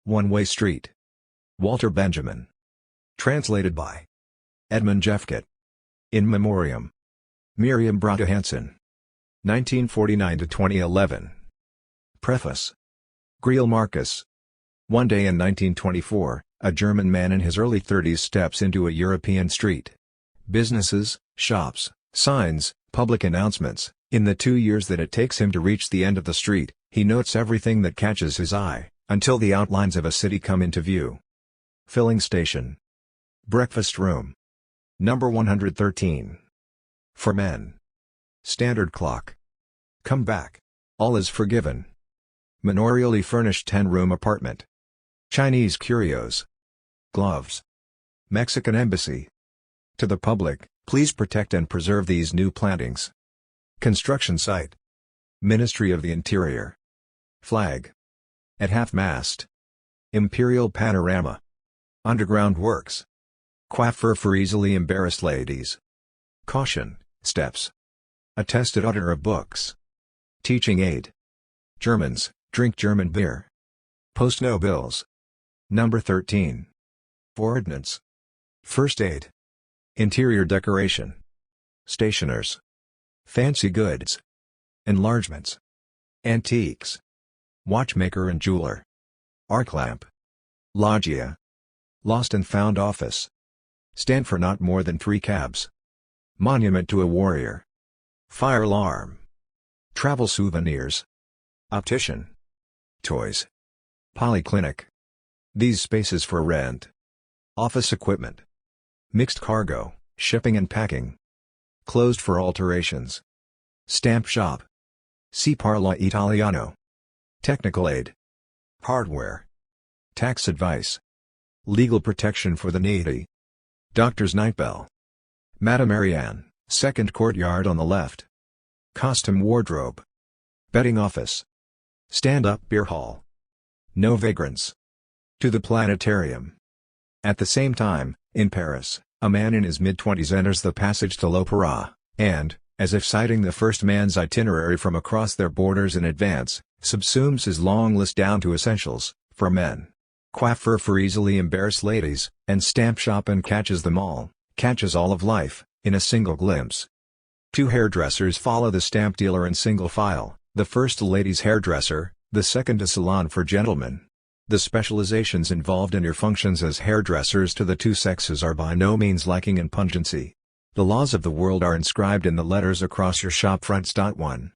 One-Way Street. Walter Benjamin. Translated by Edmund Jeffkett. In Memoriam. Miriam Bratta Hansen. 1949-2011. Preface. Greil Marcus. One day in 1924, a German man in his early 30s steps into a European street. Businesses, shops, signs, public announcements. In the 2 years that it takes him to reach the end of the street, he notes everything that catches his eye, until the outlines of a city come into view. Filling station. Breakfast room. Number 113. For men. Standard clock. Come back. All is forgiven. Manorially furnished 10-room apartment. Chinese curios. Gloves. Mexican embassy. To the public, please protect and preserve these new plantings. Construction site. Ministry of the Interior. Flag. At half-mast. Imperial panorama. Underground works. Coiffure for easily embarrassed ladies. Caution, steps. Attested author of books. Teaching aid. Germans, drink German beer. Post no bills. Number 13. Ordnance. First aid. Interior decoration. Stationers. Fancy goods. Enlargements. Antiques. Watchmaker and jeweler. Arc lamp. Loggia. Lost and found office. Stand for not more than 3 cabs. Monument to a warrior. Fire alarm. Travel souvenirs. Optician. Toys. Polyclinic. These spaces for rent. Office equipment. Mixed cargo, shipping and packing. Closed for alterations. Stamp shop. Si parla Italiano. Technical aid. Hardware. Tax advice. Legal protection for the needy. Doctor's night bell. Madame Marianne, second courtyard on the left. Costume wardrobe. Betting office. Stand-up beer hall. No vagrants. To the planetarium. At the same time, in Paris, a man in his mid-20s enters the passage to l'Opéra, and, as if citing the first man's itinerary from across their borders in advance, subsumes his long list down to essentials, for men. Coiffure for easily embarrassed ladies, and stamp shop, and catches them all, catches all of life, in a single glimpse. 2 hairdressers follow the stamp dealer in single file, the first a ladies' hairdresser, the second a salon for gentlemen. The specializations involved in your functions as hairdressers to the 2 sexes are by no means lacking in pungency. The laws of the world are inscribed in the letters across your shop fronts. 1.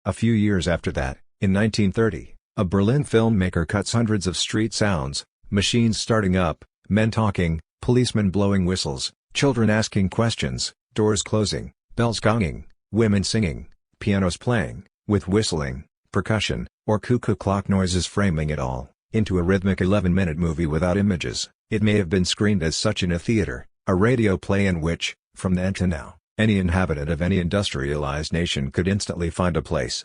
A few years after that, in 1930, a Berlin filmmaker cuts hundreds of street sounds, machines starting up, men talking, policemen blowing whistles, children asking questions, doors closing, bells gonging, women singing, pianos playing, with whistling, percussion, or cuckoo clock noises framing it all, into a rhythmic 11-minute movie without images. It may have been screened as such in a theater, a radio play in which, from then to now, any inhabitant of any industrialized nation could instantly find a place.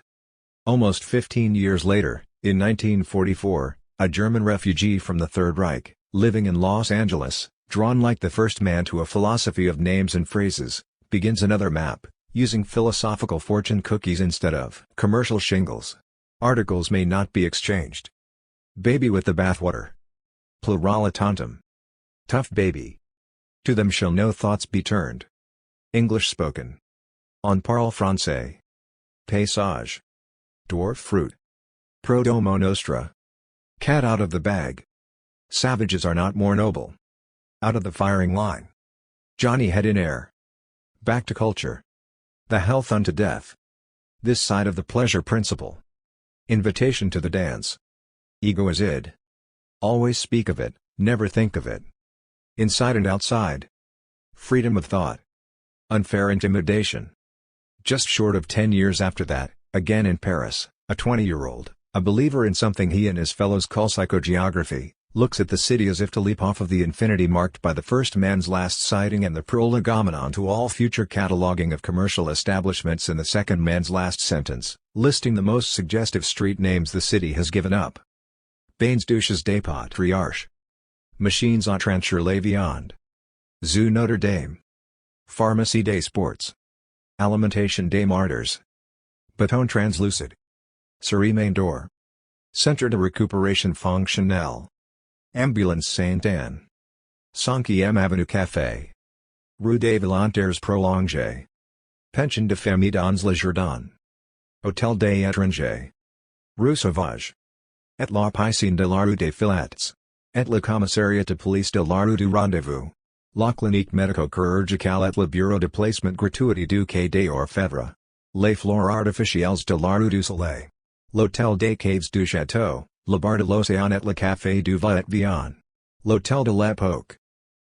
Almost 15 years later, in 1944, a German refugee from the Third Reich, living in Los Angeles, drawn like the first man to a philosophy of names and phrases, begins another map, using philosophical fortune cookies instead of commercial shingles. Articles may not be exchanged. Baby with the bathwater. Pluralitatum. Tough baby. To them shall no thoughts be turned. English spoken. En parle français. Paysage. Dwarf fruit. Pro domo nostra. Cat out of the bag. Savages are not more noble. Out of the firing line. Johnny head in air. Back to culture. The health unto death. This side of the pleasure principle. Invitation to the dance. Ego is id. Always speak of it, never think of it. Inside and outside. Freedom of thought. Unfair intimidation. Just short of 10 years after that, again in Paris, a 20-year-old, a believer in something he and his fellows call psychogeography, looks at the city as if to leap off of the infinity marked by the first man's last sighting and the prolegomenon to all future cataloging of commercial establishments in the second man's last sentence, listing the most suggestive street names the city has given up. Bains douches des Patriarches. Machines entrencheur la viande. Zoo Notre Dame. Pharmacie des Sports. Alimentation des Martyrs. Baton translucid. Cerie main door. Centre de récupération fonctionnelle. Ambulance Sainte-Anne. 5e Avenue Café. Rue des Volontaires Prolongée. Pension de Famille dans le Jardin. Hôtel des Étrangers. Rue Sauvage. Et la piscine de la rue des Fillettes. Et le commissariat de police de la rue du Rendez-vous. La clinique médico-chirurgicale et le bureau de placement gratuit du Quai des Orfèvres. Les fleurs artificielles de la rue du Soleil. L'hôtel des Caves du Château, le bar de l'Océan et le café du Va-et-Vient. L'hôtel de l'Époque.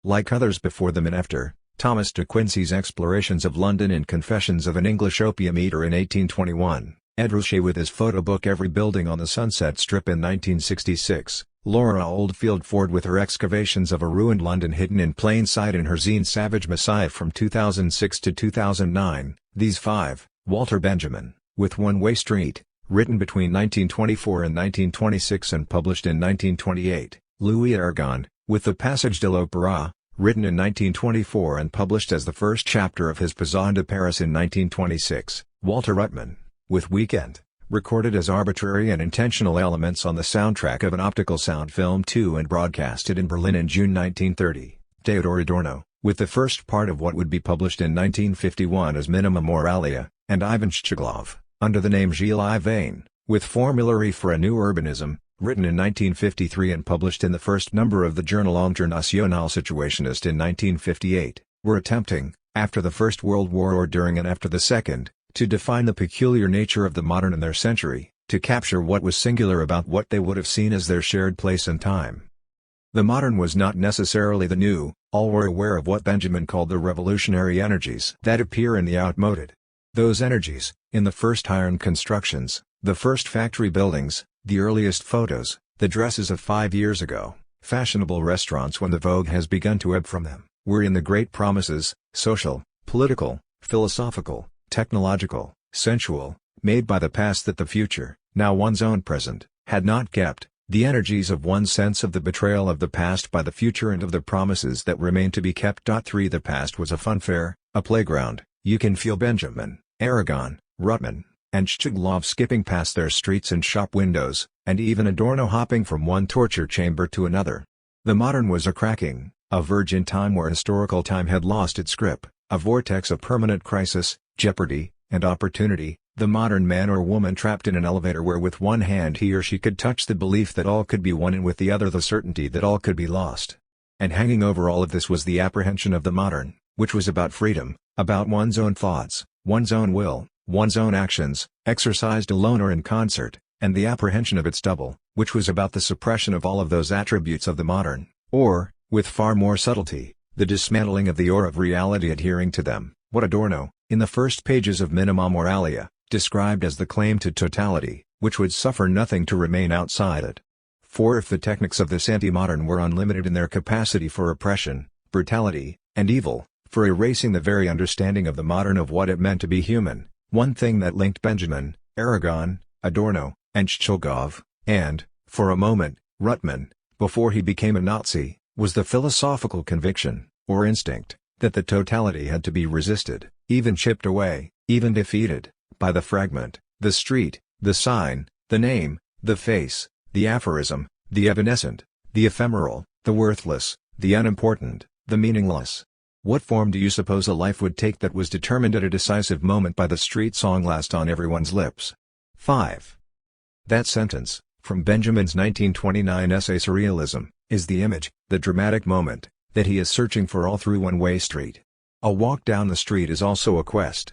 Like others before them and after, Thomas de Quincey's explorations of London and Confessions of an English Opium Eater in 1821, Ed Ruscha with his photo book Every Building on the Sunset Strip in 1966, Laura Oldfield Ford with her excavations of a ruined London hidden in plain sight in her zine Savage Messiah from 2006 to 2009, These Five, Walter Benjamin, with One Way Street, written between 1924 and 1926 and published in 1928, Louis Aragon, with The Passage de l'Opéra, written in 1924 and published as the first chapter of his Passage de Paris in 1926, Walter Ruttmann, with Weekend, recorded as arbitrary and intentional elements on the soundtrack of an optical sound film 2 and broadcasted in Berlin in June 1930, Theodor Adorno, with the first part of what would be published in 1951 as Minima Moralia, and Ivan Shcheglov, under the name Gilles Ivain, with Formulary for a New Urbanism, written in 1953 and published in the first number of the journal International Situationist in 1958, were attempting, after the First World War or during and after the Second, to define the peculiar nature of the modern in their century, to capture what was singular about what they would have seen as their shared place and time. The modern was not necessarily the new, all were aware of what Benjamin called the revolutionary energies that appear in the outmoded. Those energies, in the first iron constructions, the first factory buildings, the earliest photos, the dresses of 5 years ago, fashionable restaurants when the vogue has begun to ebb from them, were in the great promises, social, political, philosophical, technological, sensual, made by the past that the future, now one's own present, had not kept, the energies of one's sense of the betrayal of the past by the future and of the promises that remain to be kept. 3 The past was a funfair, a playground. You can feel Benjamin, Aragon, Ruttmann, and Shcheglov skipping past their streets and shop windows, and even Adorno hopping from one torture chamber to another. The modern was a cracking, a verge in time where historical time had lost its grip, a vortex of permanent crisis, jeopardy, and opportunity, the modern man or woman trapped in an elevator where with one hand he or she could touch the belief that all could be won and with the other the certainty that all could be lost. And hanging over all of this was the apprehension of the modern, which was about freedom, about one's own thoughts, one's own will, one's own actions, exercised alone or in concert, and the apprehension of its double, which was about the suppression of all of those attributes of the modern, or, with far more subtlety, the dismantling of the ore of reality adhering to them, what Adorno, in the first pages of Minima Moralia, described as the claim to totality, which would suffer nothing to remain outside it. For if the techniques of this anti-modern were unlimited in their capacity for oppression, brutality, and evil, for erasing the very understanding of the modern of what it meant to be human, one thing that linked Benjamin, Aragon, Adorno, and Shcheglov, and, for a moment, Ruttmann, before he became a Nazi, was the philosophical conviction, or instinct, that the totality had to be resisted, even chipped away, even defeated, by the fragment, the street, the sign, the name, the face, the aphorism, the evanescent, the ephemeral, the worthless, the unimportant, the meaningless. What form do you suppose a life would take that was determined at a decisive moment by the street song last on everyone's lips? 5. That sentence, from Benjamin's 1929 essay Surrealism, is the image, the dramatic moment, that he is searching for all through One Way Street. A walk down the street is also a quest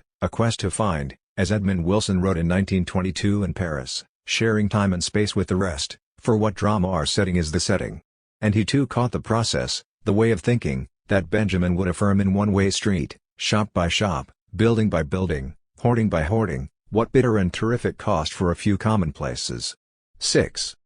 to find, as Edmund Wilson wrote in 1922 in Paris, sharing time and space with the rest, for what drama our setting is the setting. And he too caught the process, the way of thinking, that Benjamin would affirm in One Way Street, shop by shop, building by building, hoarding by hoarding, what bitter and terrific cost for a few commonplaces. 6.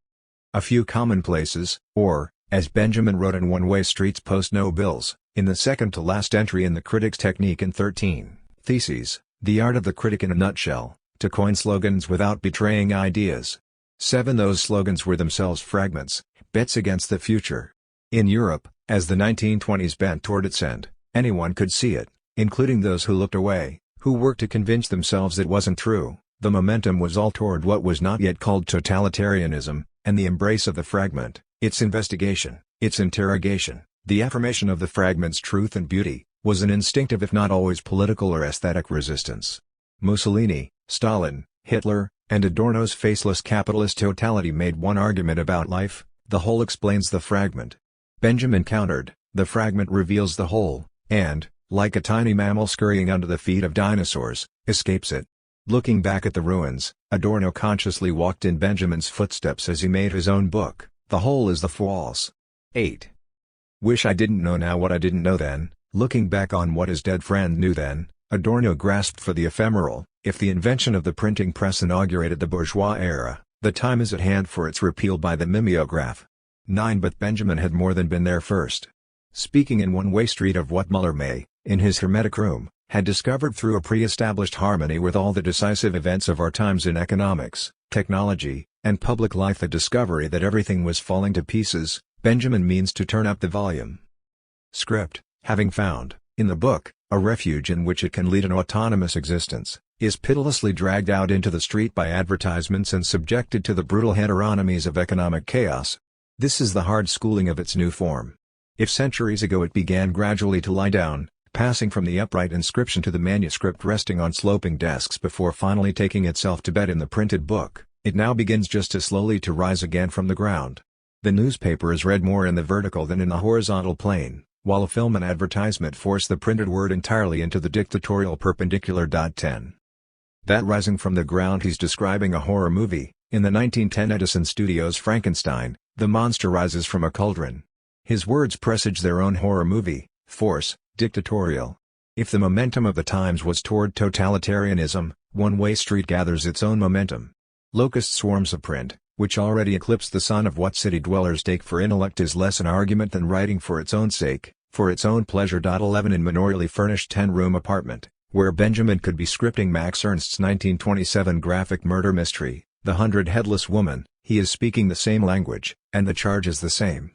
A few commonplaces, or, as Benjamin wrote in One Way Street's Post No Bills, in the second-to-last entry in the Critic's Technique in 13 Theses, The Art of the Critic in a Nutshell, to coin slogans without betraying ideas. 7. Those slogans were themselves fragments, bets against the future. In Europe, as the 1920s bent toward its end, anyone could see it, including those who looked away, who worked to convince themselves it wasn't true. The momentum was all toward what was not yet called totalitarianism, and the embrace of the fragment, Its investigation, its interrogation, the affirmation of the fragment's truth and beauty, was an instinctive if not always political or aesthetic resistance. Mussolini, Stalin, Hitler, and Adorno's faceless capitalist totality made one argument about life: the whole explains the fragment. Benjamin countered, the fragment reveals the whole, and, like a tiny mammal scurrying under the feet of dinosaurs, escapes it. Looking back at the ruins, Adorno consciously walked in Benjamin's footsteps as he made his own book, The Whole is the False. 8. Wish I didn't know now what I didn't know then. Looking back on what his dead friend knew then, Adorno grasped for the ephemeral. If the invention of the printing press inaugurated the bourgeois era, the time is at hand for its repeal by the mimeograph. 9. But Benjamin had more than been there first. Speaking in One Way Street of what Muller may, in his hermetic room, had discovered through a pre-established harmony with all the decisive events of our times in economics, technology, and public life, the discovery that everything was falling to pieces, Benjamin means to turn up the volume. Script, having found, in the book, a refuge in which it can lead an autonomous existence, is pitilessly dragged out into the street by advertisements and subjected to the brutal heteronomies of economic chaos. This is the hard schooling of its new form. If centuries ago it began gradually to lie down, passing from the upright inscription to the manuscript resting on sloping desks before finally taking itself to bed in the printed book, it now begins just as slowly to rise again from the ground. The newspaper is read more in the vertical than in the horizontal plane, while a film and advertisement force the printed word entirely into the dictatorial perpendicular. 10. That rising from the ground he's describing a horror movie. In the 1910 Edison Studios' Frankenstein, the monster rises from a cauldron. His words presage their own horror movie: force, dictatorial. If the momentum of the times was toward totalitarianism, One Way Street gathers its own momentum. Locust swarms of print, which already eclipse the sun of what city dwellers take for intellect, is less an argument than writing for its own sake, for its own pleasure. 11 In manorially furnished 10-room apartment, where Benjamin could be scripting Max Ernst's 1927 graphic murder mystery, The 100 Headless Woman, he is speaking the same language, and the charge is the same.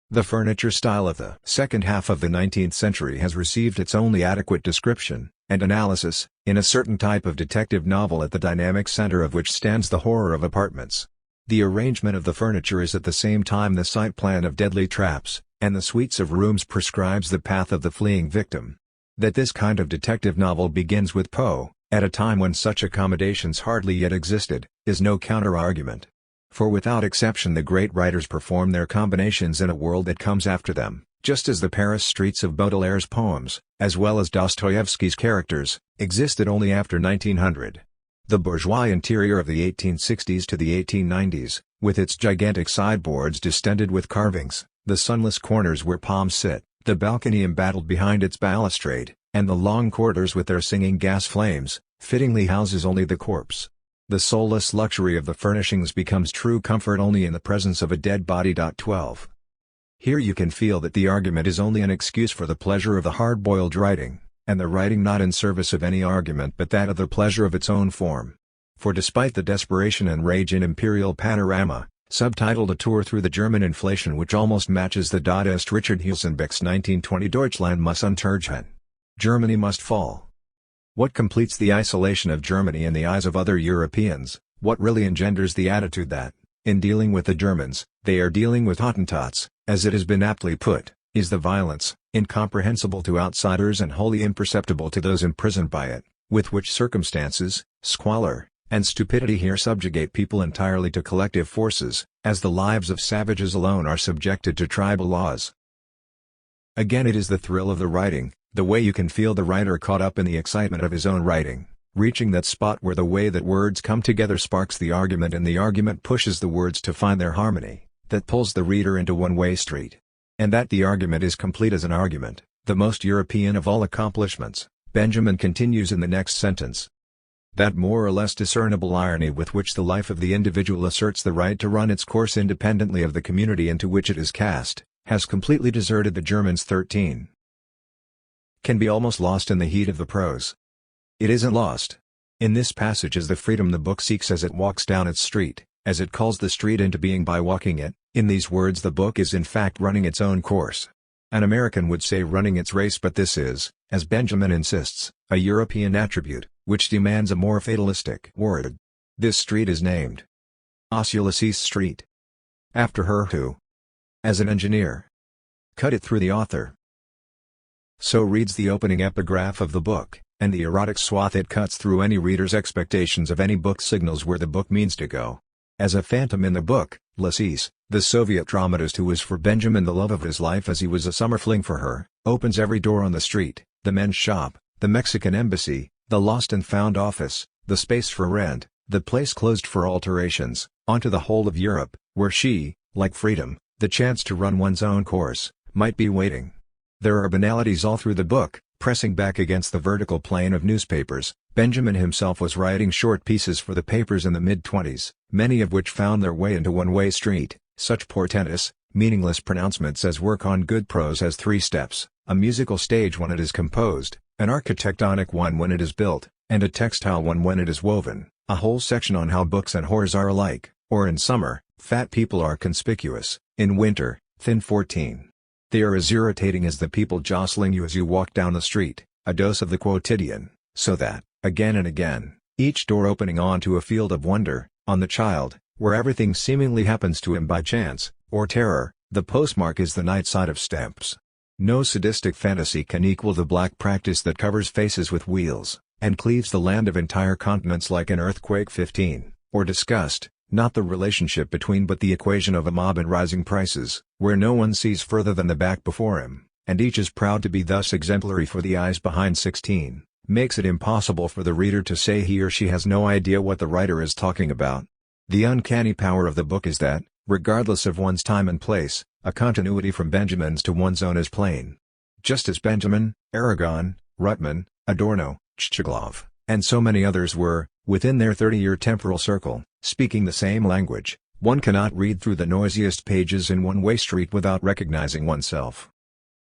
The furniture style of the second half of the 19th century has received its only adequate description and analysis, in a certain type of detective novel at the dynamic center of which stands the horror of apartments. The arrangement of the furniture is at the same time the site plan of deadly traps, and the suites of rooms prescribes the path of the fleeing victim. That this kind of detective novel begins with Poe, at a time when such accommodations hardly yet existed, is no counter-argument. For without exception the great writers perform their combinations in a world that comes after them, just as the Paris streets of Baudelaire's poems, as well as Dostoevsky's characters, existed only after 1900. The bourgeois interior of the 1860s to the 1890s, with its gigantic sideboards distended with carvings, the sunless corners where palms sit, the balcony embattled behind its balustrade, and the long corridors with their singing gas flames, fittingly houses only the corpse. The soulless luxury of the furnishings becomes true comfort only in the presence of a dead body. 12. Here you can feel that the argument is only an excuse for the pleasure of the hard-boiled writing, and the writing not in service of any argument but that of the pleasure of its own form. For despite the desperation and rage in Imperial Panorama, subtitled A Tour Through the German Inflation, which almost matches the Dadaist Richard Huelsenbeck's 1920 Deutschland muss untergehen. Germany must fall. What completes the isolation of Germany in the eyes of other Europeans, what really engenders the attitude that, in dealing with the Germans, they are dealing with Hottentots, as it has been aptly put, is the violence, incomprehensible to outsiders and wholly imperceptible to those imprisoned by it, with which circumstances, squalor, and stupidity here subjugate people entirely to collective forces, as the lives of savages alone are subjected to tribal laws. Again, it is the thrill of the writing, the way you can feel the writer caught up in the excitement of his own writing, reaching that spot where the way that words come together sparks the argument and the argument pushes the words to find their harmony, that pulls the reader into One Way Street. And that the argument is complete as an argument, the most European of all accomplishments, Benjamin continues in the next sentence. That more or less discernible irony with which the life of the individual asserts the right to run its course independently of the community into which it is cast, has completely deserted the Germans. 13. Can be almost lost in the heat of the prose. It isn't lost. In this passage is the freedom the book seeks as it walks down its street, as it calls the street into being by walking it. In these words the book is in fact running its own course. An American would say running its race, but this is, as Benjamin insists, a European attribute, which demands a more fatalistic word. This street is named Osulusis Street, after her who, as an engineer. Cut it through the author. So reads the opening epigraph of the book, and the erotic swath it cuts through any reader's expectations of any book signals where the book means to go. As a phantom in the book, Lassis, the Soviet dramatist who was for Benjamin the love of his life as he was a summer fling for her, opens every door on the street, the men's shop, the Mexican embassy, the lost and found office, the space for rent, the place closed for alterations, onto the whole of Europe, where she, like freedom, the chance to run one's own course, might be waiting. There are banalities all through the book, pressing back against the vertical plane of newspapers. Benjamin himself was writing short pieces for the papers in the mid-20s, many of which found their way into One-Way Street, such portentous, meaningless pronouncements as work on good prose has 3 steps, a musical stage when it is composed, an architectonic one when it is built, and a textile one when it is woven, a whole section on how books and whores are alike, or in summer, fat people are conspicuous, in winter, thin 14. They are as irritating as the people jostling you as you walk down the street, a dose of the quotidian, so that, again and again, each door opening onto a field of wonder, on the child, where everything seemingly happens to him by chance, or terror, the postmark is the night side of stamps. No sadistic fantasy can equal the black practice that covers faces with wheels, and cleaves the land of entire continents like an earthquake 15, or disgust, not the relationship between but the equation of a mob and rising prices, where no one sees further than the back before him, and each is proud to be thus exemplary for the eyes behind 16, makes it impossible for the reader to say he or she has no idea what the writer is talking about. The uncanny power of the book is that, regardless of one's time and place, a continuity from Benjamin's to one's own is plain. Just as Benjamin, Aragon, Ruttmann, Adorno, Tchekhov, and so many others were, within their 30-year temporal circle, speaking the same language, one cannot read through the noisiest pages in One-Way Street without recognizing oneself.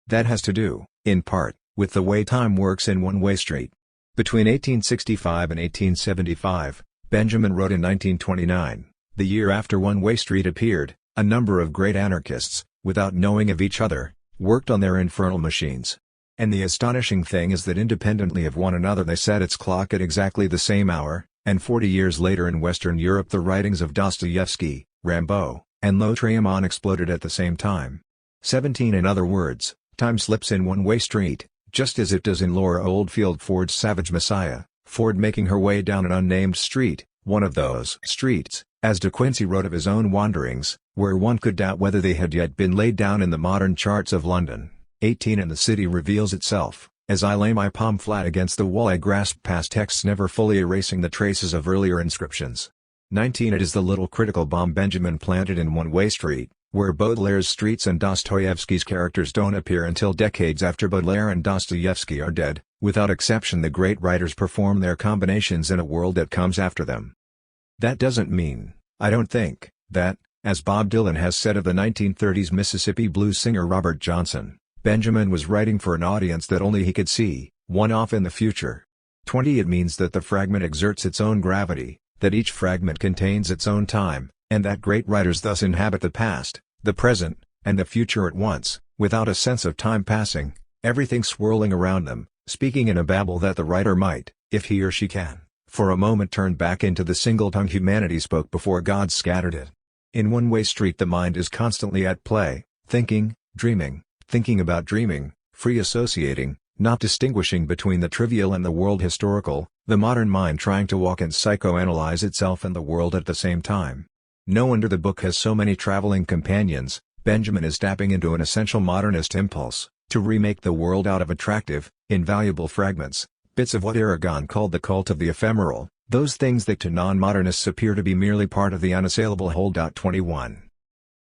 That has to do, in part, with the way time works in One-Way Street. Between 1865 and 1875, Benjamin wrote in 1929, the year after One-Way Street appeared, a number of great anarchists, without knowing of each other, worked on their infernal machines. And the astonishing thing is that independently of one another they set its clock at exactly the same hour, and 40 years later in Western Europe the writings of Dostoevsky, Rimbaud, and Lautréamont exploded at the same time. 17 In other words, time slips in One-Way Street, just as it does in Laura Oldfield Ford's Savage Messiah, Ford making her way down an unnamed street, one of those streets, as De Quincey wrote of his own wanderings, where one could doubt whether they had yet been laid down in the modern charts of London. 18 And the city reveals itself, as I lay my palm flat against the wall I grasp past texts never fully erasing the traces of earlier inscriptions. 19 It is the little critical bomb Benjamin planted in One-Way Street, where Baudelaire's streets and Dostoevsky's characters don't appear until decades after Baudelaire and Dostoevsky are dead. Without exception the great writers perform their combinations in a world that comes after them. That doesn't mean, I don't think, that, as Bob Dylan has said of the 1930s Mississippi blues singer Robert Johnson, Benjamin was writing for an audience that only he could see, one off in the future. 20 It means that the fragment exerts its own gravity, that each fragment contains its own time, and that great writers thus inhabit the past, the present, and the future at once, without a sense of time passing, everything swirling around them, speaking in a babble that the writer might, if he or she can, for a moment turn back into the single tongue humanity spoke before God scattered it. In One-Way Street the mind is constantly at play, thinking, dreaming, thinking about dreaming, free associating, not distinguishing between the trivial and the world historical, the modern mind trying to walk and psychoanalyze itself and the world at the same time. No wonder the book has so many traveling companions. Benjamin is tapping into an essential modernist impulse, to remake the world out of attractive, invaluable fragments, bits of what Aragon called the cult of the ephemeral, those things that to non-modernists appear to be merely part of the unassailable whole. 21.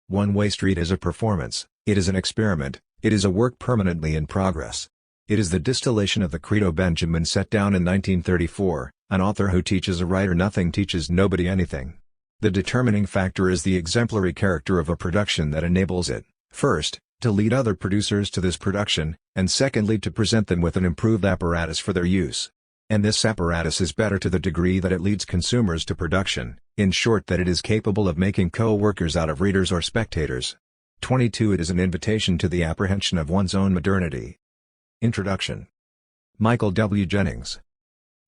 One-Way Street is a performance, it is an experiment, it is a work permanently in progress. It is the distillation of the credo Benjamin set down in 1934, an author who teaches a writer nothing teaches nobody anything. The determining factor is the exemplary character of a production that enables it, first, to lead other producers to this production, and secondly to present them with an improved apparatus for their use. And this apparatus is better to the degree that it leads consumers to production, in short that it is capable of making co-workers out of readers or spectators. 22 It is an invitation to the apprehension of one's own modernity. Introduction. Michael W. Jennings.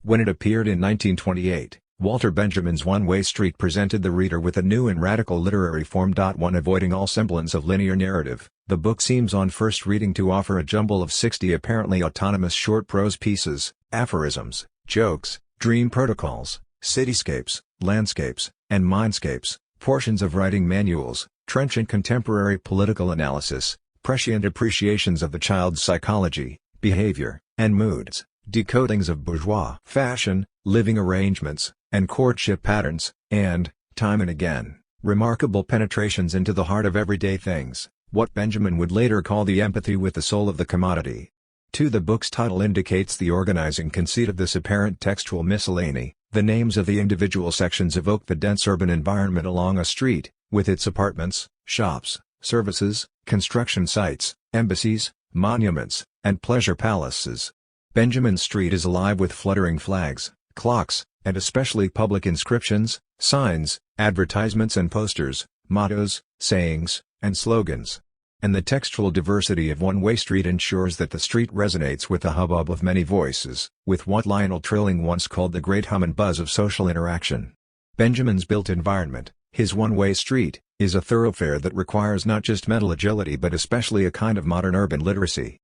When it appeared in 1928, Walter Benjamin's One-Way Street presented the reader with a new and radical literary form. One avoiding all semblance of linear narrative, the book seems on first reading to offer a jumble of 60 apparently autonomous short prose pieces, aphorisms, jokes, dream protocols, cityscapes, landscapes, and mindscapes, portions of writing manuals, trenchant contemporary political analysis, prescient appreciations of the child's psychology, behavior, and moods, decodings of bourgeois fashion, living arrangements, and courtship patterns, and, time and again, remarkable penetrations into the heart of everyday things, what Benjamin would later call the empathy with the soul of the commodity. 2. The book's title indicates the organizing conceit of this apparent textual miscellany. The names of the individual sections evoke the dense urban environment along a street, with its apartments, shops, services, construction sites, embassies, monuments, and pleasure palaces. Benjamin Street is alive with fluttering flags, clocks, and especially public inscriptions, signs, advertisements and posters, mottos, sayings, and slogans. And the textual diversity of One-Way Street ensures that the street resonates with the hubbub of many voices, with what Lionel Trilling once called the great hum and buzz of social interaction. Benjamin's built environment, his One-Way Street, is a thoroughfare that requires not just mental agility but especially a kind of modern urban literacy.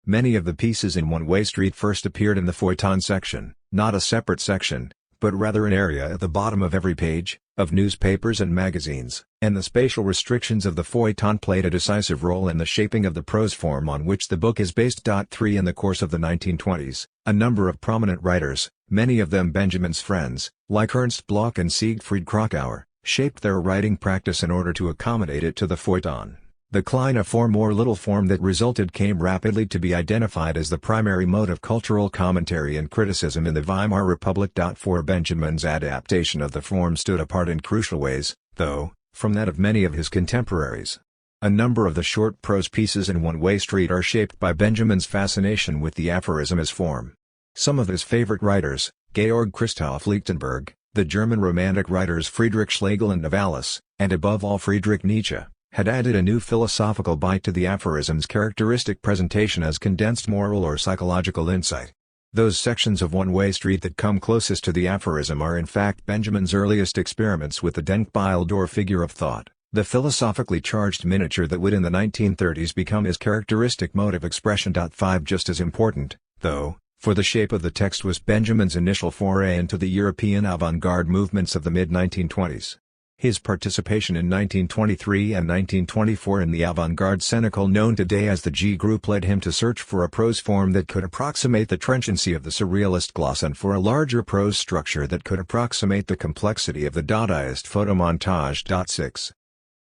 Many of the pieces in One-Way Street first appeared in the feuilleton section, not a separate section, but rather an area at the bottom of every page, of newspapers and magazines, and the spatial restrictions of the feuilleton played a decisive role in the shaping of the prose form on which the book is based. 3. In the course of the 1920s, a number of prominent writers, many of them Benjamin's friends, like Ernst Bloch and Siegfried Kracauer, shaped their writing practice in order to accommodate it to the feuilleton. The kleine Form or little form that resulted came rapidly to be identified as the primary mode of cultural commentary and criticism in the Weimar Republic. For Benjamin's adaptation of the form stood apart in crucial ways, though, from that of many of his contemporaries. A number of the short prose pieces in One-Way Street are shaped by Benjamin's fascination with the aphorism as form. Some of his favorite writers, Georg Christoph Lichtenberg, the German Romantic writers Friedrich Schlegel and Novalis, and above all Friedrich Nietzsche, had added a new philosophical bite to the aphorism's characteristic presentation as condensed moral or psychological insight. Those sections of One-Way Street that come closest to the aphorism are in fact Benjamin's earliest experiments with the Denkbild or figure of thought, the philosophically charged miniature that would in the 1930s become his characteristic mode of expression. 5. Just as important, though, for the shape of the text was Benjamin's initial foray into the European avant-garde movements of the mid-1920s. His participation in 1923 and 1924 in the avant-garde Cenacle known today as the G Group led him to search for a prose form that could approximate the trenchancy of the surrealist gloss and for a larger prose structure that could approximate the complexity of the Dadaist photomontage. 6.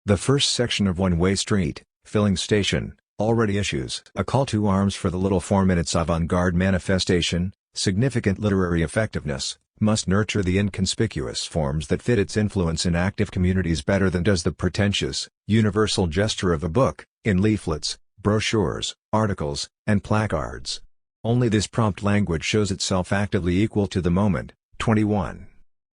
The first section of One-Way Street, Filling Station, already issues a call to arms for the little form in its avant-garde manifestation. Significant literary effectiveness must nurture the inconspicuous forms that fit its influence in active communities better than does the pretentious, universal gesture of a book, in leaflets, brochures, articles, and placards. Only this prompt language shows itself actively equal to the moment. 21.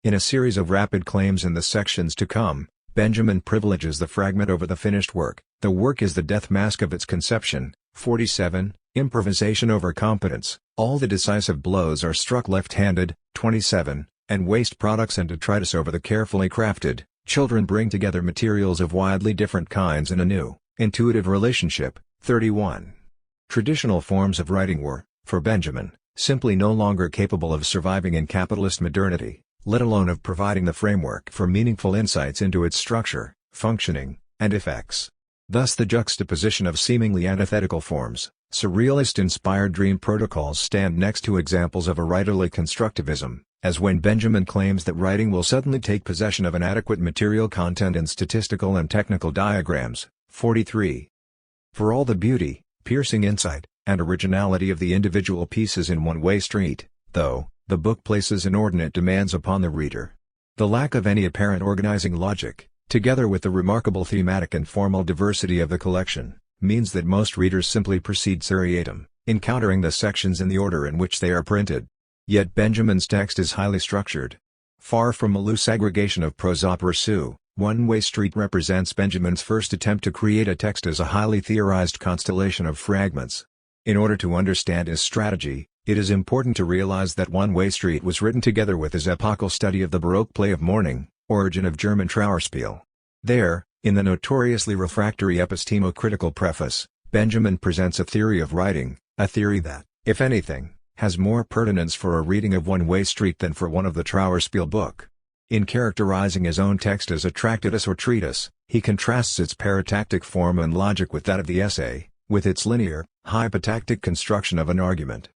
In a series of rapid claims in the sections to come, Benjamin privileges the fragment over the finished work. The work is the death mask of its conception. 47. Improvisation over competence, all the decisive blows are struck left-handed. 27. And waste products and detritus over the carefully crafted, children bring together materials of widely different kinds in a new, intuitive relationship. 31. Traditional forms of writing were, for Benjamin, simply no longer capable of surviving in capitalist modernity, let alone of providing the framework for meaningful insights into its structure, functioning, and effects. Thus the juxtaposition of seemingly antithetical forms, surrealist-inspired dream protocols stand next to examples of a writerly constructivism, as when Benjamin claims that writing will suddenly take possession of an adequate material content in statistical and technical diagrams. 43. For all the beauty, piercing insight, and originality of the individual pieces in One-Way Street, though, the book places inordinate demands upon the reader. The lack of any apparent organizing logic, together with the remarkable thematic and formal diversity of the collection, means that most readers simply proceed seriatim, encountering the sections in the order in which they are printed. Yet Benjamin's text is highly structured. Far from a loose aggregation of prosa pursuit, One-Way Street represents Benjamin's first attempt to create a text as a highly theorized constellation of fragments. In order to understand his strategy, It is important to realize that One-Way Street was written together with his epochal study of the Baroque play of Morning, Origin of German Trauerspiel. There, in the notoriously refractory epistemo-critical preface, Benjamin presents a theory of writing, a theory that, if anything, has more pertinence for a reading of One-Way Street than for one of the Trauerspiel book. In characterizing his own text as a tractatus or treatise, he contrasts its paratactic form and logic with that of the essay, with its linear, hypotactic construction of an argument.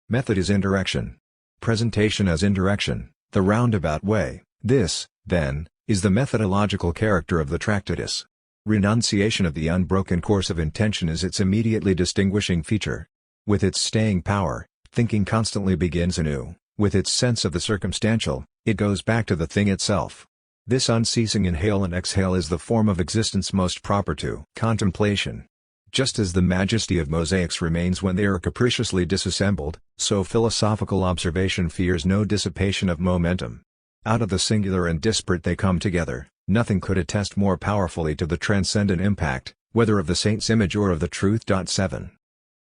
Method is indirection. Presentation as indirection, the roundabout way. This, then, is the methodological character of the tractatus. Renunciation of the unbroken course of intention is its immediately distinguishing feature. With its staying power, thinking constantly begins anew. With its sense of the circumstantial, it goes back to the thing itself. This unceasing inhale and exhale is the form of existence most proper to contemplation. Just as the majesty of mosaics remains when they are capriciously disassembled, so philosophical observation fears no dissipation of momentum. Out of the singular and disparate they come together. Nothing could attest more powerfully to the transcendent impact, whether of the saint's image or of the truth. 7.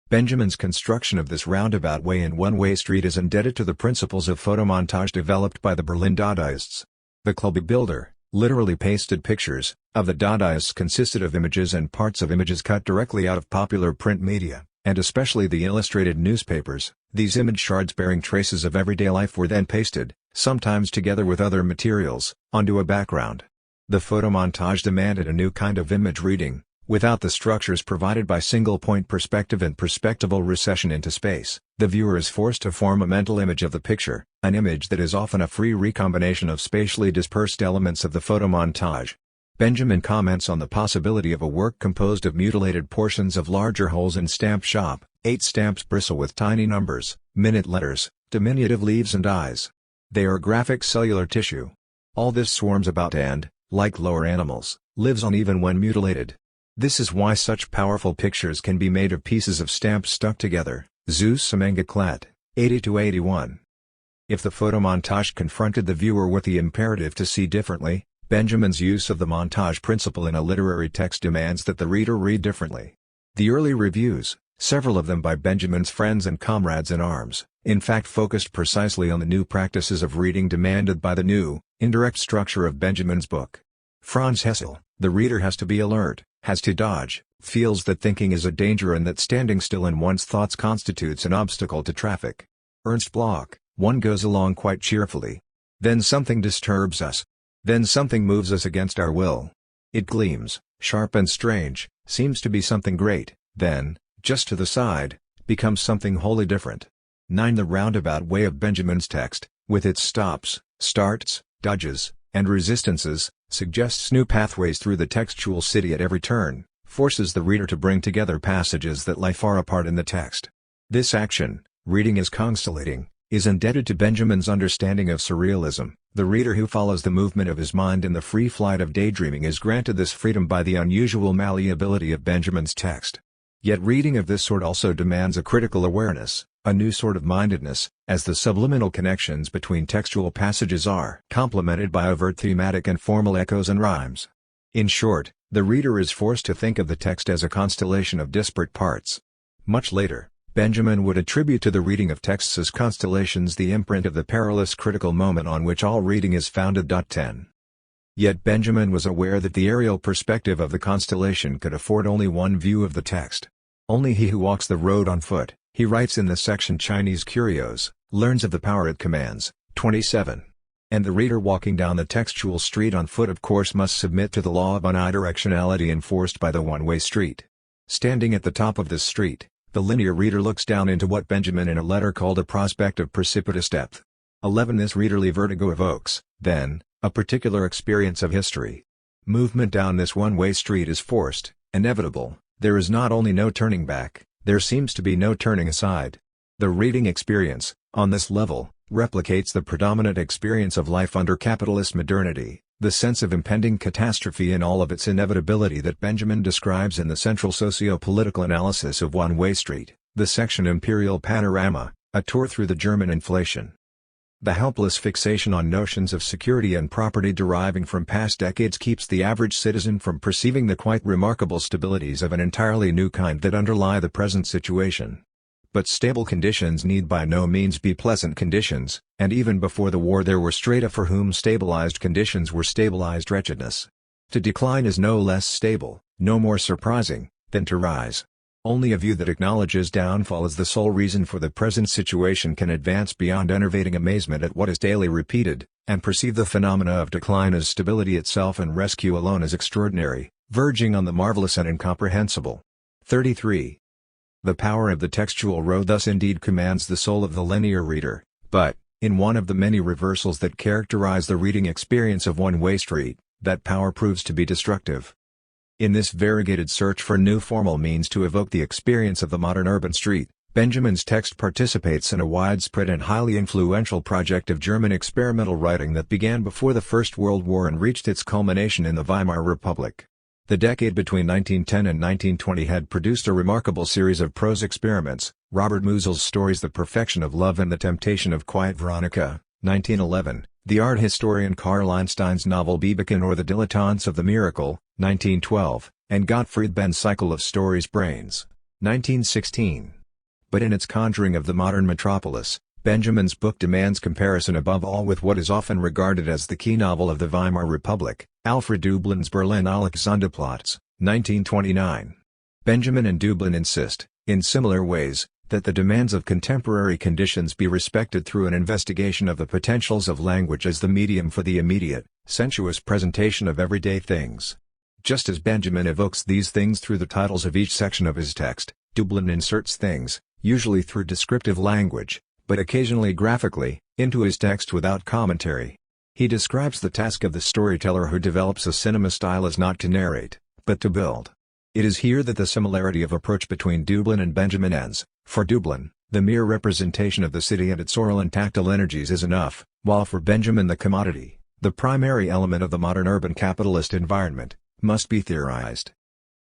Benjamin's construction of this roundabout way in One-Way Street is indebted to the principles of photomontage developed by the Berlin Dadaists. The club builder, literally pasted pictures, of the Dadaists consisted of images and parts of images cut directly out of popular print media, and especially the illustrated newspapers. These image shards bearing traces of everyday life were then pasted, sometimes together with other materials, onto a background. The photomontage demanded a new kind of image reading, without the structures provided by single-point perspective and perspectival recession into space. The viewer is forced to form a mental image of the picture, an image that is often a free recombination of spatially dispersed elements of the photomontage. Benjamin comments on the possibility of a work composed of mutilated portions of larger holes in stamp shop. 8 stamps bristle with tiny numbers, minute letters, diminutive leaves and eyes. They are graphic cellular tissue. All this swarms about and, like lower animals, lives on even when mutilated. This is why such powerful pictures can be made of pieces of stamps stuck together. Zeus Semengaklet, 80-81. If the photomontage confronted the viewer with the imperative to see differently, Benjamin's use of the montage principle in a literary text demands that the reader read differently. The early reviews, several of them by Benjamin's friends and comrades in arms, in fact focused precisely on the new practices of reading demanded by the new, indirect structure of Benjamin's book. Franz Hessel, the reader has to be alert, has to dodge, feels that thinking is a danger and that standing still in one's thoughts constitutes an obstacle to traffic. Ernst Bloch, one goes along quite cheerfully. Then something disturbs us. Then something moves us against our will. It gleams, sharp and strange, seems to be something great, then, just to the side, becomes something wholly different. 9. The roundabout way of Benjamin's text, with its stops, starts, dodges, and resistances, suggests new pathways through the textual city at every turn, forces the reader to bring together passages that lie far apart in the text. This action, reading as constellating, is indebted to Benjamin's understanding of surrealism. The reader who follows the movement of his mind in the free flight of daydreaming is granted this freedom by the unusual malleability of Benjamin's text. Yet reading of this sort also demands a critical awareness, a new sort of mindedness, as the subliminal connections between textual passages are complemented by overt thematic and formal echoes and rhymes. In short, the reader is forced to think of the text as a constellation of disparate parts. Much later, Benjamin would attribute to the reading of texts as constellations the imprint of the perilous critical moment on which all reading is founded. 10. Yet Benjamin was aware that the aerial perspective of the constellation could afford only one view of the text. Only he who walks the road on foot, he writes in the section Chinese Curios, learns of the power it commands. 27. And the reader walking down the textual street on foot of course must submit to the law of unidirectionality enforced by the one-way street. Standing at the top of this street, the linear reader looks down into what Benjamin in a letter called a prospect of precipitous depth. 11. This readerly vertigo evokes, then, a particular experience of history. Movement down this one-way street is forced, inevitable. There is not only no turning back, there seems to be no turning aside. The reading experience, on this level, replicates the predominant experience of life under capitalist modernity, the sense of impending catastrophe in all of its inevitability that Benjamin describes in the central socio-political analysis of One-Way Street, the section Imperial Panorama, a tour through the German inflation. The helpless fixation on notions of security and property deriving from past decades keeps the average citizen from perceiving the quite remarkable stabilities of an entirely new kind that underlie the present situation. But stable conditions need by no means be pleasant conditions, and even before the war there were strata for whom stabilized conditions were stabilized wretchedness. To decline is no less stable, no more surprising, than to rise. Only a view that acknowledges downfall as the sole reason for the present situation can advance beyond enervating amazement at what is daily repeated, and perceive the phenomena of decline as stability itself and rescue alone as extraordinary, verging on the marvelous and incomprehensible. 33. The power of the textual road thus indeed commands the soul of the linear reader, but, in one of the many reversals that characterize the reading experience of one-way street, that power proves to be destructive. In this variegated search for new formal means to evoke the experience of the modern urban street, Benjamin's text participates in a widespread and highly influential project of German experimental writing that began before the First World War and reached its culmination in the Weimar Republic. The decade between 1910 and 1920 had produced a remarkable series of prose experiments: Robert Musil's stories The Perfection of Love and The Temptation of Quiet Veronica, 1911, the art historian Karl Einstein's novel Biebeken or The Dilettantes of the Miracle, 1912, and Gottfried Benn's cycle of stories Brains, 1916. But in its conjuring of the modern metropolis, Benjamin's book demands comparison above all with what is often regarded as the key novel of the Weimar Republic, Alfred Dublin's Berlin Alexanderplatz, 1929. Benjamin and Dublin insist, in similar ways, that the demands of contemporary conditions be respected through an investigation of the potentials of language as the medium for the immediate, sensuous presentation of everyday things. Just as Benjamin evokes these things through the titles of each section of his text, Dublin inserts things, usually through descriptive language, but occasionally graphically, into his text without commentary. He describes the task of the storyteller who develops a cinema style as not to narrate, but to build. It is here that the similarity of approach between Dublin and Benjamin ends. For Dublin, the mere representation of the city and its oral and tactile energies is enough, while for Benjamin the commodity, the primary element of the modern urban capitalist environment, must be theorized.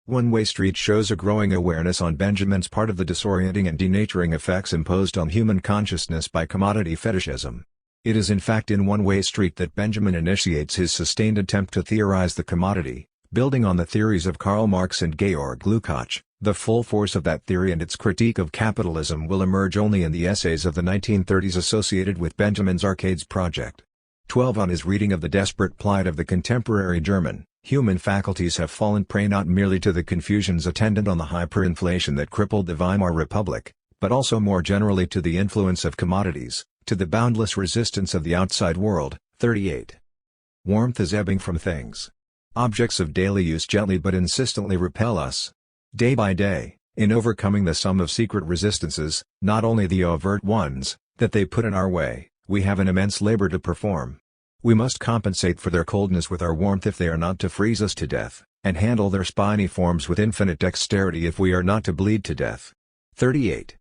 One-Way Street shows a growing awareness on Benjamin's part of the disorienting and denaturing effects imposed on human consciousness by commodity fetishism. It is in fact in One-Way Street that Benjamin initiates his sustained attempt to theorize the commodity, building on the theories of Karl Marx and Georg Lukács. The full force of that theory and its critique of capitalism will emerge only in the essays of the 1930s associated with Benjamin's Arcades project. 12. On his reading of the desperate plight of the contemporary German, human faculties have fallen prey not merely to the confusions attendant on the hyperinflation that crippled the Weimar Republic, but also more generally to the influence of commodities, to the boundless resistance of the outside world. 38. Warmth is ebbing from things. Objects of daily use gently but insistently repel us. Day by day, in overcoming the sum of secret resistances, not only the overt ones, that they put in our way, we have an immense labor to perform. We must compensate for their coldness with our warmth if they are not to freeze us to death, and handle their spiny forms with infinite dexterity if we are not to bleed to death. 38.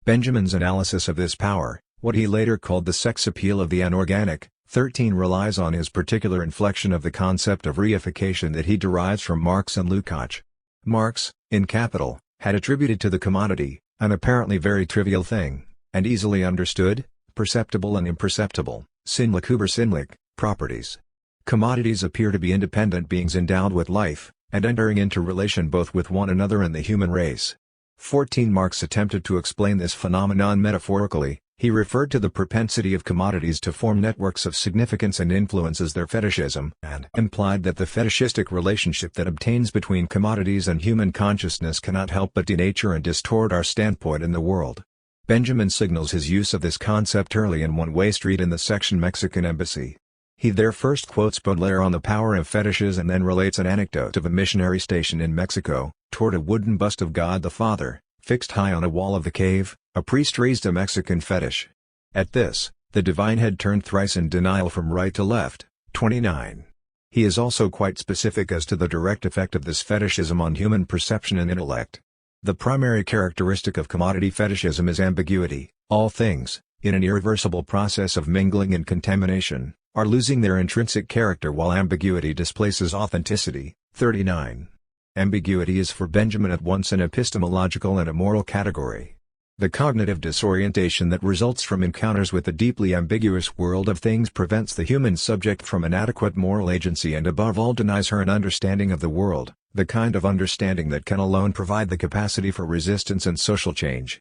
Benjamin's analysis of this power, what he later called the sex appeal of the anorganic, 13 relies on his particular inflection of the concept of reification that he derives from Marx and Lukács. Marx, in Capital, had attributed to the commodity, an apparently very trivial thing, and easily understood, perceptible and imperceptible, sinnlich über sinnlich, properties. Commodities appear to be independent beings endowed with life, and entering into relation both with one another and the human race. 14. Marx attempted to explain this phenomenon metaphorically. He referred to the propensity of commodities to form networks of significance and influence as their fetishism, and implied that the fetishistic relationship that obtains between commodities and human consciousness cannot help but denature and distort our standpoint in the world. Benjamin signals his use of this concept early in One-Way Street in the section Mexican Embassy. He there first quotes Baudelaire on the power of fetishes and then relates an anecdote of a missionary station in Mexico, toward a wooden bust of God the Father, fixed high on a wall of the cave. A priest raised a Mexican fetish. At this, the divine head turned thrice in denial from right to left. 29. He is also quite specific as to the direct effect of this fetishism on human perception and intellect. The primary characteristic of commodity fetishism is ambiguity. All things, in an irreversible process of mingling and contamination, are losing their intrinsic character while ambiguity displaces authenticity. 39. Ambiguity is for Benjamin at once an epistemological and a moral category. The cognitive disorientation that results from encounters with the deeply ambiguous world of things prevents the human subject from an adequate moral agency and above all denies her an understanding of the world, the kind of understanding that can alone provide the capacity for resistance and social change.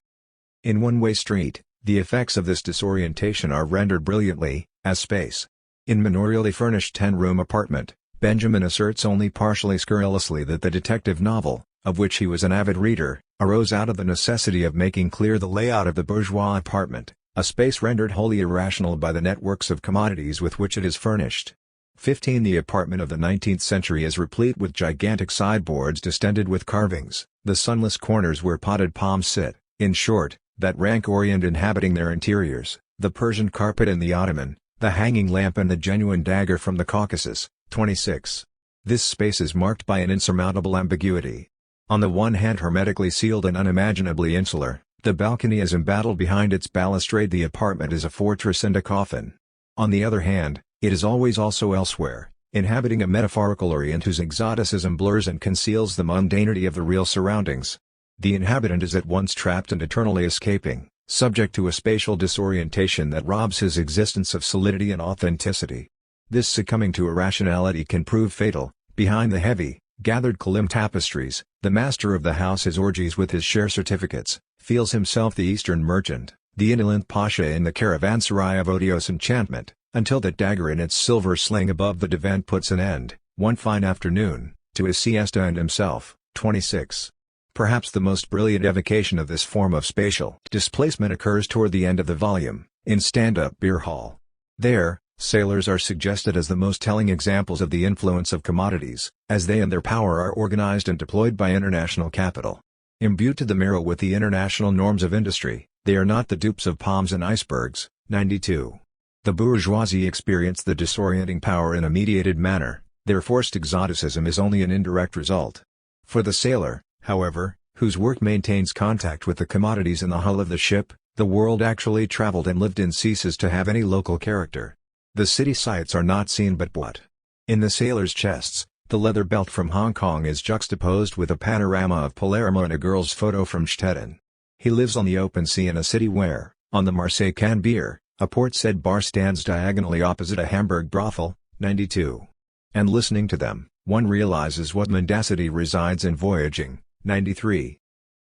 In One Way Street, the effects of this disorientation are rendered brilliantly, as space. In Manorially furnished 10-room apartment, Benjamin asserts only partially scurrilously that the detective novel, of which he was an avid reader, arose out of the necessity of making clear the layout of the bourgeois apartment, a space rendered wholly irrational by the networks of commodities with which it is furnished. 15. The apartment of the 19th century is replete with gigantic sideboards distended with carvings, the sunless corners where potted palms sit, in short, that rank orient inhabiting their interiors, the Persian carpet and the ottoman, the hanging lamp and the genuine dagger from the Caucasus. 26. This space is marked by an insurmountable ambiguity. On the one hand hermetically sealed and unimaginably insular, the balcony is embattled behind its balustrade, the apartment is a fortress and a coffin. On the other hand, it is always also elsewhere, inhabiting a metaphorical orient whose exoticism blurs and conceals the mundanity of the real surroundings. The inhabitant is at once trapped and eternally escaping, subject to a spatial disorientation that robs his existence of solidity and authenticity. This succumbing to irrationality can prove fatal. Behind the heavy, gathered Kalim tapestries, the master of the house has orgies with his share certificates, feels himself the Eastern merchant, the indolent pasha in the caravanserai of odious enchantment, until the dagger in its silver sling above the divan puts an end, one fine afternoon, to his siesta and himself. 26. Perhaps the most brilliant evocation of this form of spatial displacement occurs toward the end of the volume, in Stand-Up Beer Hall. There, sailors are suggested as the most telling examples of the influence of commodities, as they and their power are organized and deployed by international capital. Imbued to the marrow with the international norms of industry, they are not the dupes of palms and icebergs. 92. The bourgeoisie experience the disorienting power in a mediated manner, their forced exoticism is only an indirect result. For the sailor, however, whose work maintains contact with the commodities in the hull of the ship, the world actually traveled and lived in ceases to have any local character. The city sights are not seen but what? In the sailor's chests, the leather belt from Hong Kong is juxtaposed with a panorama of Palermo and a girl's photo from Stettin. He lives on the open sea in a city where, on the Marseille can beer, a port-said bar stands diagonally opposite a Hamburg brothel. 92. And listening to them, one realizes what mendacity resides in voyaging. 93.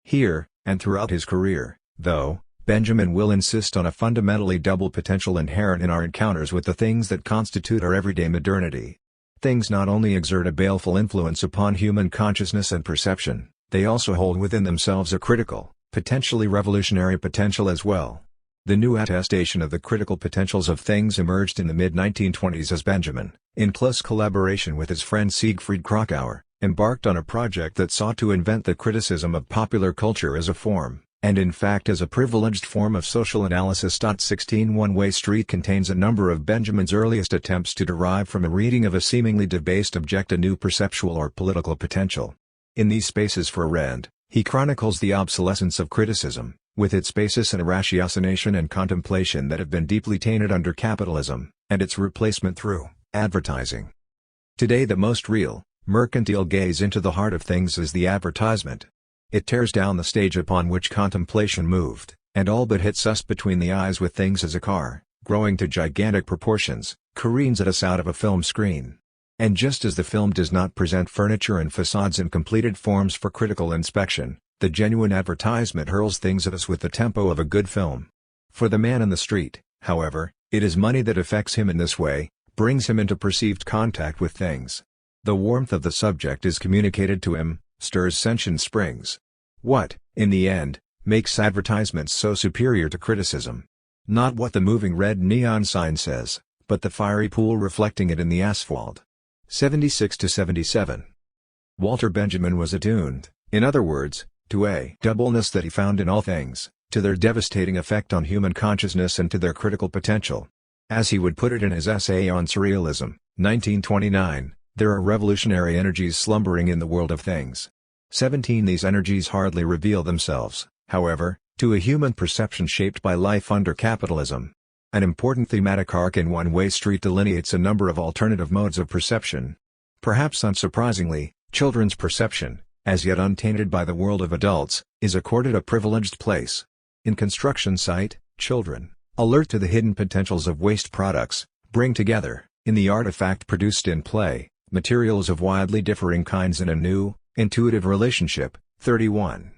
Here, and throughout his career, though, Benjamin will insist on a fundamentally double potential inherent in our encounters with the things that constitute our everyday modernity. Things not only exert a baleful influence upon human consciousness and perception, they also hold within themselves a critical, potentially revolutionary potential as well. The new attestation of the critical potentials of things emerged in the mid-1920s as Benjamin, in close collaboration with his friend Siegfried Kracauer, embarked on a project that sought to invent the criticism of popular culture as a form, and in fact as a privileged form of social analysis. 16 One Way Street contains a number of Benjamin's earliest attempts to derive from a reading of a seemingly debased object a new perceptual or political potential. In these spaces for Rand, he chronicles the obsolescence of criticism, with its basis in ratiocination and contemplation that have been deeply tainted under capitalism, and its replacement through advertising. Today the most real, mercantile gaze into the heart of things is the advertisement. It tears down the stage upon which contemplation moved, and all but hits us between the eyes with things as a car, growing to gigantic proportions, careens at us out of a film screen. And just as the film does not present furniture and facades in completed forms for critical inspection, the genuine advertisement hurls things at us with the tempo of a good film. For the man in the street, however, it is money that affects him in this way, brings him into perceived contact with things. The warmth of the subject is communicated to him, stirs sentient springs. What, in the end, makes advertisements so superior to criticism? Not what the moving red neon sign says, but the fiery pool reflecting it in the asphalt. 76-77. Walter Benjamin was attuned, in other words, to a doubleness that he found in all things, to their devastating effect on human consciousness and to their critical potential. As he would put it in his essay on Surrealism, 1929, there are revolutionary energies slumbering in the world of things. 17 These energies hardly reveal themselves, however, to a human perception shaped by life under capitalism. An important thematic arc in One Way Street delineates a number of alternative modes of perception. Perhaps unsurprisingly, children's perception, as yet untainted by the world of adults, is accorded a privileged place. In construction site, children, alert to the hidden potentials of waste products, bring together, in the artifact produced in play, materials of widely differing kinds in a new, intuitive relationship. 31.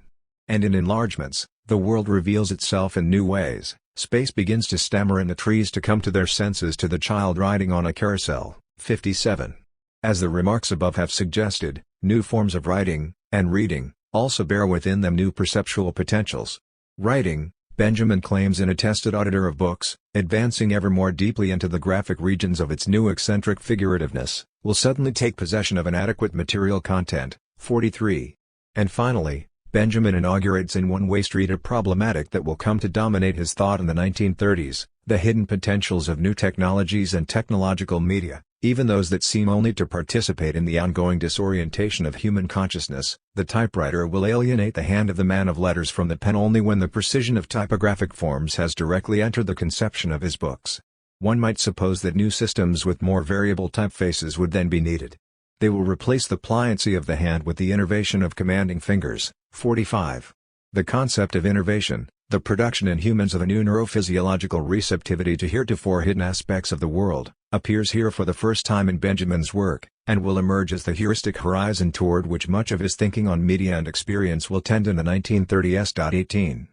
And in enlargements, the world reveals itself in new ways. Space begins to stammer and the trees to come to their senses to the child riding on a carousel. 57. As the remarks above have suggested, new forms of writing, and reading, also bear within them new perceptual potentials. Writing, Benjamin claims in A Tested Auditor of Books, advancing ever more deeply into the graphic regions of its new eccentric figurativeness, will suddenly take possession of an adequate material content. 43. And finally, Benjamin inaugurates in One Way Street a problematic that will come to dominate his thought in the 1930s, the hidden potentials of new technologies and technological media, even those that seem only to participate in the ongoing disorientation of human consciousness. The typewriter will alienate the hand of the man of letters from the pen only when the precision of typographic forms has directly entered the conception of his books. One might suppose that new systems with more variable typefaces would then be needed. They will replace the pliancy of the hand with the innervation of commanding fingers. 45. The concept of innervation, the production in humans of a new neurophysiological receptivity to heretofore hidden aspects of the world, appears here for the first time in Benjamin's work, and will emerge as the heuristic horizon toward which much of his thinking on media and experience will tend in the 1930s. 18.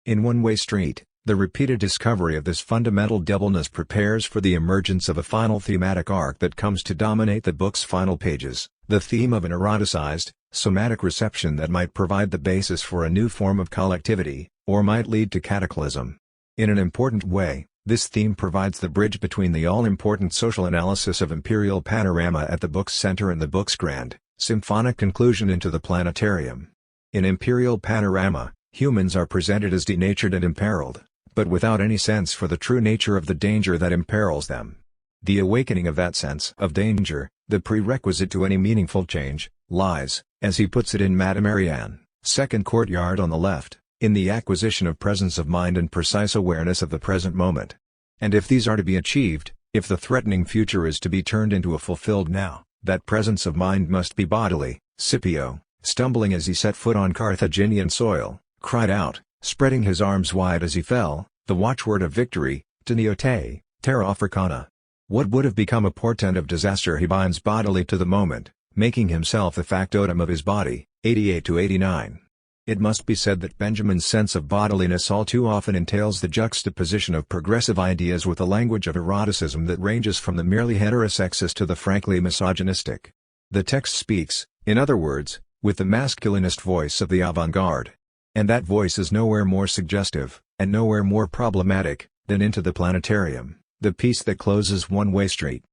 In One Way Street, the repeated discovery of this fundamental doubleness prepares for the emergence of a final thematic arc that comes to dominate the book's final pages, the theme of an eroticized, somatic reception that might provide the basis for a new form of collectivity, or might lead to cataclysm. In an important way, this theme provides the bridge between the all-important social analysis of imperial panorama at the book's center and the book's grand, symphonic conclusion into the planetarium. In imperial panorama, humans are presented as denatured and imperiled, but without any sense for the true nature of the danger that imperils them. The awakening of that sense of danger, the prerequisite to any meaningful change, lies, as he puts it in Madame Marianne, second courtyard on the left, in the acquisition of presence of mind and precise awareness of the present moment. And if these are to be achieved, if the threatening future is to be turned into a fulfilled now, that presence of mind must be bodily. Scipio, stumbling as he set foot on Carthaginian soil, cried out, spreading his arms wide as he fell, the watchword of victory, Teniote, terra africana. What would have become a portent of disaster he binds bodily to the moment, making himself the factotum of his body. 88-89. It must be said that Benjamin's sense of bodiliness all too often entails the juxtaposition of progressive ideas with a language of eroticism that ranges from the merely heterosexist to the frankly misogynistic. The text speaks, in other words, with the masculinist voice of the avant-garde. And that voice is nowhere more suggestive, and nowhere more problematic, than Into the Planetarium, the piece that closes One Way Street.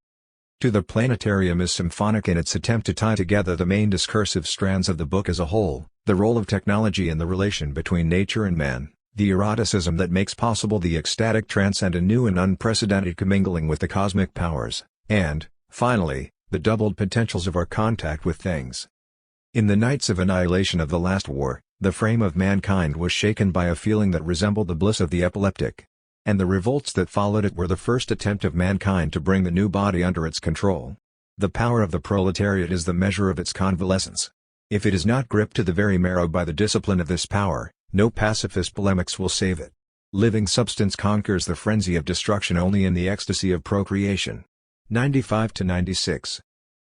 To the Planetarium is symphonic in its attempt to tie together the main discursive strands of the book as a whole, the role of technology in the relation between nature and man, the eroticism that makes possible the ecstatic trance and a new and unprecedented commingling with the cosmic powers, and, finally, the doubled potentials of our contact with things. In the nights of annihilation of the last war, the frame of mankind was shaken by a feeling that resembled the bliss of the epileptic. And the revolts that followed it were the first attempt of mankind to bring the new body under its control. The power of the proletariat is the measure of its convalescence. If it is not gripped to the very marrow by the discipline of this power, no pacifist polemics will save it. Living substance conquers the frenzy of destruction only in the ecstasy of procreation. 95-96.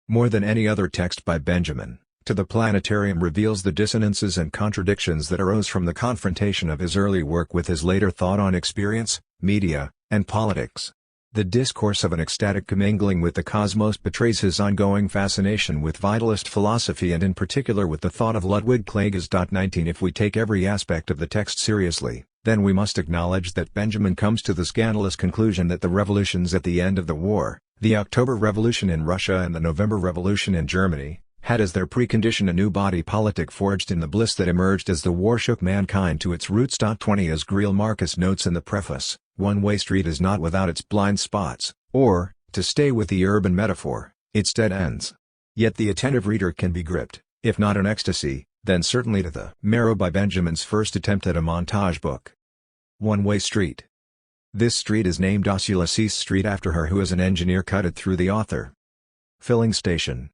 More than any other text by Benjamin, To the Planetarium reveals the dissonances and contradictions that arose from the confrontation of his early work with his later thought on experience, media, and politics. The discourse of an ecstatic commingling with the cosmos betrays his ongoing fascination with vitalist philosophy and in particular with the thought of Ludwig Klages. 19 If we take every aspect of the text seriously, then we must acknowledge that Benjamin comes to the scandalous conclusion that the revolutions at the end of the war, the October Revolution in Russia and the November Revolution in Germany, had as their precondition a new body politic forged in the bliss that emerged as the war shook mankind to its roots. 20 As Greil Marcus notes in the preface, One Way Street is not without its blind spots, or, to stay with the urban metaphor, its dead ends. Yet the attentive reader can be gripped, if not in ecstasy, then certainly to the marrow by Benjamin's first attempt at a montage book. One Way Street. This street is named Osulasis Street after her who as an engineer cut it through the author. Filling station.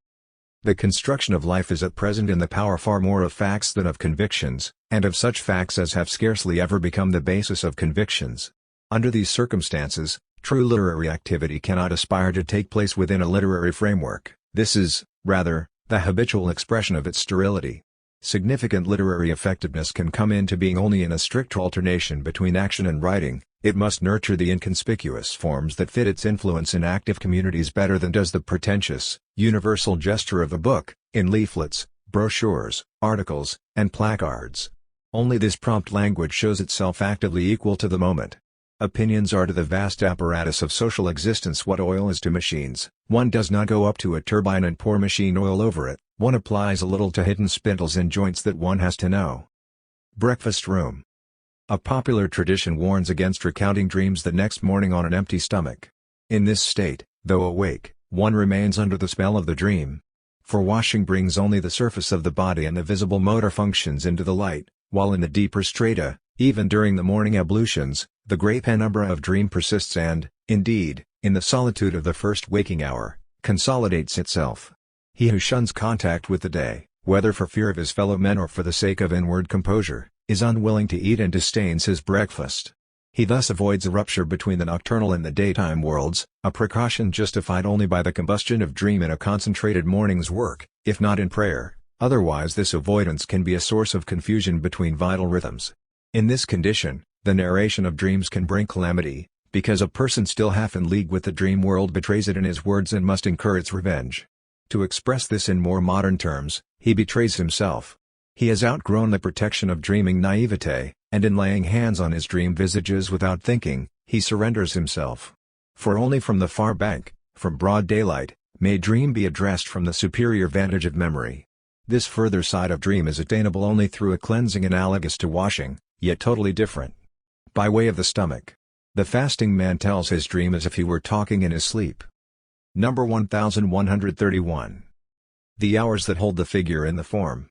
The construction of life is at present in the power far more of facts than of convictions, and of such facts as have scarcely ever become the basis of convictions. Under these circumstances, true literary activity cannot aspire to take place within a literary framework. This is, rather, the habitual expression of its sterility. Significant literary effectiveness can come into being only in a strict alternation between action and writing. It must nurture the inconspicuous forms that fit its influence in active communities better than does the pretentious, universal gesture of a book, in leaflets, brochures, articles, and placards. Only this prompt language shows itself actively equal to the moment. Opinions are to the vast apparatus of social existence what oil is to machines. One does not go up to a turbine and pour machine oil over it, one applies a little to hidden spindles and joints that one has to know. Breakfast room. A popular tradition warns against recounting dreams the next morning on an empty stomach. In this state, though awake, one remains under the spell of the dream. For washing brings only the surface of the body and the visible motor functions into the light, while in the deeper strata, even during the morning ablutions, the great penumbra of dream persists and, indeed, in the solitude of the first waking hour, consolidates itself. He who shuns contact with the day, whether for fear of his fellow men or for the sake of inward composure, is unwilling to eat and disdains his breakfast. He thus avoids a rupture between the nocturnal and the daytime worlds, a precaution justified only by the combustion of dream in a concentrated morning's work, if not in prayer. Otherwise this avoidance can be a source of confusion between vital rhythms. In this condition, the narration of dreams can bring calamity, because a person still half in league with the dream world betrays it in his words and must incur its revenge. To express this in more modern terms, he betrays himself. He has outgrown the protection of dreaming naivete, and in laying hands on his dream visages without thinking, he surrenders himself. For only from the far bank, from broad daylight, may dream be addressed from the superior vantage of memory. This further side of dream is attainable only through a cleansing analogous to washing, yet totally different. By way of the stomach. The fasting man tells his dream as if he were talking in his sleep. Number 1131. The hours that hold the figure in the form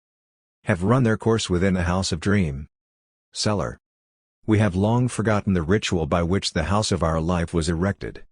have run their course within the house of dream. Cellar. We have long forgotten the ritual by which the house of our life was erected.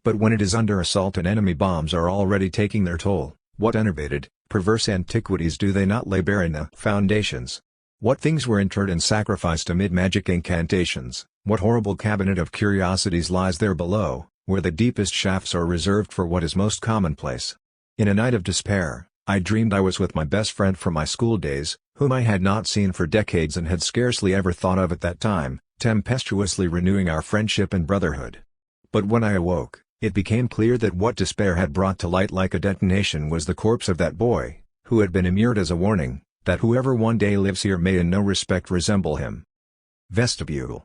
But when it is under assault and enemy bombs are already taking their toll, what enervated, perverse antiquities do they not lay bare in the foundations? What things were interred and sacrificed amid magic incantations, what horrible cabinet of curiosities lies there below, where the deepest shafts are reserved for what is most commonplace. In a night of despair, I dreamed I was with my best friend from my school days, whom I had not seen for decades and had scarcely ever thought of at that time, tempestuously renewing our friendship and brotherhood. But when I awoke, it became clear that what despair had brought to light like a detonation was the corpse of that boy, who had been immured as a warning, that whoever one day lives here may in no respect resemble him. Vestibule.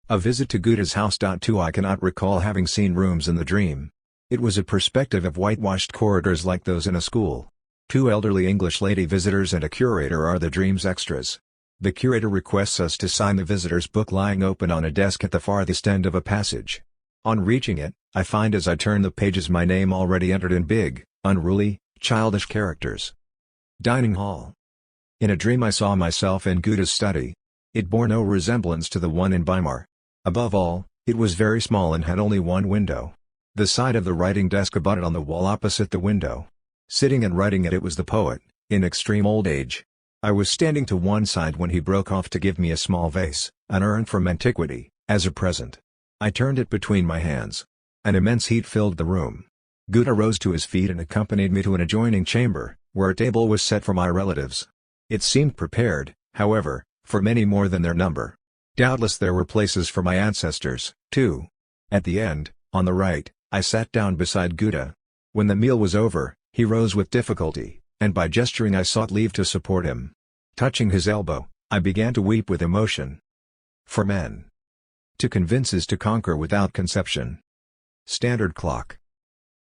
A visit to Gouda's house. I cannot recall having seen rooms in the dream. It was a perspective of whitewashed corridors like those in a school. 2 elderly English lady visitors and a curator are the dream's extras. The curator requests us to sign the visitor's book lying open on a desk at the farthest end of a passage. On reaching it, I find as I turn the pages my name already entered in big, unruly, childish characters. Dining hall. In a dream I saw myself in Gouda's study. It bore no resemblance to the one in Weimar. Above all, it was very small and had only one window. The side of the writing desk abutted on the wall opposite the window. Sitting and writing at it was the poet, in extreme old age. I was standing to one side when he broke off to give me a small vase, an urn from antiquity, as a present. I turned it between my hands. An immense heat filled the room. Gouda rose to his feet and accompanied me to an adjoining chamber, where a table was set for my relatives. It seemed prepared, however, for many more than their number. Doubtless there were places for my ancestors, too. At the end, on the right, I sat down beside Gouda. When the meal was over, he rose with difficulty, and by gesturing I sought leave to support him. Touching his elbow, I began to weep with emotion. For men. To convince is to conquer without conception. Standard clock.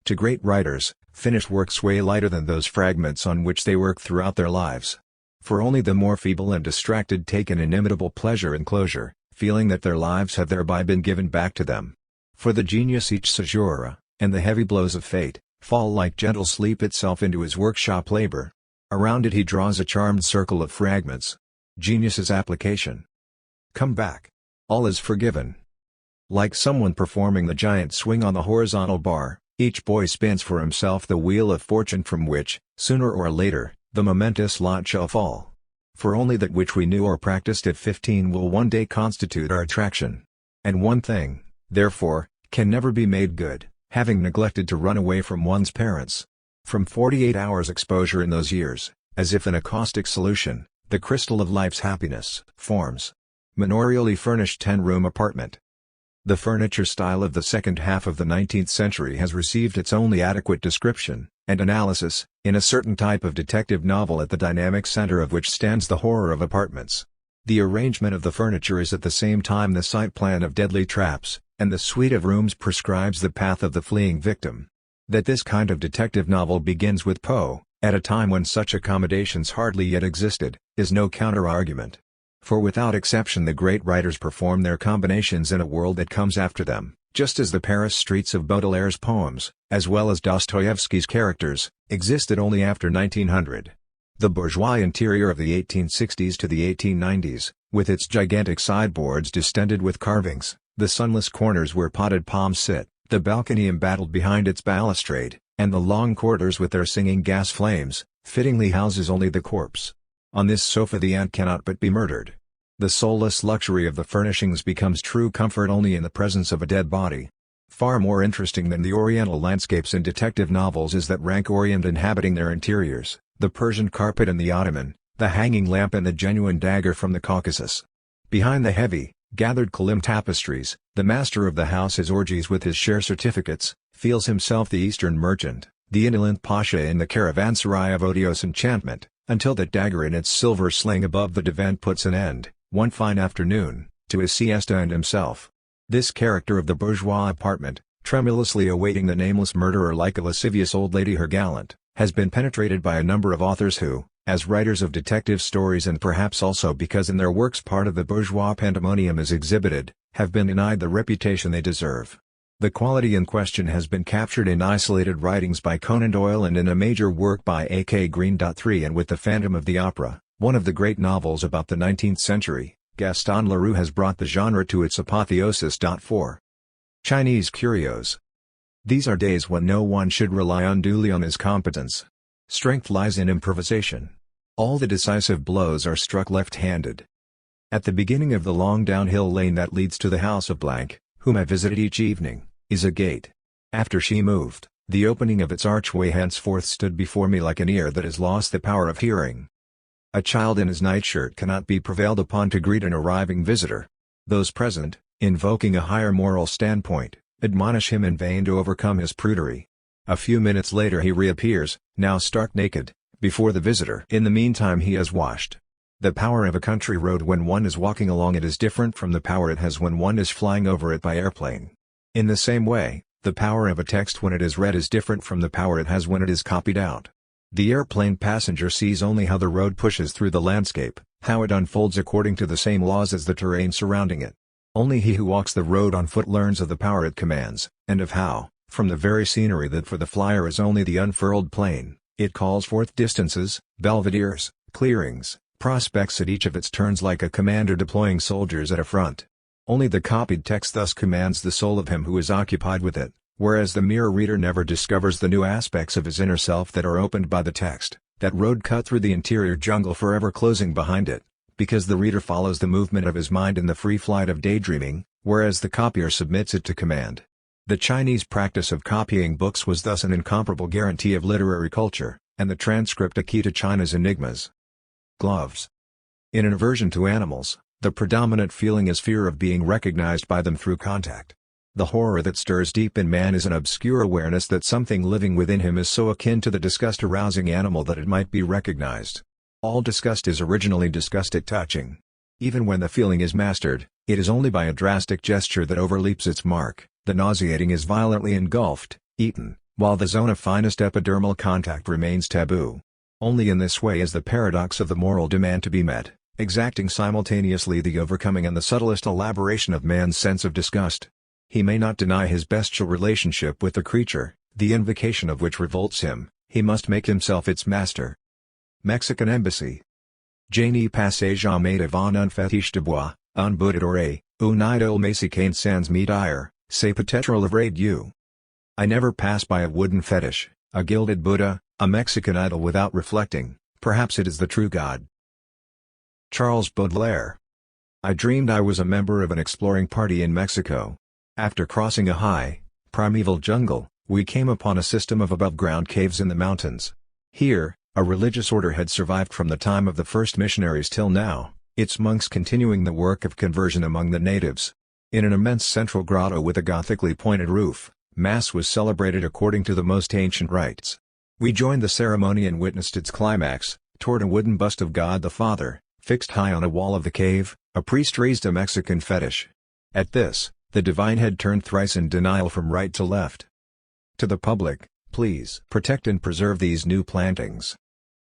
To great writers, finished works weigh lighter than those fragments on which they work throughout their lives. For only the more feeble and distracted take an inimitable pleasure in closure, feeling that their lives have thereby been given back to them. For the genius each caesura, and the heavy blows of fate, fall like gentle sleep itself into his workshop labor. Around it he draws a charmed circle of fragments. Genius's application. Come back. All is forgiven. Like someone performing the giant swing on the horizontal bar, each boy spins for himself the wheel of fortune from which, sooner or later, the momentous lot shall fall. For only that which we knew or practiced at 15 will one day constitute our attraction. And one thing, therefore, can never be made good, having neglected to run away from one's parents. From 48 hours exposure in those years, as if in a caustic solution, The crystal of life's happiness. Forms. Manorially furnished 10-room apartment. The furniture style of the second half of the 19th century has received its only adequate description and analysis in a certain type of detective novel at the dynamic center of which stands the horror of apartments. The arrangement of the furniture is at the same time the site plan of deadly traps, and the suite of rooms prescribes the path of the fleeing victim. That this kind of detective novel begins with Poe, at a time when such accommodations hardly yet existed, is no counter-argument. For without exception the great writers perform their combinations in a world that comes after them, just as the Paris streets of Baudelaire's poems, as well as Dostoevsky's characters, existed only after 1900. The bourgeois interior of the 1860s to the 1890s, with its gigantic sideboards distended with carvings, the sunless corners where potted palms sit, the balcony embattled behind its balustrade, and the long corridors with their singing gas flames, fittingly houses only the corpse. On this sofa the ant cannot but be murdered. The soulless luxury of the furnishings becomes true comfort only in the presence of a dead body. Far more interesting than the Oriental landscapes in detective novels is that rank Orient inhabiting their interiors, the Persian carpet and the ottoman, the hanging lamp and the genuine dagger from the Caucasus. Behind the heavy, gathered Kalim tapestries, the master of the house has orgies with his share certificates, feels himself the Eastern merchant, the indolent pasha in the caravanserai of odious enchantment, until that dagger in its silver sling above the divan puts an end, one fine afternoon, to his siesta and himself. This character of the bourgeois apartment, tremulously awaiting the nameless murderer like a lascivious old lady her gallant, has been penetrated by a number of authors who, as writers of detective stories and perhaps also because in their works part of the bourgeois pandemonium is exhibited, have been denied the reputation they deserve. The quality in question has been captured in isolated writings by Conan Doyle and in a major work by A.K. Green. 3 and with The Phantom of the Opera, one of the great novels about the 19th century, Gaston Leroux has brought the genre to its apotheosis. 4. Chinese curios. These are days when no one should rely unduly on his competence. Strength lies in improvisation. All the decisive blows are struck left-handed. At the beginning of the long downhill lane that leads to the house of blank, whom I visited each evening, is a gate. After she moved, the opening of its archway henceforth stood before me like an ear that has lost the power of hearing. A child in his nightshirt cannot be prevailed upon to greet an arriving visitor. Those present, invoking a higher moral standpoint, admonish him in vain to overcome his prudery. A few minutes later he reappears, now stark naked, before the visitor. In the meantime he has washed. The power of a country road when one is walking along it is different from the power it has when one is flying over it by airplane. In the same way, the power of a text when it is read is different from the power it has when it is copied out. The airplane passenger sees only how the road pushes through the landscape, how it unfolds according to the same laws as the terrain surrounding it. Only he who walks the road on foot learns of the power it commands, and of how, from the very scenery that for the flyer is only the unfurled plain, it calls forth distances, belvederes, clearings, prospects at each of its turns like a commander deploying soldiers at a front. Only the copied text thus commands the soul of him who is occupied with it, whereas the mere reader never discovers the new aspects of his inner self that are opened by the text, that road cut through the interior jungle forever closing behind it, because the reader follows the movement of his mind in the free flight of daydreaming, whereas the copier submits it to command. The Chinese practice of copying books was thus an incomparable guarantee of literary culture, and the transcript a key to China's enigmas. Gloves. In an aversion to animals, the predominant feeling is fear of being recognized by them through contact. The horror that stirs deep in man is an obscure awareness that something living within him is so akin to the disgust-arousing animal that it might be recognized. All disgust is originally disgust at touching. Even when the feeling is mastered, it is only by a drastic gesture that overleaps its mark. The nauseating is violently engulfed, eaten, while the zone of finest epidermal contact remains taboo. Only in this way is the paradox of the moral demand to be met, exacting simultaneously the overcoming and the subtlest elaboration of man's sense of disgust. He may not deny his bestial relationship with the creature, the invocation of which revolts him, he must make himself its master. Mexican Embassy. Je n'ai pas jamais devant un fétiche de bois, un bout d'oreille, un idole mexicain sans me dire, c'est peut-être le vrai Dieu. I never pass by a wooden fetish, a gilded Buddha, a Mexican idol without reflecting, perhaps it is the true God. Charles Baudelaire. I dreamed I was a member of an exploring party in Mexico. After crossing a high, primeval jungle, we came upon a system of above-ground caves in the mountains. Here, A religious order had survived from the time of the first missionaries till now, its monks continuing the work of conversion among the natives. In an immense central grotto with a Gothically pointed roof, Mass was celebrated according to the most ancient rites. We joined the ceremony and witnessed its climax. Toward a wooden bust of God the Father, fixed high on a wall of the cave, a priest raised a Mexican fetish. At this, the divine head turned thrice in denial from right to left. To the public, please protect and preserve these new plantings.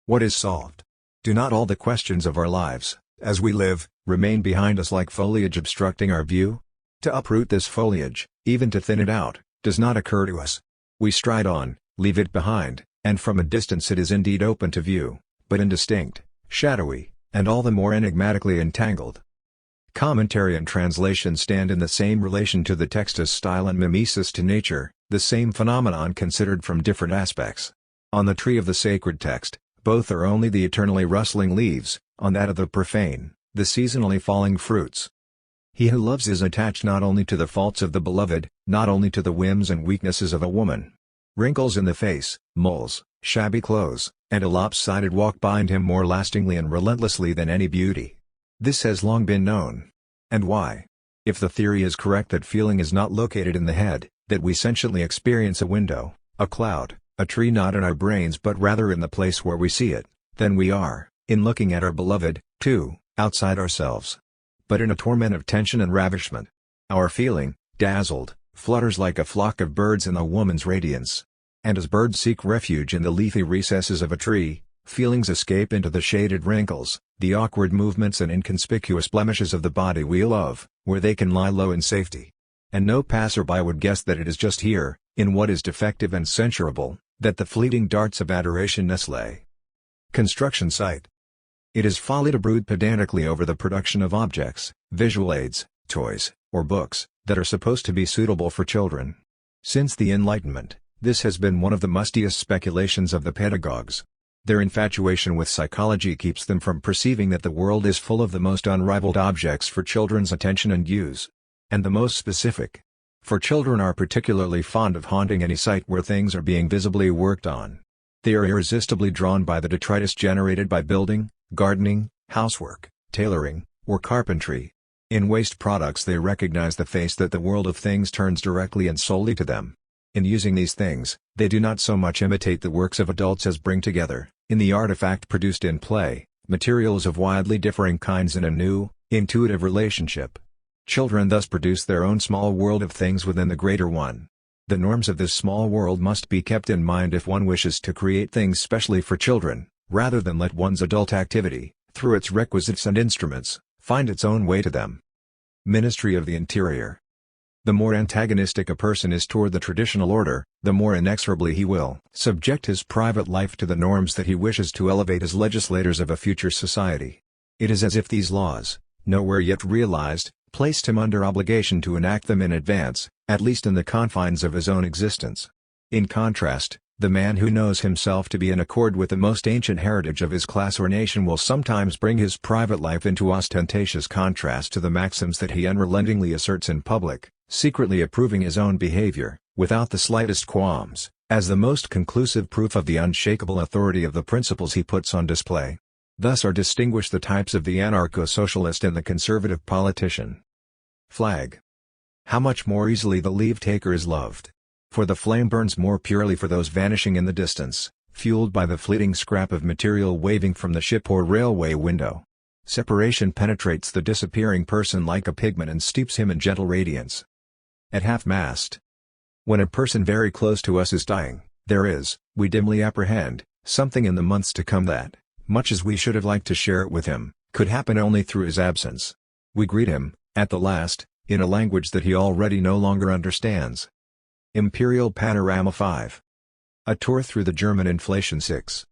What is solved? Do not all the questions of our lives, as we live, remain behind us like foliage obstructing our view? To uproot this foliage, even to thin it out, does not occur to us. We stride on, leave it behind, and from a distance it is indeed open to view, but indistinct, shadowy, and all the more enigmatically entangled. Commentary and translation stand in the same relation to the text as style and mimesis to nature, the same phenomenon considered from different aspects. On the tree of the sacred text, both are only the eternally rustling leaves, on that of the profane, the seasonally falling fruits. He who loves is attached not only to the faults of the beloved, not only to the whims and weaknesses of a woman. Wrinkles in the face, moles, shabby clothes, and a lopsided walk bind him more lastingly and relentlessly than any beauty. This has long been known. And why? If the theory is correct that feeling is not located in the head, that we sentiently experience a window, a cloud, a tree not in our brains but rather in the place where we see it, then we are, in looking at our beloved, too, outside ourselves. But in a torment of tension and ravishment. Our feeling, dazzled, flutters like a flock of birds in a woman's radiance. And as birds seek refuge in the leafy recesses of a tree, feelings escape into the shaded wrinkles, the awkward movements and inconspicuous blemishes of the body we love, where they can lie low in safety. And no passerby would guess that it is just here, in what is defective and censurable, that the fleeting darts of adoration nestle. Construction site. It is folly to brood pedantically over the production of objects, visual aids, toys, or books, that are supposed to be suitable for children. Since the Enlightenment, this has been one of the mustiest speculations of the pedagogues. Their infatuation with psychology keeps them from perceiving that the world is full of the most unrivaled objects for children's attention and use. And the most specific. For children are particularly fond of haunting any site where things are being visibly worked on. They are irresistibly drawn by the detritus generated by building, gardening, housework, tailoring, or carpentry. In waste products they recognize the face that the world of things turns directly and solely to them. In using these things, they do not so much imitate the works of adults as bring together, in the artifact produced in play, materials of widely differing kinds in a new, intuitive relationship. Children thus produce their own small world of things within the greater one. The norms of this small world must be kept in mind if one wishes to create things specially for children, rather than let one's adult activity, through its requisites and instruments, find its own way to them. Ministry of the Interior. The more antagonistic a person is toward the traditional order, the more inexorably he will subject his private life to the norms that he wishes to elevate as legislators of a future society. It is as if these laws, nowhere yet realized, placed him under obligation to enact them in advance, at least in the confines of his own existence. In contrast, the man who knows himself to be in accord with the most ancient heritage of his class or nation will sometimes bring his private life into ostentatious contrast to the maxims that he unrelentingly asserts in public, secretly approving his own behavior, without the slightest qualms, as the most conclusive proof of the unshakable authority of the principles he puts on display. Thus are distinguished the types of the anarcho-socialist and the conservative politician. Flag. How much more easily the leave-taker is loved. For the flame burns more purely for those vanishing in the distance, fueled by the fleeting scrap of material waving from the ship or railway window. Separation penetrates the disappearing person like a pigment and steeps him in gentle radiance. At half-mast. When a person very close to us is dying, there is, we dimly apprehend, something in the months to come that, much as we should have liked to share it with him, could happen only through his absence. We greet him, at the last, in a language that he already no longer understands. Imperial Panorama 5. A tour through the German inflation 6.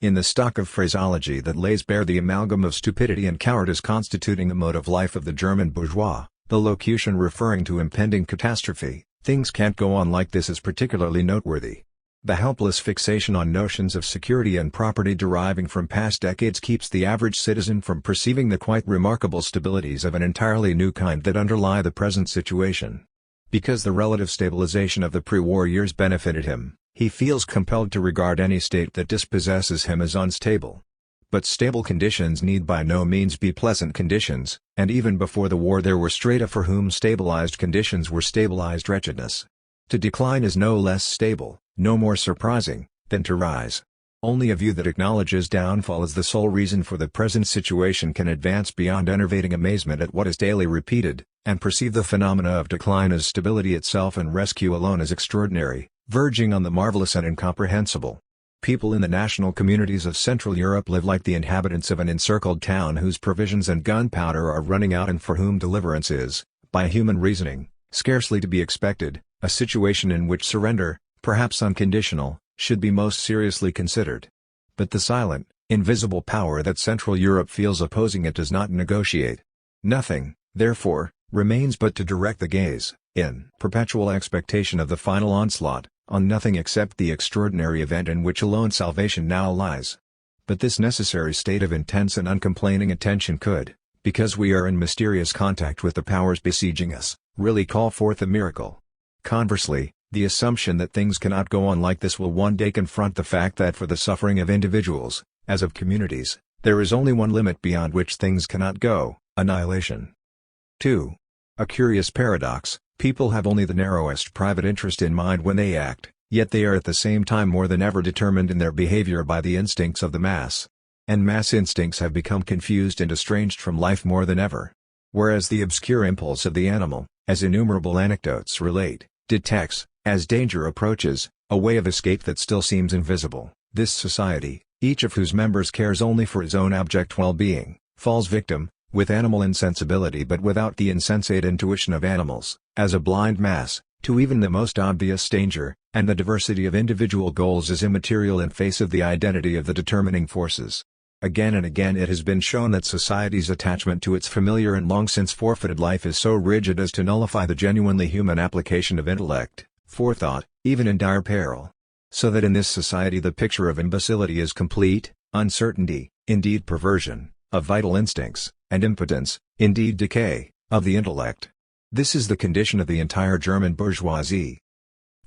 In the stock of phraseology that lays bare the amalgam of stupidity and cowardice constituting the mode of life of the German bourgeois, the locution referring to impending catastrophe, "Things can't go on like this," is particularly noteworthy. The helpless fixation on notions of security and property deriving from past decades keeps the average citizen from perceiving the quite remarkable stabilities of an entirely new kind that underlie the present situation. Because the relative stabilization of the pre-war years benefited him, He feels compelled to regard any state that dispossesses him as unstable. But stable conditions need by no means be pleasant conditions, and even before the war there were strata for whom stabilized conditions were stabilized wretchedness. To decline is no less stable, no more surprising, than to rise. Only a view that acknowledges downfall as the sole reason for the present situation can advance beyond enervating amazement at what is daily repeated, and perceive the phenomena of decline as stability itself and rescue alone as extraordinary, verging on the marvelous and incomprehensible. People in the national communities of Central Europe live like the inhabitants of an encircled town whose provisions and gunpowder are running out and for whom deliverance is, by human reasoning, scarcely to be expected, a situation in which surrender, perhaps unconditional, should be most seriously considered. But the silent, invisible power that Central Europe feels opposing it does not negotiate. Nothing, therefore, remains but to direct the gaze, in perpetual expectation of the final onslaught, on nothing except the extraordinary event in which alone salvation now lies. But this necessary state of intense and uncomplaining attention could, because we are in mysterious contact with the powers besieging us, really call forth a miracle. Conversely, the assumption that things cannot go on like this will one day confront the fact that for the suffering of individuals, as of communities, there is only one limit beyond which things cannot go: annihilation. 2. A curious paradox. People have only the narrowest private interest in mind when they act, yet they are at the same time more than ever determined in their behavior by the instincts of the mass. And mass instincts have become confused and estranged from life more than ever. Whereas the obscure impulse of the animal, as innumerable anecdotes relate, detects, as danger approaches, a way of escape that still seems invisible, this society, each of whose members cares only for his own abject well-being, falls victim, with animal insensibility but without the insensate intuition of animals, as a blind mass, to even the most obvious danger, and the diversity of individual goals is immaterial in face of the identity of the determining forces. Again and again it has been shown that society's attachment to its familiar and long since forfeited life is so rigid as to nullify the genuinely human application of intellect, forethought, even in dire peril. So that in this society the picture of imbecility is complete, uncertainty, indeed perversion, of vital instincts, and impotence, indeed decay, of the intellect. This is the condition of the entire German bourgeoisie.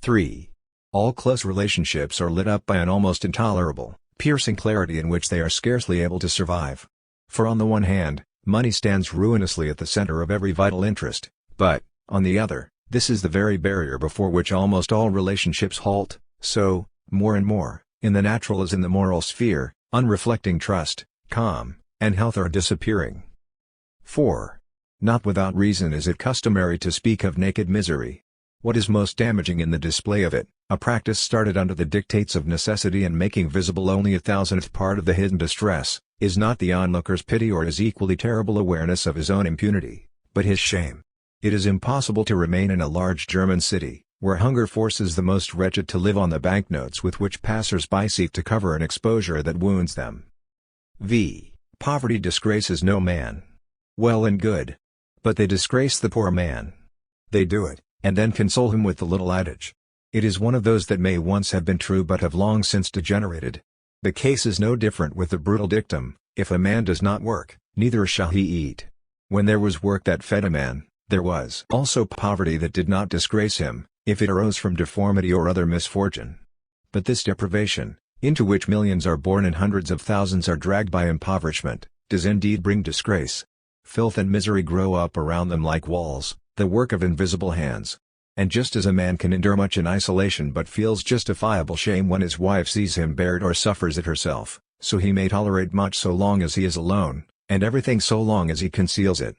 3. All close relationships are lit up by an almost intolerable, piercing clarity in which they are scarcely able to survive. For on the one hand, money stands ruinously at the center of every vital interest, but, on the other, this is the very barrier before which almost all relationships halt, so, more and more, in the natural as in the moral sphere, unreflecting trust, calm, and health are disappearing. 4. Not without reason is it customary to speak of naked misery. What is most damaging in the display of it, a practice started under the dictates of necessity and making visible only a thousandth part of the hidden distress, is not the onlooker's pity or his equally terrible awareness of his own impunity, but his shame. It is impossible to remain in a large German city, where hunger forces the most wretched to live on the banknotes with which passers-by seek to cover an exposure that wounds them. Poverty disgraces no man. Well and good. But they disgrace the poor man. They do it, and then console him with the little adage. It is one of those that may once have been true but have long since degenerated. The case is no different with the brutal dictum, if a man does not work, neither shall he eat. When there was work that fed a man, there was also poverty that did not disgrace him, if it arose from deformity or other misfortune. But this deprivation, into which millions are born and hundreds of thousands are dragged by impoverishment, does indeed bring disgrace. Filth and misery grow up around them like walls, the work of invisible hands. And just as a man can endure much in isolation but feels justifiable shame when his wife sees him bear it or suffers it herself, so he may tolerate much so long as he is alone, and everything so long as he conceals it.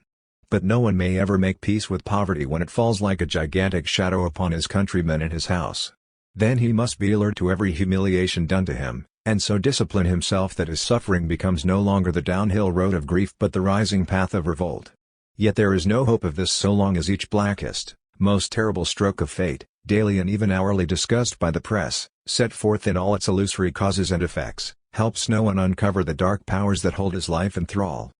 But no one may ever make peace with poverty when it falls like a gigantic shadow upon his countrymen in his house. Then he must be alert to every humiliation done to him, and so discipline himself that his suffering becomes no longer the downhill road of grief but the rising path of revolt. Yet there is no hope of this so long as each blackest, most terrible stroke of fate, daily and even hourly discussed by the press, set forth in all its illusory causes and effects, helps no one uncover the dark powers that hold his life in thrall.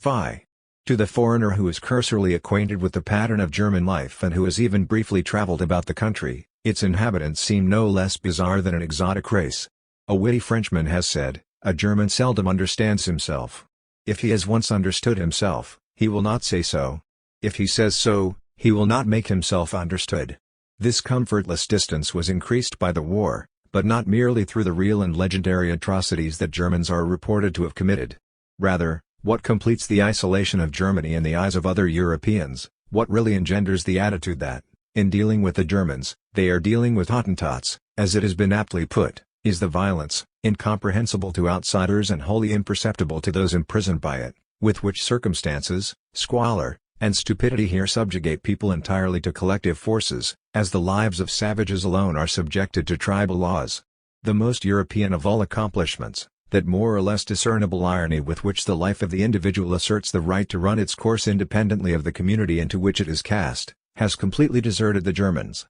To the foreigner who is cursorily acquainted with the pattern of German life and who has even briefly traveled about the country, its inhabitants seem no less bizarre than an exotic race. A witty Frenchman has said, "A German seldom understands himself. If he has once understood himself, he will not say so. If he says so, he will not make himself understood." This comfortless distance was increased by the war, but not merely through the real and legendary atrocities that Germans are reported to have committed. Rather, what completes the isolation of Germany in the eyes of other Europeans, what really engenders the attitude that, in dealing with the Germans, they are dealing with Hottentots, as it has been aptly put, is the violence, incomprehensible to outsiders and wholly imperceptible to those imprisoned by it, with which circumstances, squalor, and stupidity here subjugate people entirely to collective forces, as the lives of savages alone are subjected to tribal laws. The most European of all accomplishments, that more or less discernible irony with which the life of the individual asserts the right to run its course independently of the community into which it is cast, has completely deserted the Germans.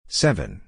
7.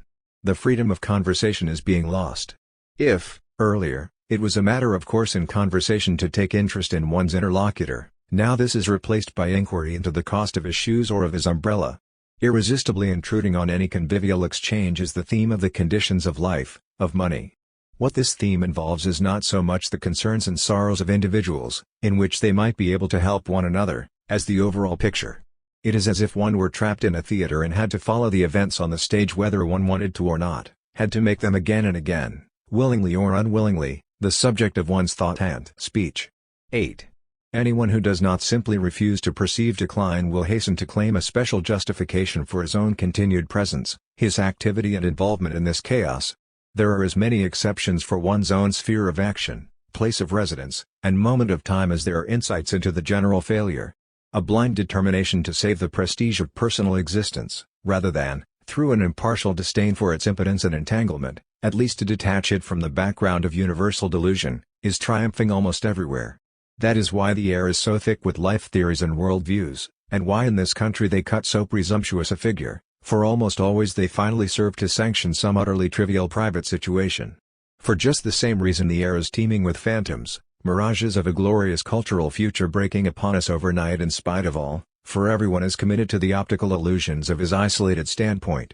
The freedom of conversation is being lost. If, earlier, it was a matter of course in conversation to take interest in one's interlocutor, now this is replaced by inquiry into the cost of his shoes or of his umbrella. Irresistibly intruding on any convivial exchange is the theme of the conditions of life, of money. What this theme involves is not so much the concerns and sorrows of individuals, in which they might be able to help one another, as the overall picture. It is as if one were trapped in a theater and had to follow the events on the stage whether one wanted to or not, had to make them again and again, willingly or unwillingly, the subject of one's thought and speech. 8. Anyone who does not simply refuse to perceive decline will hasten to claim a special justification for his own continued presence, his activity and involvement in this chaos. There are as many exceptions for one's own sphere of action, place of residence, and moment of time as there are insights into the general failure. A blind determination to save the prestige of personal existence, rather than, through an impartial disdain for its impotence and entanglement, at least to detach it from the background of universal delusion, is triumphing almost everywhere. That is why the air is so thick with life theories and world views, and why in this country they cut so presumptuous a figure, for almost always they finally serve to sanction some utterly trivial private situation. For just the same reason the air is teeming with phantoms, mirages of a glorious cultural future breaking upon us overnight in spite of all, for everyone is committed to the optical illusions of his isolated standpoint.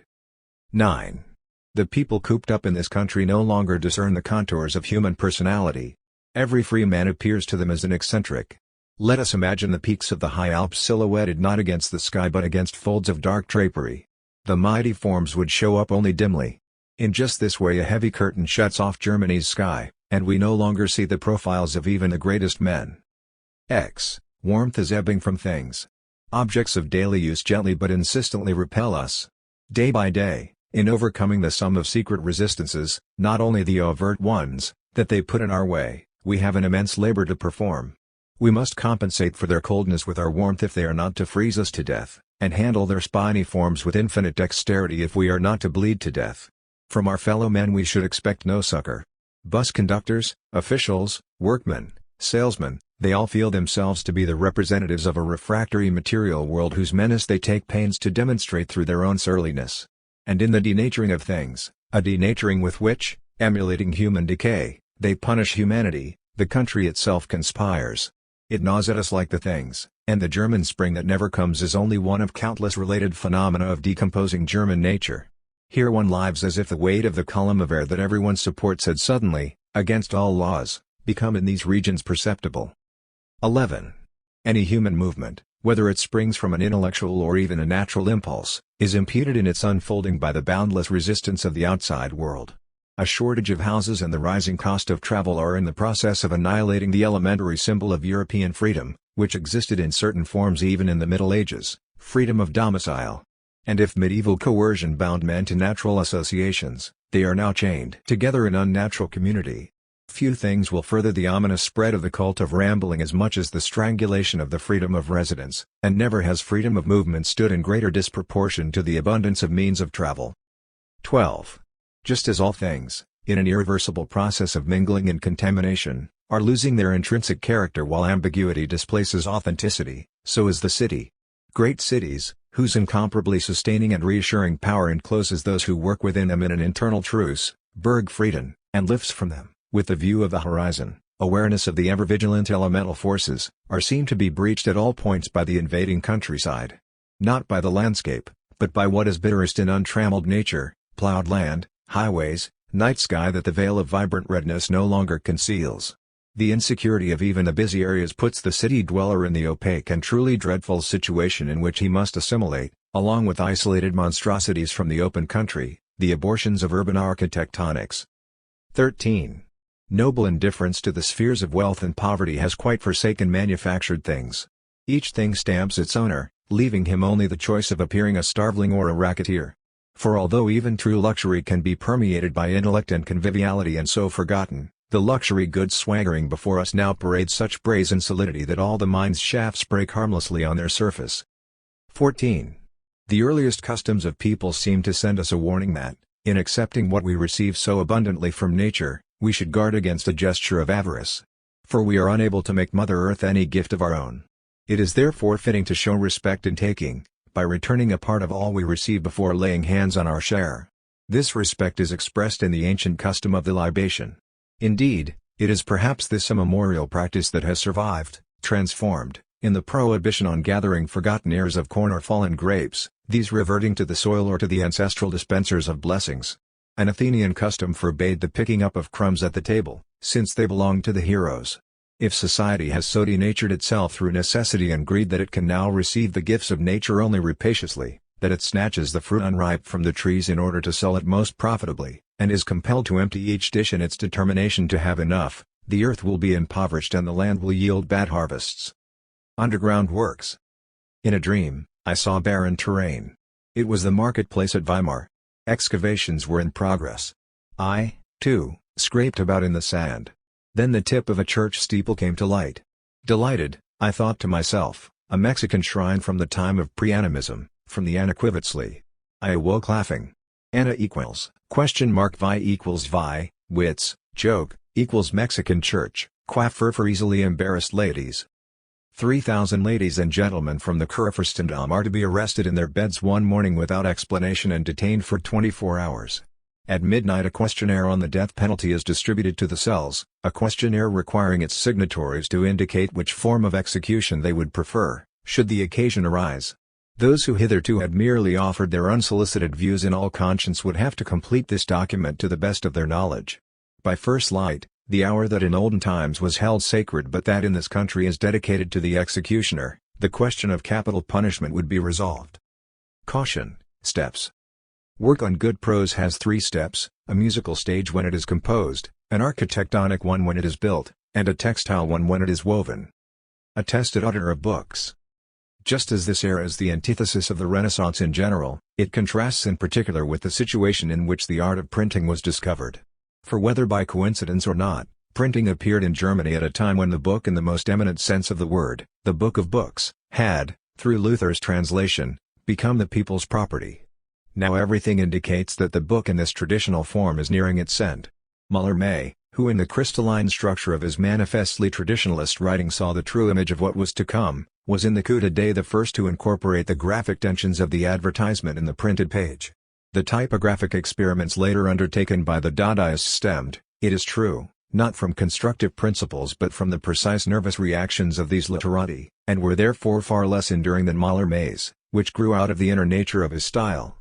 9. The people cooped up in this country no longer discern the contours of human personality. Every free man appears to them as an eccentric. Let us imagine the peaks of the high Alps silhouetted not against the sky but against folds of dark drapery. The mighty forms would show up only dimly. In just this way a heavy curtain shuts off Germany's sky, and we no longer see the profiles of even the greatest men. Warmth is ebbing from things. Objects of daily use gently but insistently repel us. Day by day, in overcoming the sum of secret resistances, not only the overt ones, that they put in our way, we have an immense labor to perform. We must compensate for their coldness with our warmth if they are not to freeze us to death, and handle their spiny forms with infinite dexterity if we are not to bleed to death. From our fellow men we should expect no succor. Bus conductors, officials, workmen, salesmen, they all feel themselves to be the representatives of a refractory material world whose menace they take pains to demonstrate through their own surliness. And in the denaturing of things, a denaturing with which, emulating human decay, they punish humanity, the country itself conspires. It gnaws at us like the things, and the German spring that never comes is only one of countless related phenomena of decomposing German nature. Here one lives as if the weight of the column of air that everyone supports had suddenly, against all laws, become in these regions perceptible. 11. Any human movement, whether it springs from an intellectual or even a natural impulse, is impeded in its unfolding by the boundless resistance of the outside world. A shortage of houses and the rising cost of travel are in the process of annihilating the elementary symbol of European freedom, which existed in certain forms even in the Middle Ages, freedom of domicile. And if medieval coercion bound men to natural associations, they are now chained together in unnatural community. Few things will further the ominous spread of the cult of rambling as much as the strangulation of the freedom of residence, and never has freedom of movement stood in greater disproportion to the abundance of means of travel. 12. Just as all things, in an irreversible process of mingling and contamination, are losing their intrinsic character while ambiguity displaces authenticity, so is the city. Great cities, whose incomparably sustaining and reassuring power encloses those who work within them in an internal truce, Bergfrieden, and lifts from them, with the view of the horizon, awareness of the ever-vigilant elemental forces, are seen to be breached at all points by the invading countryside. Not by the landscape, but by what is bitterest in untrammeled nature, plowed land, highways, night sky that the veil of vibrant redness no longer conceals. The insecurity of even the busy areas puts the city dweller in the opaque and truly dreadful situation in which he must assimilate, along with isolated monstrosities from the open country, the abortions of urban architectonics. 13. Noble indifference to the spheres of wealth and poverty has quite forsaken manufactured things. Each thing stamps its owner, leaving him only the choice of appearing a starveling or a racketeer. For although even true luxury can be permeated by intellect and conviviality and so forgotten, the luxury goods swaggering before us now parade such brazen solidity that all the mind's shafts break harmlessly on their surface. 14. The earliest customs of people seem to send us a warning that, in accepting what we receive so abundantly from nature, we should guard against a gesture of avarice. For we are unable to make Mother Earth any gift of our own. It is therefore fitting to show respect in taking, by returning a part of all we receive before laying hands on our share. This respect is expressed in the ancient custom of the libation. Indeed, it is perhaps this immemorial practice that has survived, transformed, in the prohibition on gathering forgotten ears of corn or fallen grapes, these reverting to the soil or to the ancestral dispensers of blessings. An Athenian custom forbade the picking up of crumbs at the table, since they belonged to the heroes. If society has so denatured itself through necessity and greed that it can now receive the gifts of nature only rapaciously, that it snatches the fruit unripe from the trees in order to sell it most profitably, and is compelled to empty each dish in its determination to have enough, the earth will be impoverished and the land will yield bad harvests. Underground works. In a dream, I saw barren terrain. It was the marketplace at Weimar. Excavations were in progress. I, too, scraped about in the sand. Then the tip of a church steeple came to light. Delighted, I thought to myself, a Mexican shrine from the time of pre-animism, from the Anaquivitsley. I awoke laughing. Anna equals, Vi equals Vi, wits, joke, equals Mexican church, coiffure for easily embarrassed ladies. 3,000 ladies and gentlemen from the Kurfürstendamm are to be arrested in their beds one morning without explanation and detained for 24 hours. At midnight a questionnaire on the death penalty is distributed to the cells, a questionnaire requiring its signatories to indicate which form of execution they would prefer, should the occasion arise. Those who hitherto had merely offered their unsolicited views in all conscience would have to complete this document to the best of their knowledge. By first light, the hour that in olden times was held sacred but that in this country is dedicated to the executioner, the question of capital punishment would be resolved. Caution, steps. Work on good prose has 3 steps, a musical stage when it is composed, an architectonic one when it is built, and a textile one when it is woven. Attested author of books. Just as this era is the antithesis of the Renaissance in general, it contrasts in particular with the situation in which the art of printing was discovered. For whether by coincidence or not, printing appeared in Germany at a time when the book in the most eminent sense of the word, the Book of Books, had, through Luther's translation, become the people's property. Now everything indicates that the book in this traditional form is nearing its end. Mallarmé, who in the crystalline structure of his manifestly traditionalist writing saw the true image of what was to come, was in the coup d'etat the first to incorporate the graphic tensions of the advertisement in the printed page. The typographic experiments later undertaken by the Dadaists stemmed, it is true, not from constructive principles but from the precise nervous reactions of these literati, and were therefore far less enduring than Mallarmé's, which grew out of the inner nature of his style.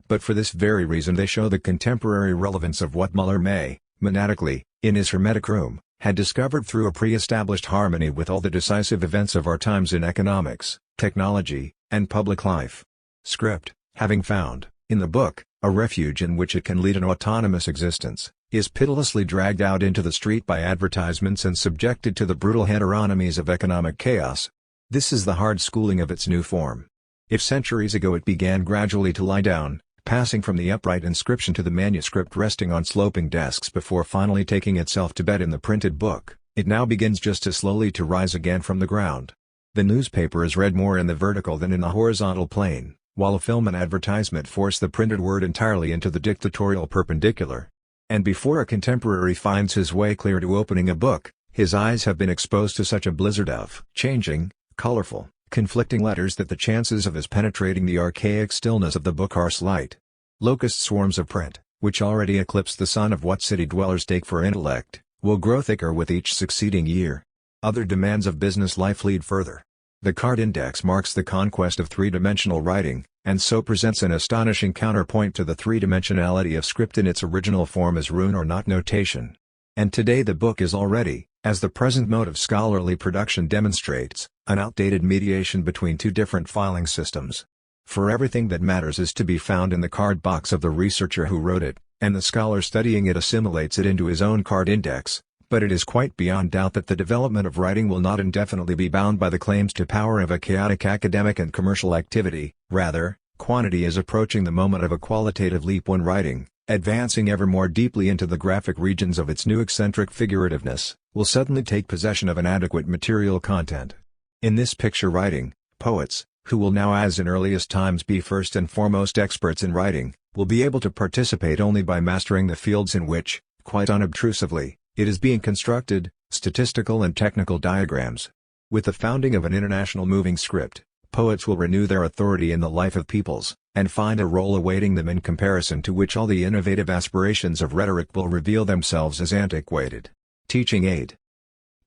But for this very reason they show the contemporary relevance of what Mallarmé, monadically, in his Hermetic Room, had discovered through a pre-established harmony with all the decisive events of our times in economics, technology, and public life. Script, having found, in the book, a refuge in which it can lead an autonomous existence, is pitilessly dragged out into the street by advertisements and subjected to the brutal heteronomies of economic chaos. This is the hard schooling of its new form. If centuries ago it began gradually to lie down, passing from the upright inscription to the manuscript resting on sloping desks before finally taking itself to bed in the printed book, it now begins just as slowly to rise again from the ground. The newspaper is read more in the vertical than in the horizontal plane, while a film and advertisement force the printed word entirely into the dictatorial perpendicular. And before a contemporary finds his way clear to opening a book, his eyes have been exposed to such a blizzard of changing, colorful, conflicting letters that the chances of his penetrating the archaic stillness of the book are slight. Locust swarms of print, which already eclipse the sun of what city dwellers take for intellect, will grow thicker with each succeeding year. Other demands of business life lead further. The card index marks the conquest of three-dimensional writing, and so presents an astonishing counterpoint to the three-dimensionality of script in its original form as rune or not notation. And today the book is already, As the present mode of scholarly production demonstrates, an outdated mediation between two different filing systems. For everything that matters is to be found in the card box of the researcher who wrote it, and the scholar studying it assimilates it into his own card index, but it is quite beyond doubt that the development of writing will not indefinitely be bound by the claims to power of a chaotic academic and commercial activity. Rather, quantity is approaching the moment of a qualitative leap when writing, advancing ever more deeply into the graphic regions of its new eccentric figurativeness, will suddenly take possession of an adequate material content. In this picture writing, poets, who will now as in earliest times be first and foremost experts in writing, will be able to participate only by mastering the fields in which, quite unobtrusively, it is being constructed, statistical and technical diagrams. With the founding of an international moving script, poets will renew their authority in the life of peoples, and find a role awaiting them in comparison to which all the innovative aspirations of rhetoric will reveal themselves as antiquated. Teaching Aid.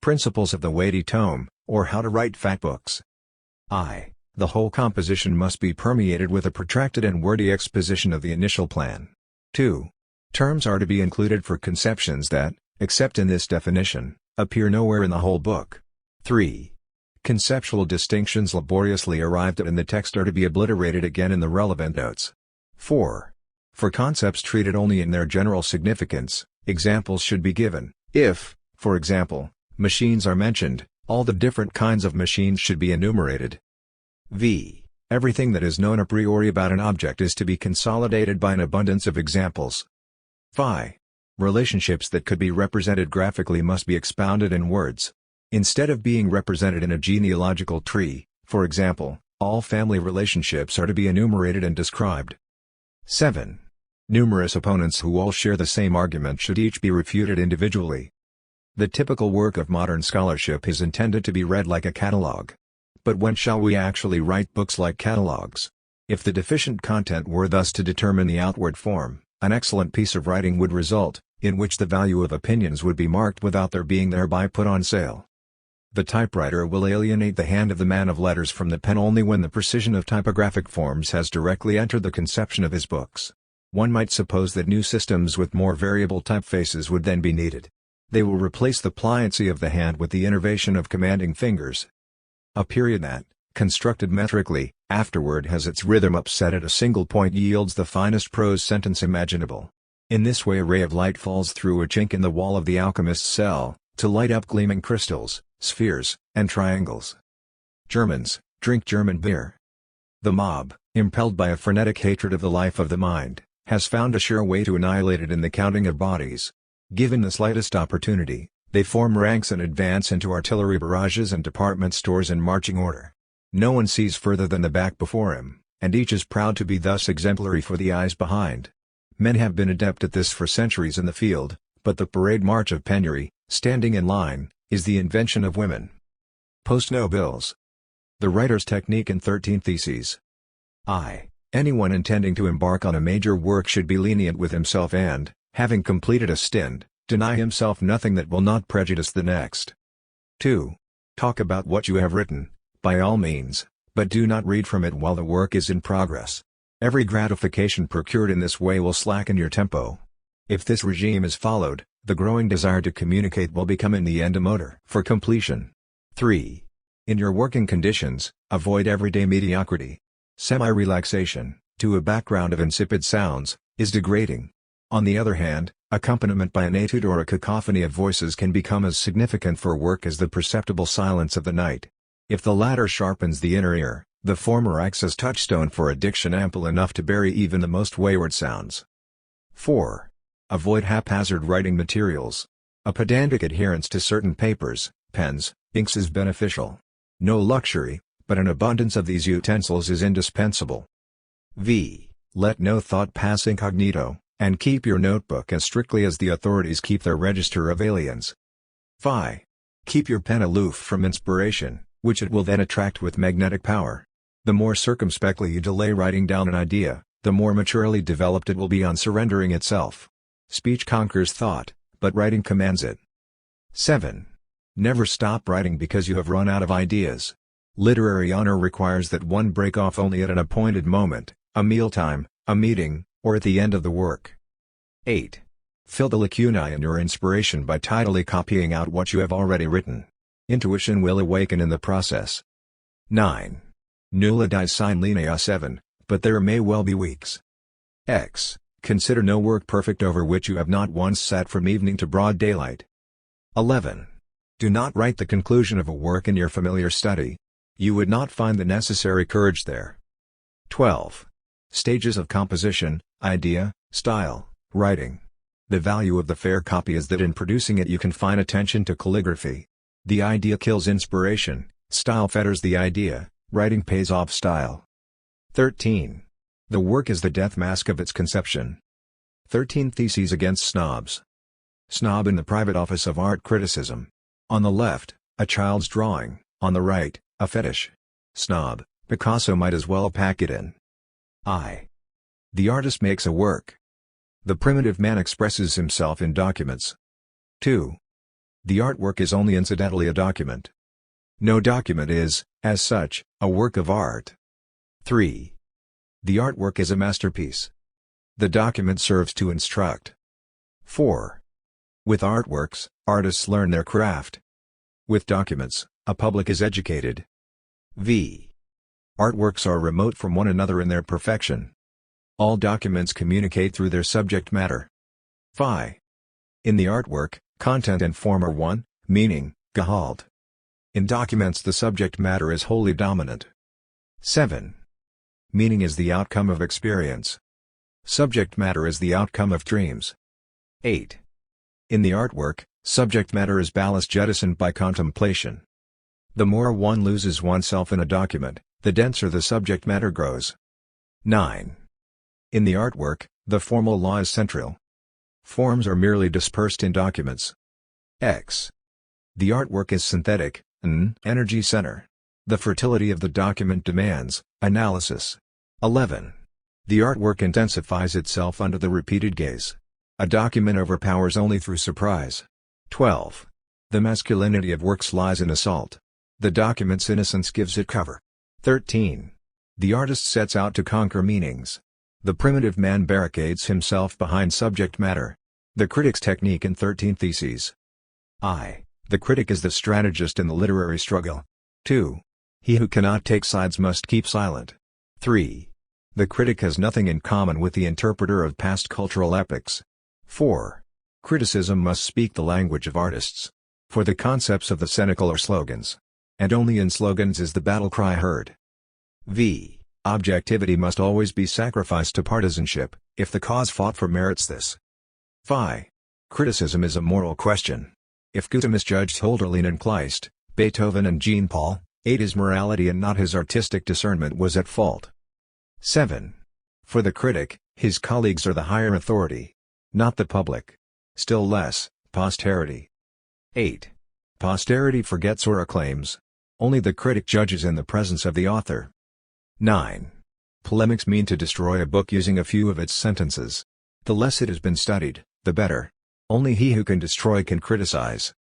Principles of the Weighty Tome, or How to Write Fat Books. The whole composition must be permeated with a protracted and wordy exposition of the initial plan. 2. Terms are to be included for conceptions that, except in this definition, appear nowhere in the whole book. 3. Conceptual distinctions laboriously arrived at in the text are to be obliterated again in the relevant notes. 4. For concepts treated only in their general significance, examples should be given. If, for example, machines are mentioned, all the different kinds of machines should be enumerated. Everything that is known a priori about an object is to be consolidated by an abundance of examples. 5. Relationships that could be represented graphically must be expounded in words. Instead of being represented in a genealogical tree, for example, all family relationships are to be enumerated and described. 7. Numerous opponents who all share the same argument should each be refuted individually. The typical work of modern scholarship is intended to be read like a catalogue. But when shall we actually write books like catalogues? If the deficient content were thus to determine the outward form, an excellent piece of writing would result, in which the value of opinions would be marked without their being thereby put on sale. The typewriter will alienate the hand of the man of letters from the pen only when the precision of typographic forms has directly entered the conception of his books. One might suppose that new systems with more variable typefaces would then be needed. They will replace the pliancy of the hand with the innervation of commanding fingers. A period that, constructed metrically, afterward has its rhythm upset at a single point yields the finest prose sentence imaginable. In this way a ray of light falls through a chink in the wall of the alchemist's cell, to light up gleaming crystals, spheres, and triangles. Germans, drink German beer. The mob, impelled by a frenetic hatred of the life of the mind, has found a sure way to annihilate it in the counting of bodies. Given the slightest opportunity, they form ranks and advance into artillery barrages and department stores in marching order. No one sees further than the back before him, and each is proud to be thus exemplary for the eyes behind. Men have been adept at this for centuries in the field, but the parade march of penury, standing in line, is the invention of women. Post-no bills. The writer's technique in 13 Theses. Anyone intending to embark on a major work should be lenient with himself and, having completed a stint, deny himself nothing that will not prejudice the next. 2. Talk about what you have written, by all means, but do not read from it while the work is in progress. Every gratification procured in this way will slacken your tempo. If this regime is followed, the growing desire to communicate will become in the end a motor for completion. 3. In your working conditions, avoid everyday mediocrity. Semi-relaxation, to a background of insipid sounds, is degrading. On the other hand, accompaniment by an etude or a cacophony of voices can become as significant for work as the perceptible silence of the night. If the latter sharpens the inner ear, the former acts as touchstone for a diction ample enough to bury even the most wayward sounds. 4. Avoid haphazard writing materials. A pedantic adherence to certain papers, pens, inks is beneficial. No luxury, but an abundance of these utensils is indispensable. Let no thought pass incognito, and keep your notebook as strictly as the authorities keep their register of aliens. Keep your pen aloof from inspiration, which it will then attract with magnetic power. The more circumspectly you delay writing down an idea, the more maturely developed it will be on surrendering itself. Speech conquers thought, but writing commands it. 7. Never stop writing because you have run out of ideas. Literary honor requires that one break off only at an appointed moment, a mealtime, a meeting, or at the end of the work. 8. Fill the lacunae in your inspiration by tidily copying out what you have already written. Intuition will awaken in the process. 9. Nulla dies sine linea 7, but there may well be weeks. X. Consider no work perfect over which you have not once sat from evening to broad daylight. 11. Do not write the conclusion of a work in your familiar study. You would not find the necessary courage there. 12. Stages of composition, idea, style, writing. The value of the fair copy is that in producing it you confine attention to calligraphy. The idea kills inspiration, style fetters the idea, writing pays off style. 13. The work is the death mask of its conception. 13 Theses against snobs. Snob in the private office of art criticism. On the left, a child's drawing, on the right, a fetish. Snob, Picasso might as well pack it in. I. The artist makes a work. The primitive man expresses himself in documents. 2. The artwork is only incidentally a document. No document is, as such, a work of art. 3. The artwork is a masterpiece. The document serves to instruct. 4. With artworks, artists learn their craft. With documents, a public is educated. V. Artworks are remote from one another in their perfection. All documents communicate through their subject matter. Phi. In the artwork, content and form are one, meaning, Gehalt. In documents the subject matter is wholly dominant. 7. Meaning is the outcome of experience. Subject matter is the outcome of dreams. 8. In the artwork, subject matter is ballast jettisoned by contemplation. The more one loses oneself in a document, the denser the subject matter grows. 9. In the artwork, the formal law is central. Forms are merely dispersed in documents. X. The artwork is synthetic, an energy center. The fertility of the document demands analysis. 11. The artwork intensifies itself under the repeated gaze. A document overpowers only through surprise. 12. The masculinity of works lies in assault. The document's innocence gives it cover. 13. The artist sets out to conquer meanings. The primitive man barricades himself behind subject matter. The critic's technique in 13 Theses. I. The critic is the strategist in the literary struggle. 2. He who cannot take sides must keep silent. 3. The critic has nothing in common with the interpreter of past cultural epochs. 4. Criticism must speak the language of artists. For the concepts of the cynical are slogans. And only in slogans is the battle cry heard. V. Objectivity must always be sacrificed to partisanship, if the cause fought for merits this. Phi. Criticism is a moral question. If Goethe misjudged Hölderlin and Kleist, Beethoven and Jean-Paul, 8 his morality and not his artistic discernment was at fault. 7. For the critic, his colleagues are the higher authority. Not the public. Still less, posterity. 8. Posterity forgets or acclaims. Only the critic judges in the presence of the author. 9. Polemics mean to destroy a book using a few of its sentences. The less it has been studied, the better. Only he who can destroy can criticize.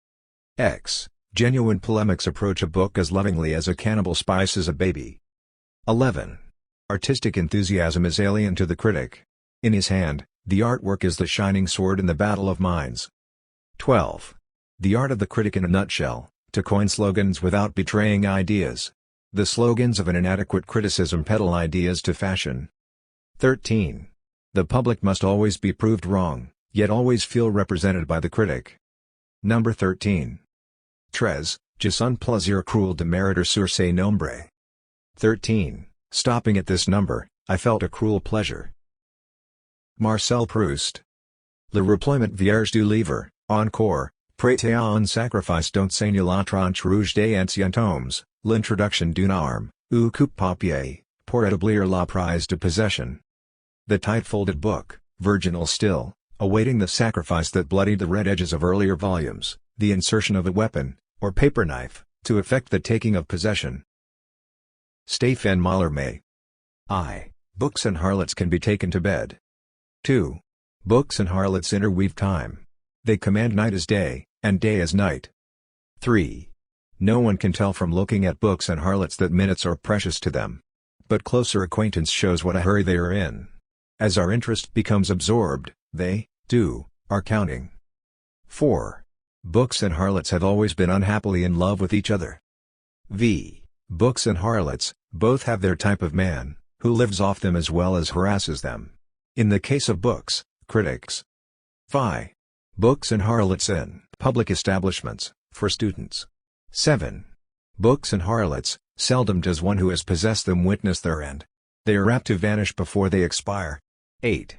X. Genuine polemics approach a book as lovingly as a cannibal spices a baby. 11. Artistic enthusiasm is alien to the critic. In his hand, the artwork is the shining sword in the battle of minds. 12. The art of the critic in a nutshell, to coin slogans without betraying ideas. The slogans of an inadequate criticism peddle ideas to fashion. 13. The public must always be proved wrong, yet always feel represented by the critic. Number 13. 13. Je suis plaisir cruel de mériter sur ce nombre. 13. Stopping at this number, I felt a cruel pleasure. Marcel Proust. Le reploiement vierge du livre, encore, prêté à un sacrifice d'enseigne la tranche rouge des anciens tomes, l'introduction d'une arme, ou coupe papier, pour établir la prise de possession. The tight-folded book, virginal still, awaiting the sacrifice that bloodied the red edges of earlier volumes, the insertion of a weapon, or paper knife, to effect the taking of possession. Stéphane Mallarmé. I. Books and harlots can be taken to bed. 2. Books and harlots interweave time. They command night as day, and day as night. 3. No one can tell from looking at books and harlots that minutes are precious to them. But closer acquaintance shows what a hurry they are in. As our interest becomes absorbed, they, too, are counting. 4. Books and harlots have always been unhappily in love with each other. V. Books and harlots, both have their type of man, who lives off them as well as harasses them. In the case of books, critics. 5. Books and harlots in public establishments, for students. 7. Books and harlots, seldom does one who has possessed them witness their end. They are apt to vanish before they expire. 8.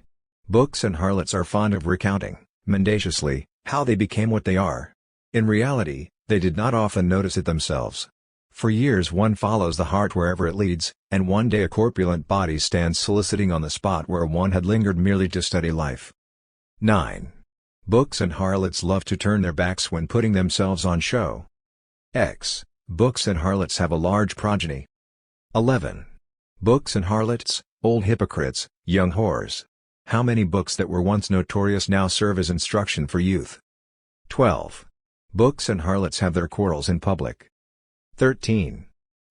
Books and harlots are fond of recounting, mendaciously, how they became what they are. In reality, they did not often notice it themselves. For years one follows the heart wherever it leads, and one day a corpulent body stands soliciting on the spot where one had lingered merely to study life. 9. Books and harlots love to turn their backs when putting themselves on show. X. Books and harlots have a large progeny. 11. Books and harlots, old hypocrites, young whores. How many books that were once notorious now serve as instruction for youth? 12. Books and harlots have their quarrels in public. 13.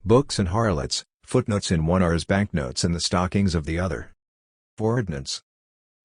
Books and harlots, footnotes in one are as banknotes in the stockings of the other. Ordinance.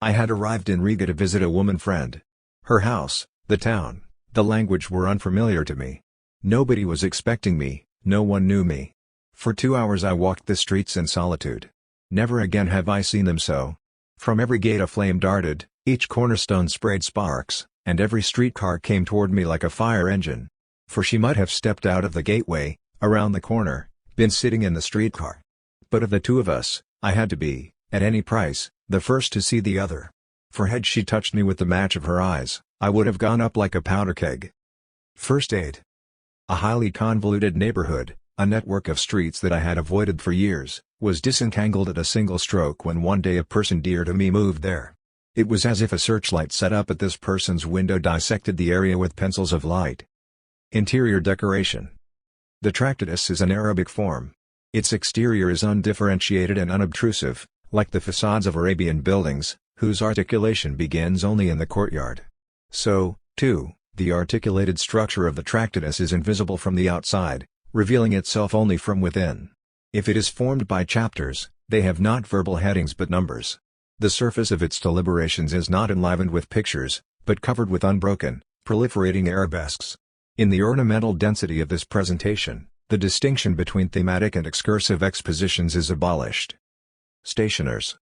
I had arrived in Riga to visit a woman friend. Her house, the town, the language were unfamiliar to me. Nobody was expecting me, no one knew me. For 2 hours I walked the streets in solitude. Never again have I seen them so. From every gate a flame darted, each cornerstone sprayed sparks, and every streetcar came toward me like a fire engine. For she might have stepped out of the gateway, around the corner, been sitting in the streetcar. But of the two of us, I had to be, at any price, the first to see the other. For had she touched me with the match of her eyes, I would have gone up like a powder keg. First aid. A highly convoluted neighborhood, a network of streets that I had avoided for years, was disentangled at a single stroke when one day a person dear to me moved there. It was as if a searchlight set up at this person's window dissected the area with pencils of light. Interior decoration. The tractidus is an Arabic form. Its exterior is undifferentiated and unobtrusive, like the facades of Arabian buildings, whose articulation begins only in the courtyard. So, too, the articulated structure of the tractidus is invisible from the outside, revealing itself only from within. If it is formed by chapters, they have not verbal headings but numbers. The surface of its deliberations is not enlivened with pictures, but covered with unbroken, proliferating arabesques. In the ornamental density of this presentation, the distinction between thematic and excursive expositions is abolished. Stationers.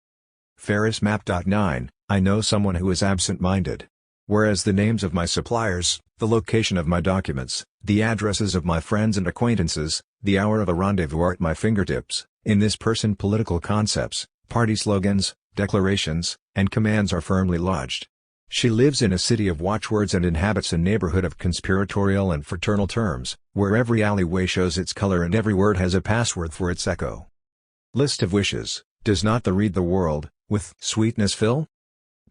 Ferris Map. 9. I know someone who is absent-minded. Whereas the names of my suppliers, the location of my documents, the addresses of my friends and acquaintances, the hour of a rendezvous are at my fingertips, in this person political concepts, party slogans, declarations, and commands are firmly lodged. She lives in a city of watchwords and inhabits a neighborhood of conspiratorial and fraternal terms, where every alleyway shows its color and every word has a password for its echo. List of wishes. Does not the read the world, with sweetness fill?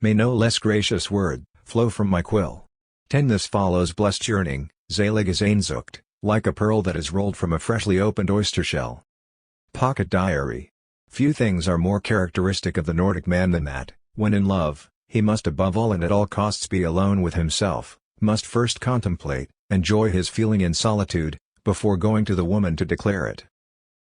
May no less gracious word flow from my quill. 10 This follows blessed yearning, selig is Sehnsucht, like a pearl that is rolled from a freshly opened oyster shell. Pocket diary. Few things are more characteristic of the Nordic man than that, when in love, he must above all and at all costs be alone with himself, must first contemplate, enjoy his feeling in solitude, before going to the woman to declare it.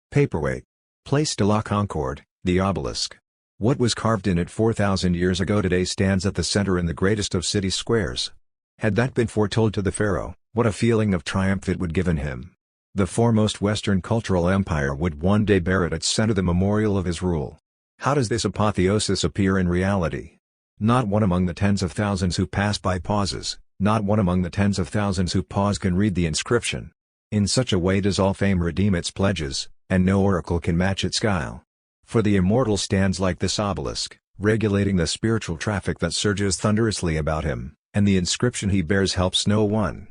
Paperweight. Place de la Concorde, the obelisk. What was carved in it 4,000 years ago today stands at the center in the greatest of city squares. Had that been foretold to the pharaoh, what a feeling of triumph it would give in him. The foremost Western cultural empire would one day bear at its center the memorial of his rule. How does this apotheosis appear in reality? Not one among the tens of thousands who pass by pauses, not one among the tens of thousands who pause can read the inscription. In such a way does all fame redeem its pledges, and no oracle can match its guile. For the immortal stands like this obelisk, regulating the spiritual traffic that surges thunderously about him, and the inscription he bears helps no one.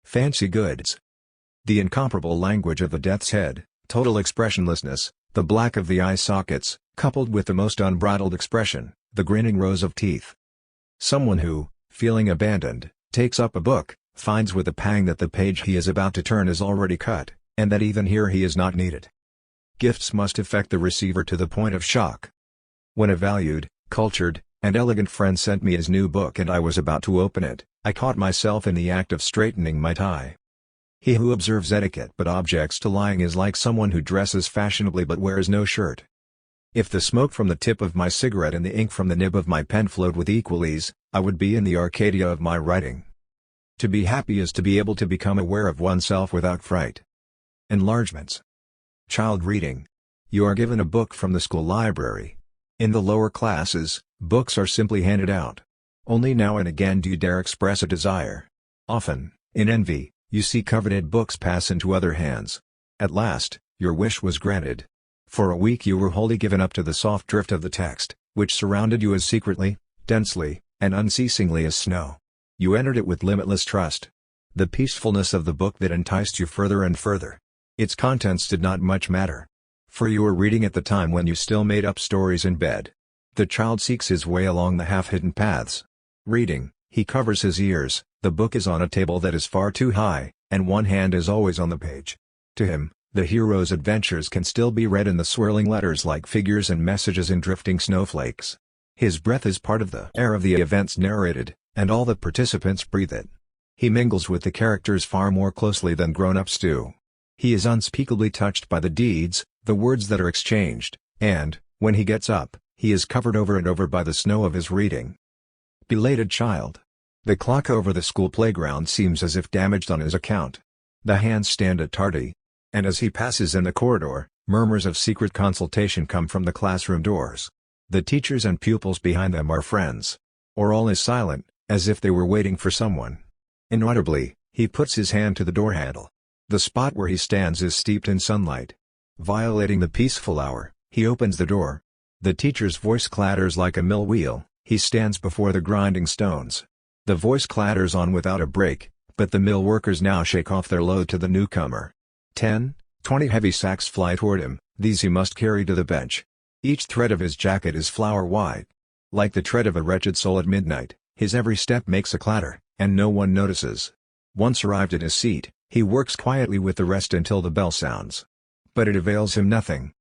Fancy goods. The incomparable language of the death's head, total expressionlessness, the black of the eye sockets, coupled with the most unbridled expression, the grinning rows of teeth. Someone who, feeling abandoned, takes up a book, finds with a pang that the page he is about to turn is already cut, and that even here he is not needed. Gifts must affect the receiver to the point of shock. When a valued, cultured, and elegant friend sent me his new book and I was about to open it, I caught myself in the act of straightening my tie. He who observes etiquette but objects to lying is like someone who dresses fashionably but wears no shirt. If the smoke from the tip of my cigarette and the ink from the nib of my pen flowed with equal ease, I would be in the Arcadia of my writing. To be happy is to be able to become aware of oneself without fright. Enlargements. Child reading. You are given a book from the school library. In the lower classes, books are simply handed out. Only now and again do you dare express a desire. Often, in envy, you see coveted books pass into other hands. At last, your wish was granted. For a week you were wholly given up to the soft drift of the text, which surrounded you as secretly, densely, and unceasingly as snow. You entered it with limitless trust. The peacefulness of the book that enticed you further and further. Its contents did not much matter. For you were reading at the time when you still made up stories in bed. The child seeks his way along the half-hidden paths. Reading, he covers his ears, the book is on a table that is far too high, and one hand is always on the page. To him, the hero's adventures can still be read in the swirling letters like figures and messages in drifting snowflakes. His breath is part of the air of the events narrated, and all the participants breathe it. He mingles with the characters far more closely than grown-ups do. He is unspeakably touched by the deeds, the words that are exchanged, and, when he gets up, he is covered over and over by the snow of his reading. Belated child. The clock over the school playground seems as if damaged on his account. The hands stand at tardy. And as he passes in the corridor, murmurs of secret consultation come from the classroom doors. The teachers and pupils behind them are friends. Or all is silent, as if they were waiting for someone. Inaudibly, he puts his hand to the door handle. The spot where he stands is steeped in sunlight. Violating the peaceful hour, he opens the door. The teacher's voice clatters like a mill wheel, he stands before the grinding stones. The voice clatters on without a break, but the mill workers now shake off their load to the newcomer. 10, 20 heavy sacks fly toward him, these he must carry to the bench. Each thread of his jacket is flower white. Like the tread of a wretched soul at midnight, his every step makes a clatter, and no one notices. Once arrived at his seat, he works quietly with the rest until the bell sounds. But it avails him nothing.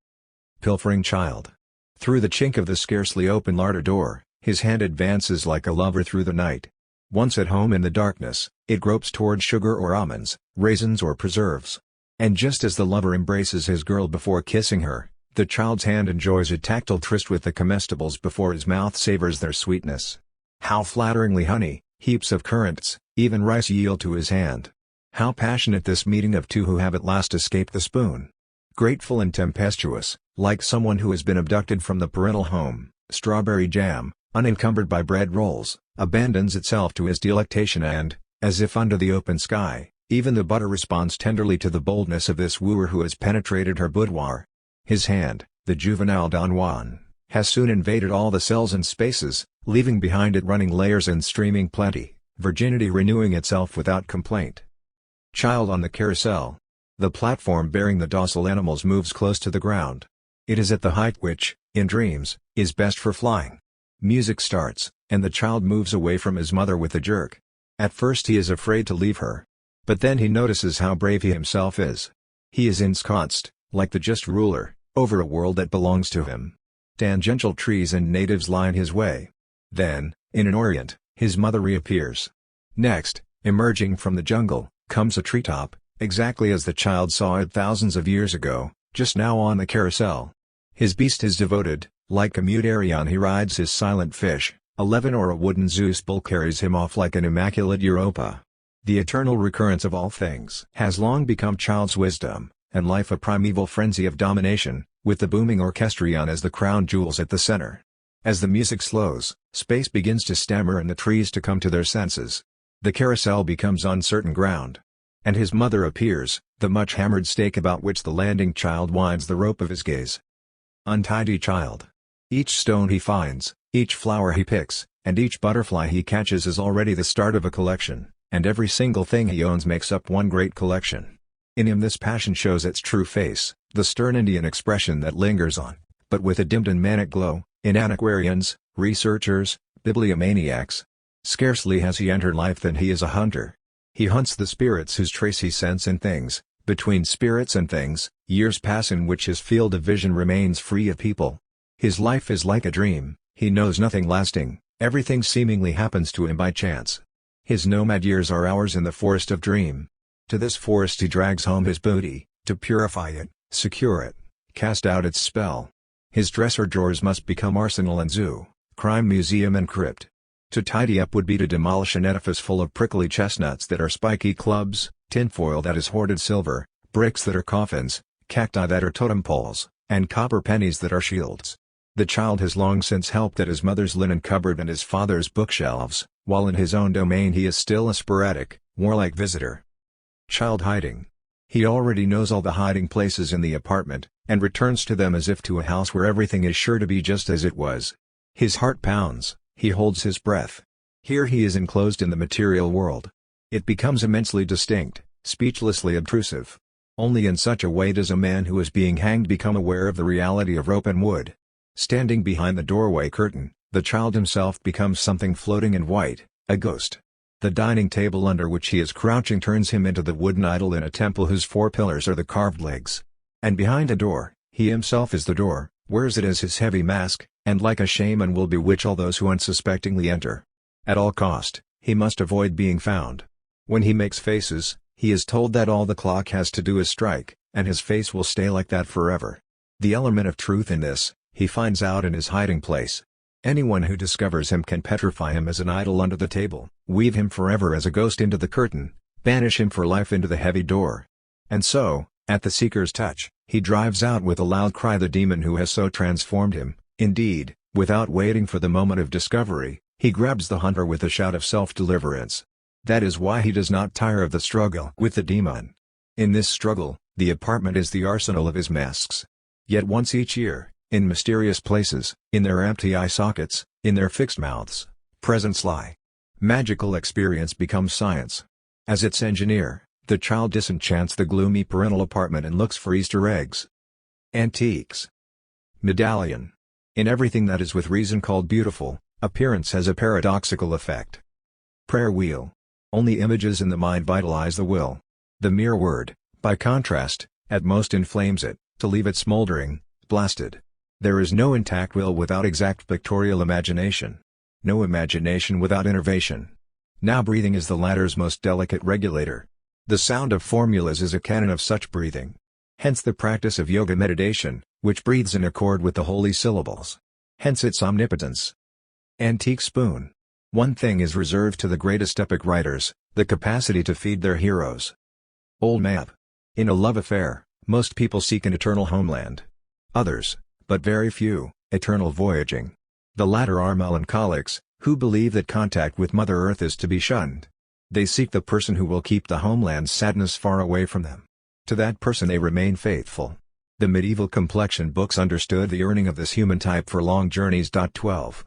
Pilfering child. Through the chink of the scarcely open larder door, his hand advances like a lover through the night. Once at home in the darkness, it gropes toward sugar or almonds, raisins or preserves. And just as the lover embraces his girl before kissing her, the child's hand enjoys a tactile tryst with the comestibles before his mouth savors their sweetness. How flatteringly honey, heaps of currants, even rice yield to his hand. How passionate this meeting of two who have at last escaped the spoon. Grateful and tempestuous, like someone who has been abducted from the parental home, strawberry jam, unencumbered by bread rolls, abandons itself to his delectation and, as if under the open sky, even the butter responds tenderly to the boldness of this wooer who has penetrated her boudoir. His hand, the juvenile Don Juan, has soon invaded all the cells and spaces, leaving behind it running layers and streaming plenty, virginity renewing itself without complaint. Child on the carousel. The platform bearing the docile animals moves close to the ground. It is at the height which, in dreams, is best for flying. Music starts, and the child moves away from his mother with a jerk. At first he is afraid to leave her. But then he notices how brave he himself is. He is ensconced, like the just ruler, over a world that belongs to him. Tangential trees and natives line his way. Then, in an orient, his mother reappears. Next, emerging from the jungle, comes a treetop, exactly as the child saw it thousands of years ago, just now on the carousel. His beast is devoted, like a mute Arion he rides his silent fish, a levin or a wooden Zeus bull carries him off like an immaculate Europa. The eternal recurrence of all things has long become child's wisdom, and life a primeval frenzy of domination, with the booming orchestrion as the crown jewels at the center. As the music slows, space begins to stammer and the trees to come to their senses. The carousel becomes uncertain ground. And his mother appears, the much-hammered stake about which the landing child winds the rope of his gaze. Untidy child. Each stone he finds, each flower he picks, and each butterfly he catches is already the start of a collection, and every single thing he owns makes up one great collection. In him this passion shows its true face, the stern Indian expression that lingers on, but with a dimmed and manic glow, in antiquarians, researchers, bibliomaniacs. Scarcely has he entered life than he is a hunter. He hunts the spirits whose trace he scents in things. Between spirits and things, years pass in which his field of vision remains free of people. His life is like a dream, he knows nothing lasting, everything seemingly happens to him by chance. His nomad years are hours in the forest of dream. To this forest he drags home his booty, to purify it, secure it, cast out its spell. His dresser drawers must become arsenal and zoo, crime museum and crypt. To tidy up would be to demolish an edifice full of prickly chestnuts that are spiky clubs, tinfoil that is hoarded silver, bricks that are coffins, cacti that are totem poles, and copper pennies that are shields. The child has long since helped at his mother's linen cupboard and his father's bookshelves, while in his own domain he is still a sporadic, warlike visitor. Child hiding. He already knows all the hiding places in the apartment, and returns to them as if to a house where everything is sure to be just as it was. His heart pounds, he holds his breath. Here he is enclosed in the material world. It becomes immensely distinct, speechlessly obtrusive. Only in such a way does a man who is being hanged become aware of the reality of rope and wood. Standing behind the doorway curtain, the child himself becomes something floating and white, a ghost. The dining table under which he is crouching turns him into the wooden idol in a temple whose 4 pillars are the carved legs. And behind a door, he himself is the door, wears it as his heavy mask, and like a shaman will bewitch all those who unsuspectingly enter. At all cost, he must avoid being found. When he makes faces, he is told that all the clock has to do is strike, and his face will stay like that forever. The element of truth in this, he finds out in his hiding place. Anyone who discovers him can petrify him as an idol under the table, weave him forever as a ghost into the curtain, banish him for life into the heavy door. And so, at the seeker's touch, he drives out with a loud cry the demon who has so transformed him. Indeed, without waiting for the moment of discovery, he grabs the hunter with a shout of self-deliverance. That is why he does not tire of the struggle with the demon. In this struggle, the apartment is the arsenal of his masks. Yet once each year, in mysterious places, in their empty eye sockets, in their fixed mouths, presence lie. Magical experience becomes science. As its engineer, the child disenchants the gloomy parental apartment and looks for Easter eggs. Antiques. Medallion. In everything that is with reason called beautiful, appearance has a paradoxical effect. Prayer wheel. Only images in the mind vitalize the will. The mere word, by contrast, at most inflames it, to leave it smoldering, blasted. There is no intact will without exact pictorial imagination. No imagination without innervation. Now breathing is the latter's most delicate regulator. The sound of formulas is a canon of such breathing. Hence the practice of yoga meditation, which breathes in accord with the holy syllables. Hence its omnipotence. Antique spoon. One thing is reserved to the greatest epic writers, the capacity to feed their heroes. Old map. In a love affair, most people seek an eternal homeland. Others, but very few, eternal voyaging. The latter are melancholics, who believe that contact with Mother Earth is to be shunned. They seek the person who will keep the homeland's sadness far away from them. To that person they remain faithful. The medieval complexion books understood the yearning of this human type for long journeys. 12.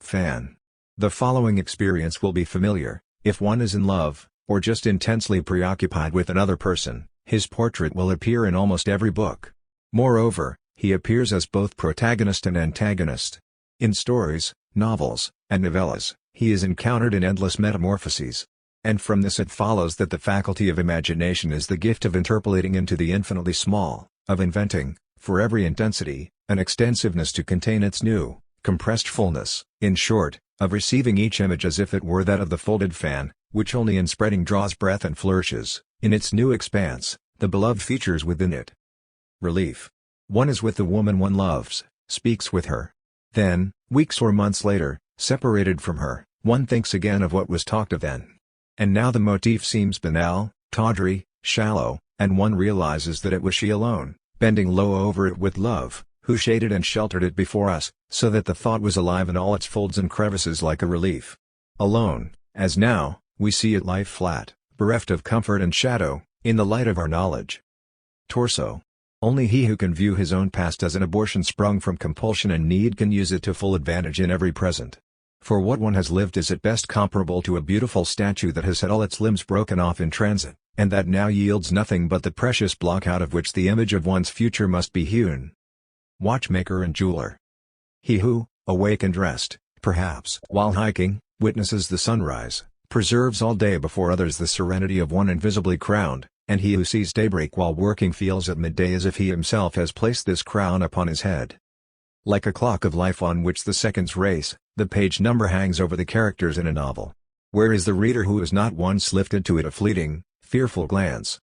Fan. The following experience will be familiar. If one is in love, or just intensely preoccupied with another person, his portrait will appear in almost every book. Moreover, he appears as both protagonist and antagonist. In stories, novels, and novellas, he is encountered in endless metamorphoses. And from this it follows that the faculty of imagination is the gift of interpolating into the infinitely small, of inventing, for every intensity, an extensiveness to contain its new, compressed fullness, in short, of receiving each image as if it were that of the folded fan, which only in spreading draws breath and flourishes, in its new expanse, the beloved features within it. Relief. One is with the woman one loves, speaks with her. Then, weeks or months later, separated from her, one thinks again of what was talked of then. And now the motif seems banal, tawdry, shallow, and one realizes that it was she alone, bending low over it with love, who shaded and sheltered it before us, so that the thought was alive in all its folds and crevices like a relief. Alone, as now, we see it lie flat, bereft of comfort and shadow, in the light of our knowledge. Torso. Only he who can view his own past as an abortion sprung from compulsion and need can use it to full advantage in every present. For what one has lived is at best comparable to a beautiful statue that has had all its limbs broken off in transit, and that now yields nothing but the precious block out of which the image of one's future must be hewn. Watchmaker and jeweler. He who, awake and dressed, perhaps while hiking, witnesses the sunrise, preserves all day before others the serenity of one invisibly crowned, and he who sees daybreak while working feels at midday as if he himself has placed this crown upon his head. Like a clock of life on which the seconds race, the page number hangs over the characters in a novel. Where is the reader who has not once lifted to it a fleeting, fearful glance?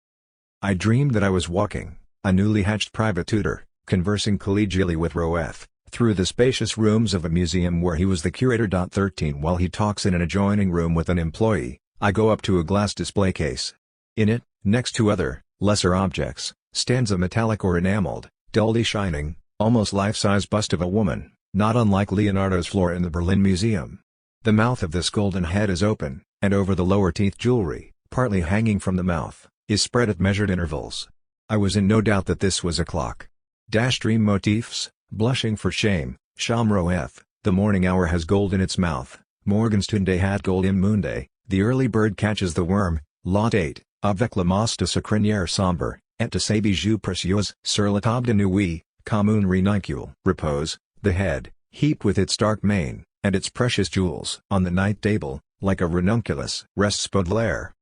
I dreamed that I was walking, a newly hatched private tutor, conversing collegially with Roeth, through the spacious rooms of a museum where he was the curator. 13 While he talks in an adjoining room with an employee, I go up to a glass display case. In it, next to other, lesser objects, stands a metallic or enameled, dully shining, almost life-size bust of a woman, not unlike Leonardo's floor in the Berlin Museum. The mouth of this golden head is open, and over the lower teeth jewelry, partly hanging from the mouth, is spread at measured intervals. I was in no doubt that this was a clock. Dream motifs, blushing for shame, Sham Roeth, the morning hour has gold in its mouth, Morgenstunde hat gold im Munde, the early bird catches the worm, Lot 8, avec la masse de sa crinière sombre, et de ses bijoux précieux, sur la table de nuit, comme un renicule. Repose, the head, heaped with its dark mane, and its precious jewels. On the night table, like a ranunculus, rests Baudelaire.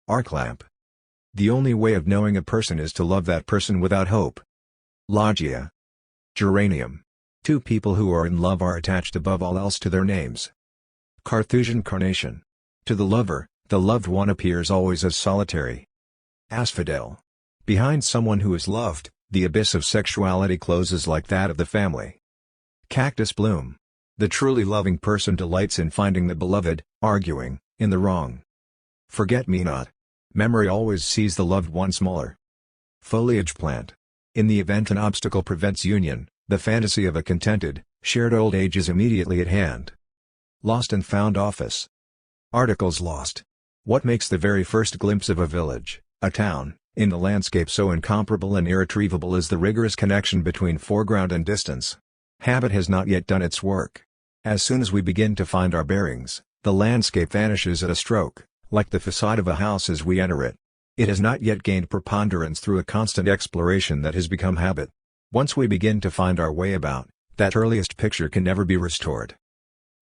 Arc lamp. The only way of knowing a person is to love that person without hope. Loggia. Geranium. Two people who are in love are attached above all else to their names. Carthusian carnation. To the lover, the loved one appears always as solitary. Asphodel. Behind someone who is loved, the abyss of sexuality closes like that of the family. Cactus bloom. The truly loving person delights in finding the beloved, arguing, in the wrong. Forget-me-not. Memory always sees the loved one smaller. Foliage plant. In the event an obstacle prevents union, the fantasy of a contented, shared old age is immediately at hand. Lost and found office. Articles lost. What makes the very first glimpse of a village, a town, in the landscape so incomparable and irretrievable is the rigorous connection between foreground and distance. Habit has not yet done its work. As soon as we begin to find our bearings, the landscape vanishes at a stroke, like the facade of a house as we enter it. It has not yet gained preponderance through a constant exploration that has become habit. Once we begin to find our way about, that earliest picture can never be restored.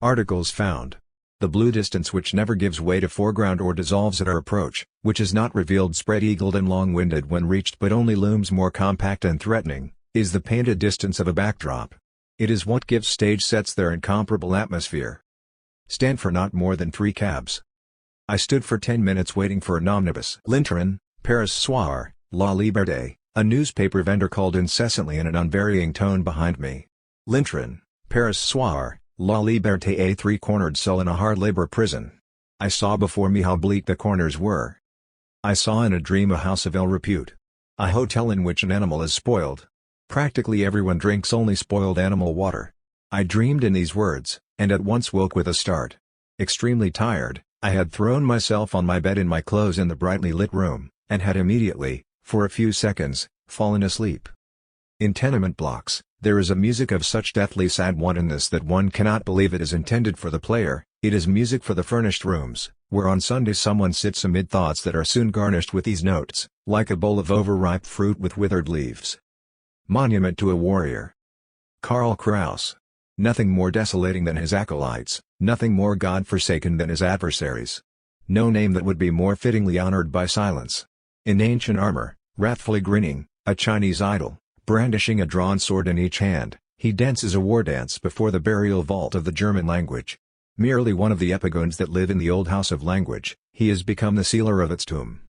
Articles found. The blue distance which never gives way to foreground or dissolves at our approach, which is not revealed spread-eagled and long-winded when reached but only looms more compact and threatening, is the painted distance of a backdrop. It is what gives stage sets their incomparable atmosphere. Stand for not more than 3 cabs. I stood for 10 minutes waiting for an omnibus. Linteren, Paris Soir, La Liberté, a newspaper vendor called incessantly in an unvarying tone behind me. Linteren, Paris Soir, La Liberté, a 3-cornered cell in a hard-labor prison. I saw before me how bleak the corners were. I saw in a dream a house of ill repute. A hotel in which an animal is spoiled. Practically everyone drinks only spoiled animal water. I dreamed in these words, and at once woke with a start. Extremely tired, I had thrown myself on my bed in my clothes in the brightly lit room, and had immediately, for a few seconds, fallen asleep. In tenement blocks, there is a music of such deathly sad wantonness that one cannot believe it is intended for the player. It is music for the furnished rooms, where on Sunday someone sits amid thoughts that are soon garnished with these notes, like a bowl of overripe fruit with withered leaves. Monument to a warrior. Karl Kraus. Nothing more desolating than his acolytes, nothing more God-forsaken than his adversaries. No name that would be more fittingly honored by silence. In ancient armor, wrathfully grinning, a Chinese idol, brandishing a drawn sword in each hand, he dances a war dance before the burial vault of the German language. Merely one of the epigones that live in the old house of language, he has become the sealer of its tomb.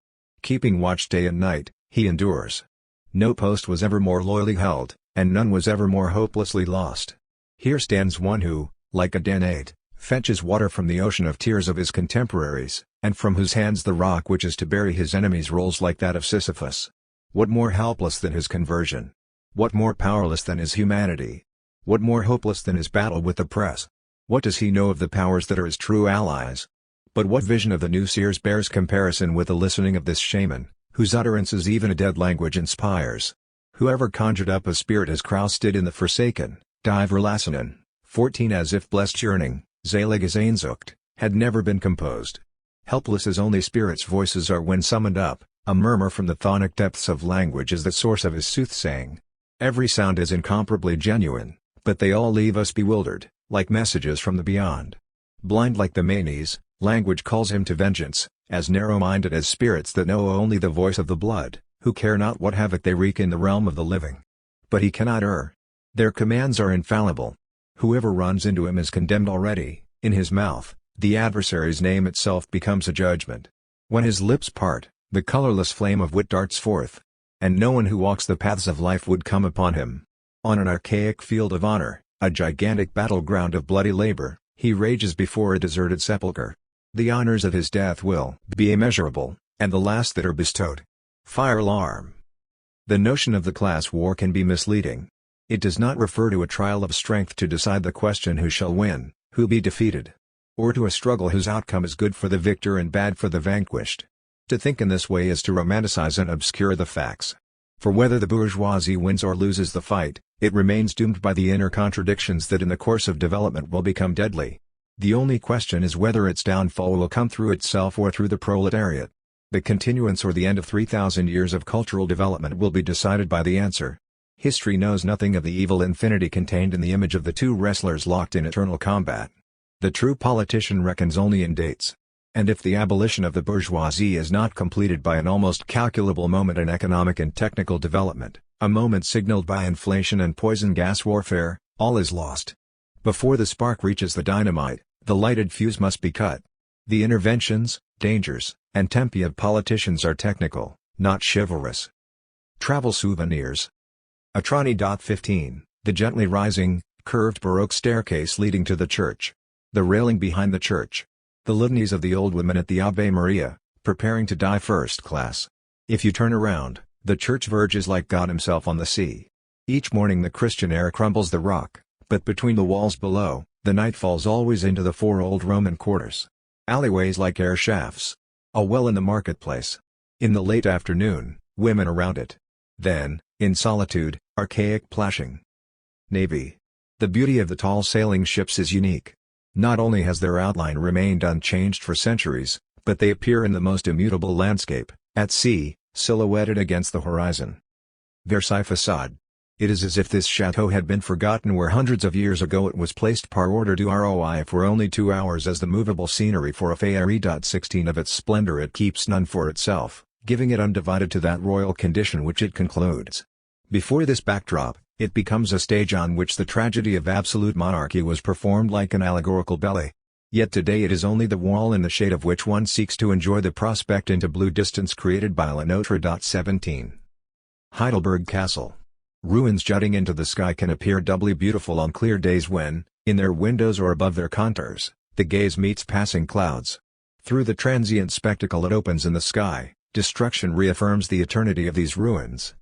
Keeping watch day and night, he endures. No post was ever more loyally held, and none was ever more hopelessly lost. Here stands one who, like a Danate, fetches water from the ocean of tears of his contemporaries, and from whose hands the rock which is to bury his enemies rolls like that of Sisyphus. What more helpless than his conversion? What more powerless than his humanity? What more hopeless than his battle with the press? What does he know of the powers that are his true allies? But what vision of the new seers bears comparison with the listening of this shaman, whose utterances even a dead language inspires? Whoever conjured up a spirit as Kraus did in the Forsaken, Die Verlassenen, 14 as if blessed yearning, Selig Sehnsucht, had never been composed. Helpless as only spirits' voices are when summoned up, a murmur from the chthonic depths of language is the source of his soothsaying. Every sound is incomparably genuine, but they all leave us bewildered, like messages from the beyond. Blind like the Manes, language calls him to vengeance, as narrow-minded as spirits that know only the voice of the blood, who care not what havoc they wreak in the realm of the living. But he cannot err. Their commands are infallible. Whoever runs into him is condemned already. In his mouth, the adversary's name itself becomes a judgment. When his lips part, the colorless flame of wit darts forth. And no one who walks the paths of life would come upon him, On an archaic field of honor, a gigantic battleground of bloody labor, he rages before a deserted sepulchre. The honors of his death will be immeasurable, and the last that are bestowed. Fire alarm. The notion of the class war can be misleading. It does not refer to a trial of strength to decide the question who shall win, who be defeated, or to a struggle whose outcome is good for the victor and bad for the vanquished. To think in this way is to romanticize and obscure the facts. For whether the bourgeoisie wins or loses the fight, it remains doomed by the inner contradictions that in the course of development will become deadly. The only question is whether its downfall will come through itself or through the proletariat. The continuance or the end of 3,000 years of cultural development will be decided by the answer. History knows nothing of the evil infinity contained in the image of the two wrestlers locked in eternal combat. The true politician reckons only in dates. And if the abolition of the bourgeoisie is not completed by an almost calculable moment in economic and technical development, a moment signaled by inflation and poison gas warfare, all is lost. Before the spark reaches the dynamite, the lighted fuse must be cut. The interventions, dangers, and tempi of politicians are technical, not chivalrous. Travel souvenirs. Atrani. 15, the gently rising, curved Baroque staircase leading to the church. The railing behind the church. The litanies of the old women at the Ave Maria, preparing to die first class. If you turn around, the church verges like God himself on the sea. Each morning the Christian air crumbles the rock, but between the walls below, the night falls always into the four old Roman quarters. Alleyways like air shafts. A well in the marketplace. In the late afternoon, women around it. Then, in solitude, archaic plashing. Navy. The beauty of the tall sailing ships is unique. Not only has their outline remained unchanged for centuries, but they appear in the most immutable landscape, at sea, silhouetted against the horizon. Versailles facade. It is as if this chateau had been forgotten where hundreds of years ago it was placed par ordre du ROI for only 2 hours as the movable scenery for a féerie. 16 of its splendor it keeps none for itself, giving it undivided to that royal condition which it concludes. Before this backdrop, it becomes a stage on which the tragedy of absolute monarchy was performed like an allegorical ballet. Yet today it is only the wall in the shade of which one seeks to enjoy the prospect into blue distance created by La Notre. 17. Heidelberg Castle. Ruins jutting into the sky can appear doubly beautiful on clear days when, in their windows or above their contours, the gaze meets passing clouds. Through the transient spectacle it opens in the sky, destruction reaffirms the eternity of these ruins.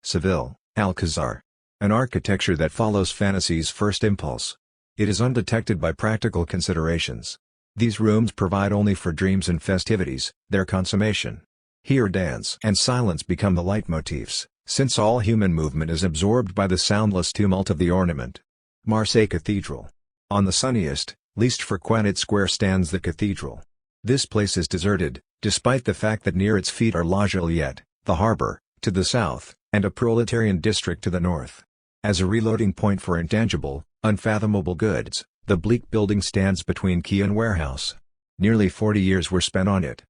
Seville, Alcazar. An architecture that follows fantasy's first impulse. It is undetected by practical considerations. These rooms provide only for dreams and festivities, their consummation. Here dance and silence become the leitmotifs, since all human movement is absorbed by the soundless tumult of the ornament. Marseille Cathedral. On the sunniest, least frequented square stands the cathedral. This place is deserted, despite the fact that near its feet are La Joliette, the harbor, to the south, and a proletarian district to the north. As a reloading point for intangible, unfathomable goods, the bleak building stands between quay and warehouse. Nearly 40 years were spent on it.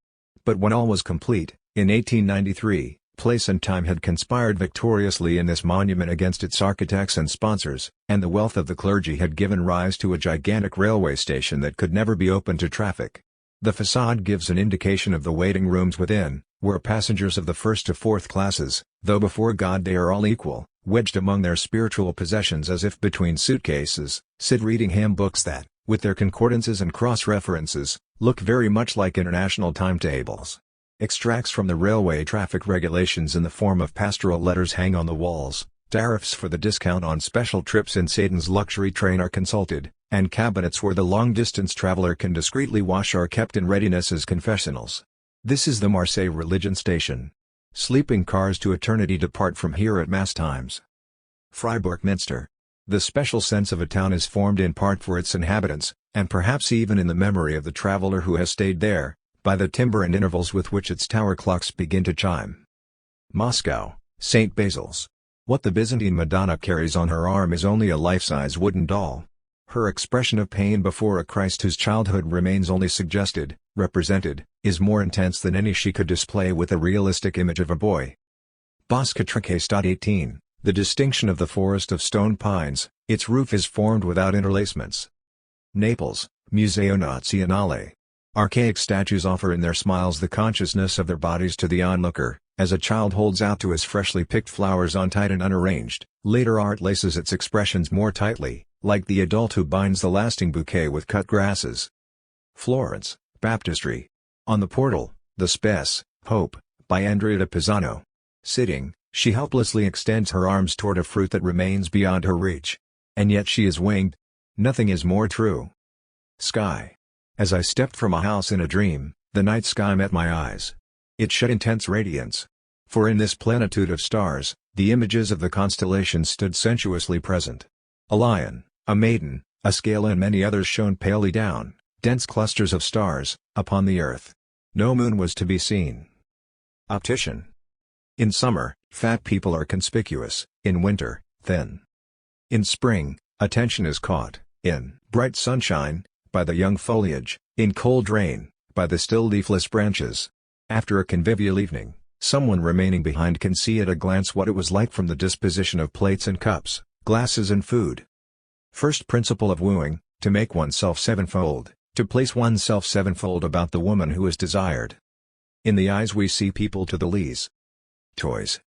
But when all was complete, in 1893, place and time had conspired victoriously in this monument against its architects and sponsors, and the wealth of the clergy had given rise to a gigantic railway station that could never be open to traffic. The facade gives an indication of the waiting rooms within, where passengers of the first to fourth classes, though before God they are all equal, wedged among their spiritual possessions as if between suitcases, sit reading handbooks that, with their concordances and cross-references, look very much like international timetables. Extracts from the railway traffic regulations in the form of pastoral letters hang on the walls, tariffs for the discount on special trips in Satan's luxury train are consulted, and cabinets where the long-distance traveler can discreetly wash are kept in readiness as confessionals. This is the Marseille religion station. Sleeping cars to eternity depart from here at mass times. Freiburg Minster. The special sense of a town is formed in part for its inhabitants, and perhaps even in the memory of the traveler who has stayed there, by the timbre and intervals with which its tower clocks begin to chime. Moscow, St. Basil's. What the Byzantine Madonna carries on her arm is only a life-size wooden doll. Her expression of pain before a Christ whose childhood remains only suggested, represented, is more intense than any she could display with a realistic image of a boy. Bosca Triques. 18, the distinction of the forest of stone pines, its roof is formed without interlacements. Naples, Museo Nazionale. Archaic statues offer in their smiles the consciousness of their bodies to the onlooker, as a child holds out to his freshly picked flowers untied and unarranged, Later art laces its expressions more tightly, like the adult who binds the lasting bouquet with cut grasses. Florence, Baptistry. On the portal, the Spes, Hope, by Andrea Pisano. Sitting, she helplessly extends her arms toward a fruit that remains beyond her reach. And yet she is winged. Nothing is more true. Sky. As I stepped from a house in a dream, the night sky met my eyes. It shed intense radiance. For in this plenitude of stars, the images of the constellations stood sensuously present. A lion, a maiden, a scale and many others shone palely down, dense clusters of stars, upon the earth. No moon was to be seen. Optician. In summer, fat people are conspicuous, in winter, thin. In spring, attention is caught, in bright sunshine, by the young foliage, in cold rain, by the still leafless branches. After a convivial evening, someone remaining behind can see at a glance what it was like from the disposition of plates and cups, glasses and food. First principle of wooing, to make oneself sevenfold, to place oneself sevenfold about the woman who is desired. In the eyes we see people to the lees. Toys.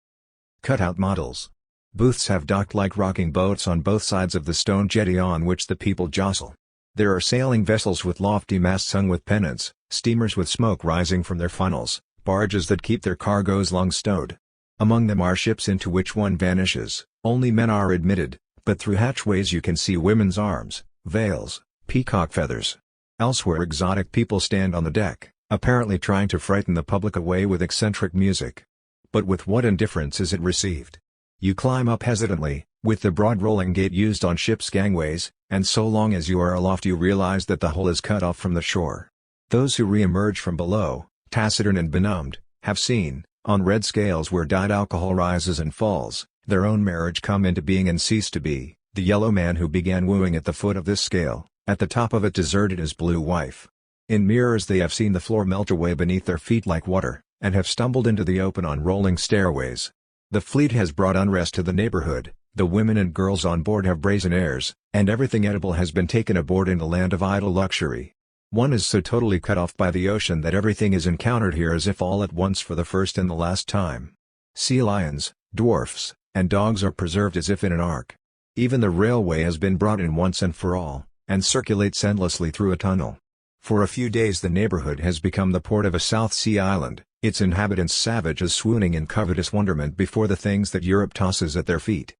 Cut-out models. Booths have docked like rocking boats on both sides of the stone jetty on which the people jostle. There are sailing vessels with lofty masts hung with pennants, steamers with smoke rising from their funnels, barges that keep their cargoes long stowed. Among them are ships into which one vanishes, only men are admitted, but through hatchways you can see women's arms, veils, peacock feathers. Elsewhere exotic people stand on the deck, apparently trying to frighten the public away with eccentric music. But with what indifference is it received? You climb up hesitantly, with the broad rolling gate used on ships' gangways, and so long as you are aloft you realize that the hull is cut off from the shore. Those who re-emerge from below, taciturn and benumbed, have seen, on red scales where dyed alcohol rises and falls, their own marriage come into being and cease to be. The yellow man who began wooing at the foot of this scale, at the top of it deserted his blue wife. In mirrors they have seen the floor melt away beneath their feet like water, and have stumbled into the open on rolling stairways. The fleet has brought unrest to the neighborhood, the women and girls on board have brazen airs, and everything edible has been taken aboard in the land of idle luxury. One is so totally cut off by the ocean that everything is encountered here as if all at once for the first and the last time. Sea lions, dwarfs, and dogs are preserved as if in an ark. Even the railway has been brought in once and for all, and circulates endlessly through a tunnel. For a few days the neighborhood has become the port of a South Sea island, its inhabitants savage as swooning in covetous wonderment before the things that Europe tosses at their feet.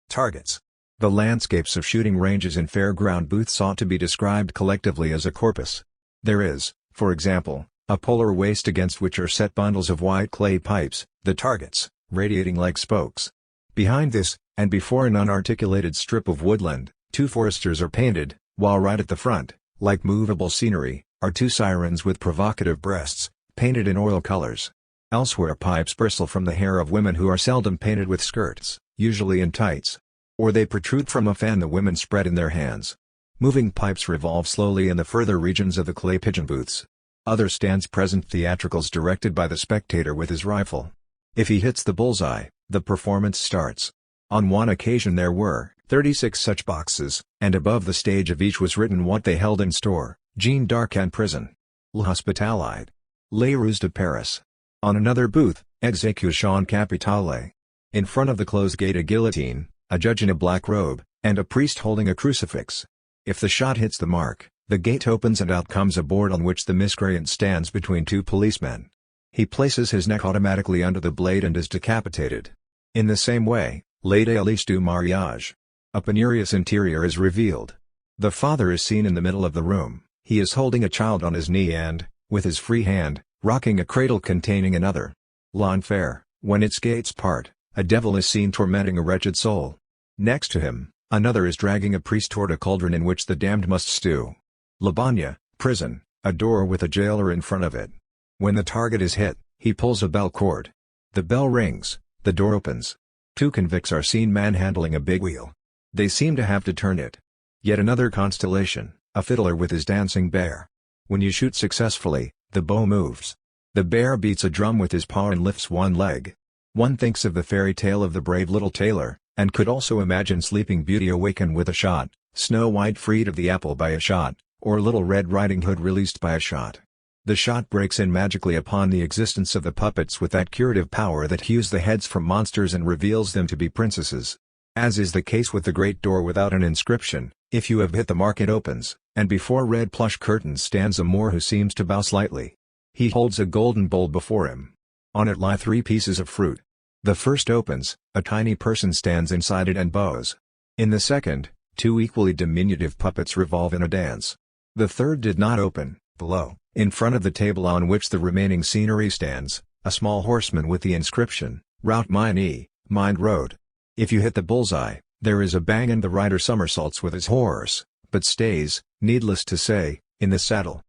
Targets. The landscapes of shooting ranges and fairground booths ought to be described collectively as a corpus. There is, for example, a polar waste against which are set bundles of white clay pipes, the targets, radiating like spokes. Behind this, and before an unarticulated strip of woodland, two foresters are painted, while right at the front, like movable scenery, are two sirens with provocative breasts, painted in oil colors. Elsewhere pipes bristle from the hair of women who are seldom painted with skirts, usually in tights. Or they protrude from a fan the women spread in their hands. Moving pipes revolve slowly in the further regions of the clay pigeon booths. Other stands present theatricals directed by the spectator with his rifle. If he hits the bullseye, the performance starts. On one occasion there were 36 such boxes, and above the stage of each was written what they held in store: Jeanne d'Arc and prison. L'Hospitalité. Les Rues de Paris. On another booth, Exécution Capitale. In front of the closed gate a guillotine, a judge in a black robe, and a priest holding a crucifix. If the shot hits the mark, the gate opens and out comes a board on which the miscreant stands between two policemen. He places his neck automatically under the blade and is decapitated. In the same way, Les Délices du Mariage. A penurious interior is revealed. The father is seen in the middle of the room. He is holding a child on his knee and, with his free hand, rocking a cradle containing another. L'Enfer, when its gates part, a devil is seen tormenting a wretched soul. Next to him, another is dragging a priest toward a cauldron in which the damned must stew. La Bagne, prison, a door with a jailer in front of it. When the target is hit, he pulls a bell cord. The bell rings, the door opens. Two convicts are seen manhandling a big wheel. They seem to have to turn it. Yet another constellation, a fiddler with his dancing bear. When you shoot successfully, the bow moves. The bear beats a drum with his paw and lifts one leg. One thinks of the fairy tale of the brave little tailor, and could also imagine Sleeping Beauty awaken with a shot, Snow White freed of the apple by a shot, or Little Red Riding Hood released by a shot. The shot breaks in magically upon the existence of the puppets with that curative power that hews the heads from monsters and reveals them to be princesses. As is the case with the great door without an inscription, if you have hit the mark it opens, and before red plush curtains stands a Moor who seems to bow slightly. He holds a golden bowl before him. On it lie 3 pieces of fruit. The first opens, a tiny person stands inside it and bows. In the second, 2 equally diminutive puppets revolve in a dance. The third did not open. Below, in front of the table on which the remaining scenery stands, a small horseman with the inscription, Route mine, mind road. If you hit the bullseye, there is a bang and the rider somersaults with his horse, but stays, needless to say, in the saddle.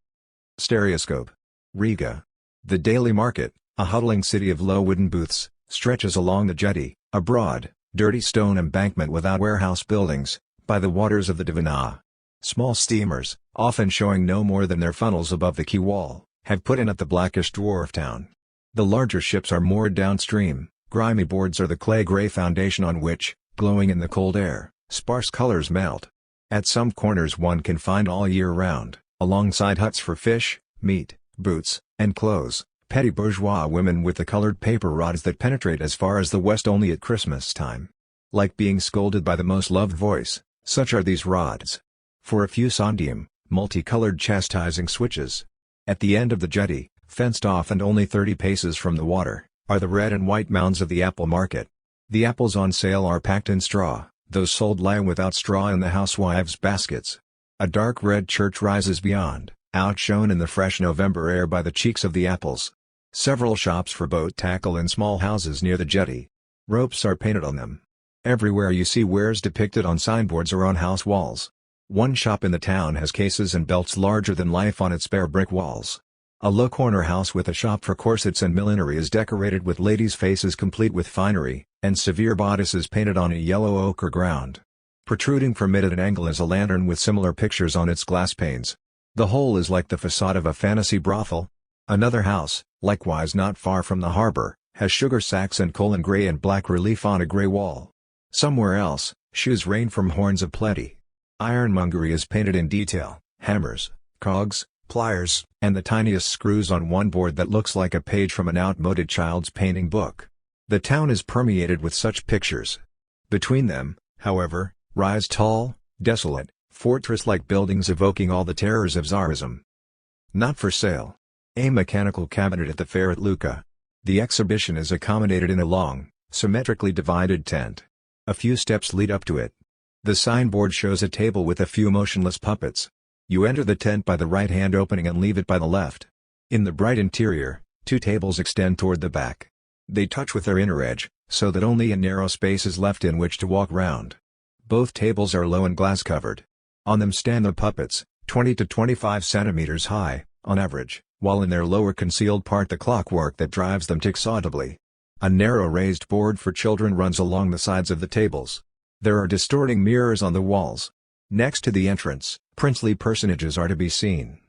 Stereoscope. Riga. The daily market, a huddling city of low wooden booths, stretches along the jetty, a broad, dirty stone embankment without warehouse buildings, by the waters of the Dvina. Small steamers, often showing no more than their funnels above the quay wall, have put in at the blackish dwarf town. The larger ships are moored downstream. Grimy boards are the clay-gray foundation on which, glowing in the cold air, sparse colors melt. At some corners one can find all year round, alongside huts for fish, meat, boots, and clothes, petty bourgeois women with the colored paper rods that penetrate as far as the west only at Christmas time. Like being scolded by the most loved voice, such are these rods. For a few sondium, multicolored chastising switches. At the end of the jetty, fenced off and only 30 paces from the water, are the red and white mounds of the apple market. The apples on sale are packed in straw, those sold lie without straw in the housewives' baskets. A dark red church rises beyond, outshone in the fresh November air by the cheeks of the apples. Several shops for boat tackle in small houses near the jetty. Ropes are painted on them. Everywhere you see wares depicted on signboards or on house walls. One shop in the town has cases and belts larger than life on its bare brick walls. A low corner house with a shop for corsets and millinery is decorated with ladies' faces complete with finery, and severe bodices painted on a yellow ochre ground. Protruding from it at an angle is a lantern with similar pictures on its glass panes. The whole is like the facade of a fantasy brothel. Another house, likewise not far from the harbor, has sugar sacks and coal in gray and black relief on a gray wall. Somewhere else, shoes rain from horns of plenty. Ironmongery is painted in detail, hammers, cogs, pliers, and the tiniest screws on one board that looks like a page from an outmoded child's painting book. The town is permeated with such pictures. Between them, however, rise tall, desolate, fortress-like buildings evoking all the terrors of Tsarism. Not for sale. A mechanical cabinet at the fair at Lucca. The exhibition is accommodated in a long, symmetrically divided tent. A few steps lead up to it. The signboard shows a table with a few motionless puppets. You enter the tent by the right-hand opening and leave it by the left. In the bright interior, 2 tables extend toward the back. They touch with their inner edge, so that only a narrow space is left in which to walk round. Both tables are low and glass-covered. On them stand the puppets, 20 to 25 centimeters high, on average, while in their lower concealed part the clockwork that drives them ticks audibly. A narrow raised board for children runs along the sides of the tables. There are distorting mirrors on the walls. Next to the entrance, princely personages are to be seen.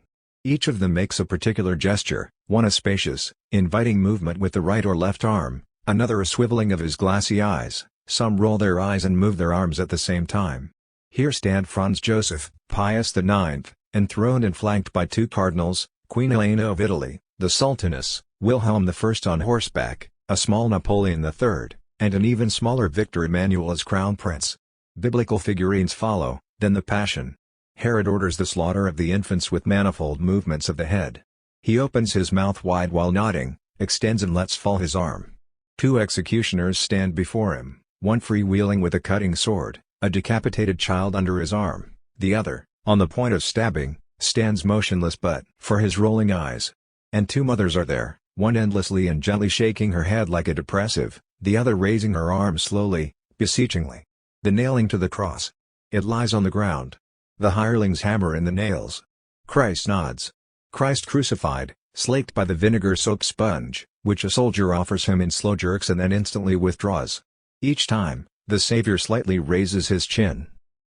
Each of them makes a particular gesture, one a spacious, inviting movement with the right or left arm, another a swiveling of his glassy eyes, some roll their eyes and move their arms at the same time. Here stand Franz Joseph, Pius IX, enthroned and flanked by 2 cardinals, Queen Elena of Italy, the Sultaness, Wilhelm I on horseback, a small Napoleon III, and an even smaller Victor Emmanuel as crown prince. Biblical figurines follow, then the Passion. Herod orders the slaughter of the infants with manifold movements of the head. He opens his mouth wide while nodding, extends and lets fall his arm. 2 executioners stand before him, one freewheeling with a cutting sword, a decapitated child under his arm, the other, on the point of stabbing, stands motionless but for his rolling eyes. And 2 mothers are there, one endlessly and gently shaking her head like a depressive, the other raising her arm slowly, beseechingly. The nailing to the cross. It lies on the ground. The hirelings hammer in the nails. Christ nods. Christ crucified, slaked by the vinegar soap sponge, which a soldier offers him in slow jerks and then instantly withdraws. Each time, the Savior slightly raises his chin.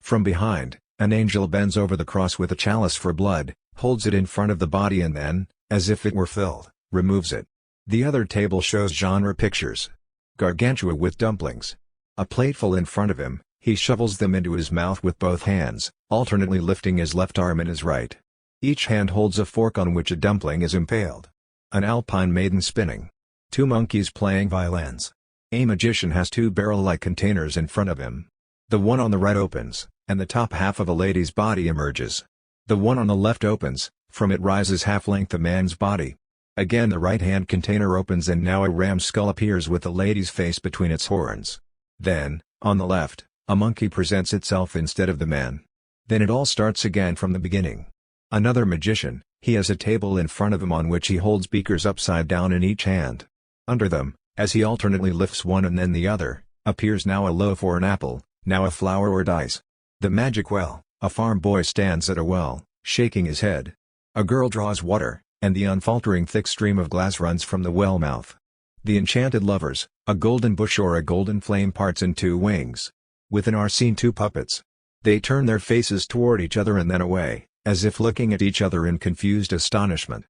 From behind, an angel bends over the cross with a chalice for blood, holds it in front of the body and then, as if it were filled, removes it. The other table shows genre pictures. Gargantua with dumplings. A plateful in front of him, he shovels them into his mouth with both hands, alternately lifting his left arm and his right. Each hand holds a fork on which a dumpling is impaled. An alpine maiden spinning. 2 monkeys playing violins. A magician has two barrel-like containers in front of him. The one on the right opens, and the top half of a lady's body emerges. The one on the left opens, from it rises half-length a man's body. Again the right-hand container opens and now a ram's skull appears with the lady's face between its horns. Then, on the left, a monkey presents itself instead of the man. Then it all starts again from the beginning. Another magician, he has a table in front of him on which he holds beakers upside down in each hand. Under them, as he alternately lifts one and then the other, appears now a loaf or an apple, now a flower or dice. The magic well, a farm boy stands at a well, shaking his head. A girl draws water, and the unfaltering thick stream of glass runs from the well mouth. The enchanted lovers, a golden bush or a golden flame parts in two wings. Within are seen two puppets. They turn their faces toward each other and then away, as if looking at each other in confused astonishment.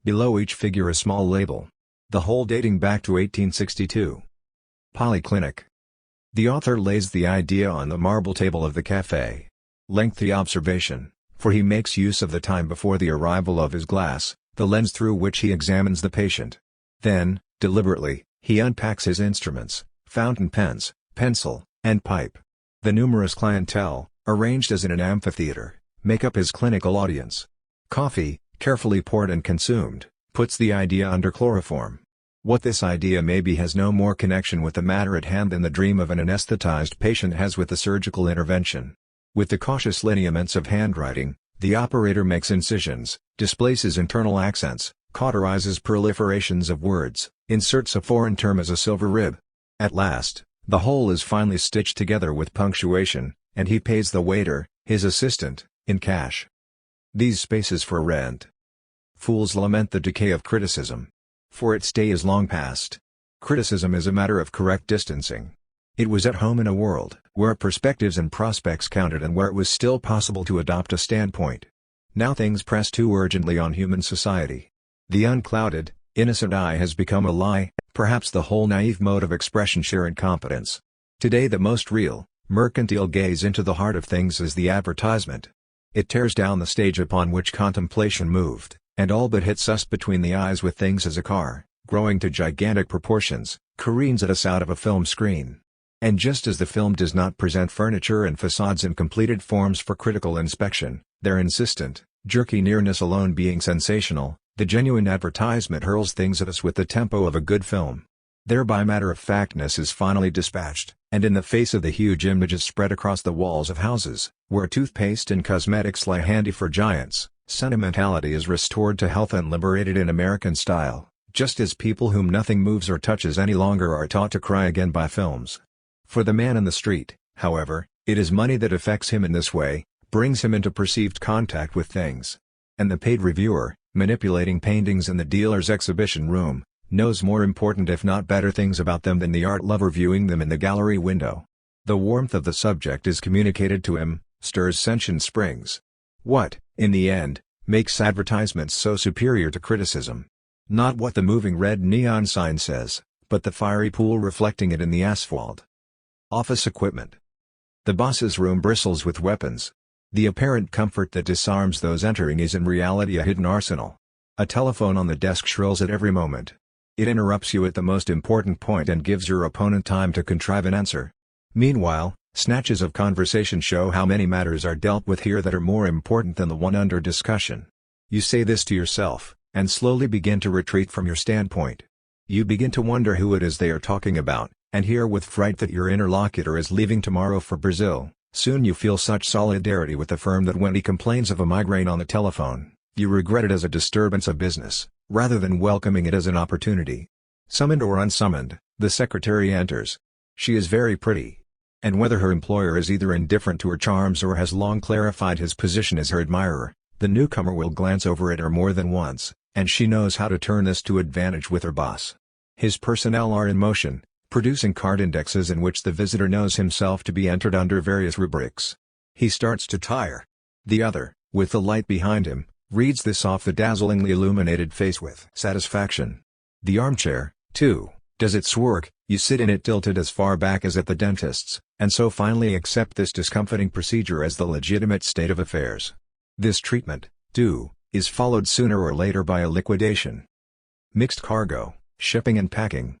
Below each figure a small label. The whole dating back to 1862. Polyclinic. The author lays the idea on the marble table of the cafe. Lengthy observation, for he makes use of the time before the arrival of his glass, the lens through which he examines the patient. Then, deliberately, he unpacks his instruments, fountain pens, pencil, and pipe. The numerous clientele, arranged as in an amphitheater, make up his clinical audience. Coffee, carefully poured and consumed, puts the idea under chloroform. What this idea may be has no more connection with the matter at hand than the dream of an anesthetized patient has with the surgical intervention. With the cautious lineaments of handwriting, the operator makes incisions, displaces internal accents, cauterizes proliferations of words, inserts a foreign term as a silver rib. At last, the whole is finally stitched together with punctuation, and he pays the waiter, his assistant, in cash. These spaces for rent. Fools lament the decay of criticism. For its day is long past. Criticism is a matter of correct distancing. It was at home in a world where perspectives and prospects counted and where it was still possible to adopt a standpoint. Now things press too urgently on human society. The unclouded, innocent eye has become a lie, perhaps the whole naive mode of expression sheer incompetence. Today the most real, mercantile gaze into the heart of things is the advertisement. It tears down the stage upon which contemplation moved, and all but hits us between the eyes with things as a car, growing to gigantic proportions, careens at us out of a film screen. And just as the film does not present furniture and facades in completed forms for critical inspection, their insistent, jerky nearness alone being sensational, the genuine advertisement hurls things at us with the tempo of a good film. Thereby matter-of-factness is finally dispatched, and in the face of the huge images spread across the walls of houses, where toothpaste and cosmetics lie handy for giants, sentimentality is restored to health and liberated in American style, just as people whom nothing moves or touches any longer are taught to cry again by films. For the man in the street, however, it is money that affects him in this way, brings him into perceived contact with things. And the paid reviewer, manipulating paintings in the dealer's exhibition room, knows more important if not better things about them than the art lover viewing them in the gallery window. The warmth of the subject is communicated to him, stirs sentient springs. What, in the end, makes advertisements so superior to criticism? Not what the moving red neon sign says, but the fiery pool reflecting it in the asphalt. Office equipment. The boss's room bristles with weapons. The apparent comfort that disarms those entering is in reality a hidden arsenal. A telephone on the desk shrills at every moment. It interrupts you at the most important point and gives your opponent time to contrive an answer. Meanwhile, snatches of conversation show how many matters are dealt with here that are more important than the one under discussion. You say this to yourself, and slowly begin to retreat from your standpoint. You begin to wonder who it is they are talking about, and hear with fright that your interlocutor is leaving tomorrow for Brazil. Soon you feel such solidarity with the firm that when he complains of a migraine on the telephone, you regret it as a disturbance of business, rather than welcoming it as an opportunity. Summoned or unsummoned, the secretary enters. She is very pretty. And whether her employer is either indifferent to her charms or has long clarified his position as her admirer, the newcomer will glance over at her more than once, and she knows how to turn this to advantage with her boss. His personnel are in motion, producing card indexes in which the visitor knows himself to be entered under various rubrics. He starts to tire. The other, with the light behind him, reads this off the dazzlingly illuminated face with satisfaction. The armchair, too, does its work. You sit in it tilted as far back as at the dentist's, and so finally accept this discomfiting procedure as the legitimate state of affairs. This treatment, too, is followed sooner or later by a liquidation. Mixed cargo, shipping and packing.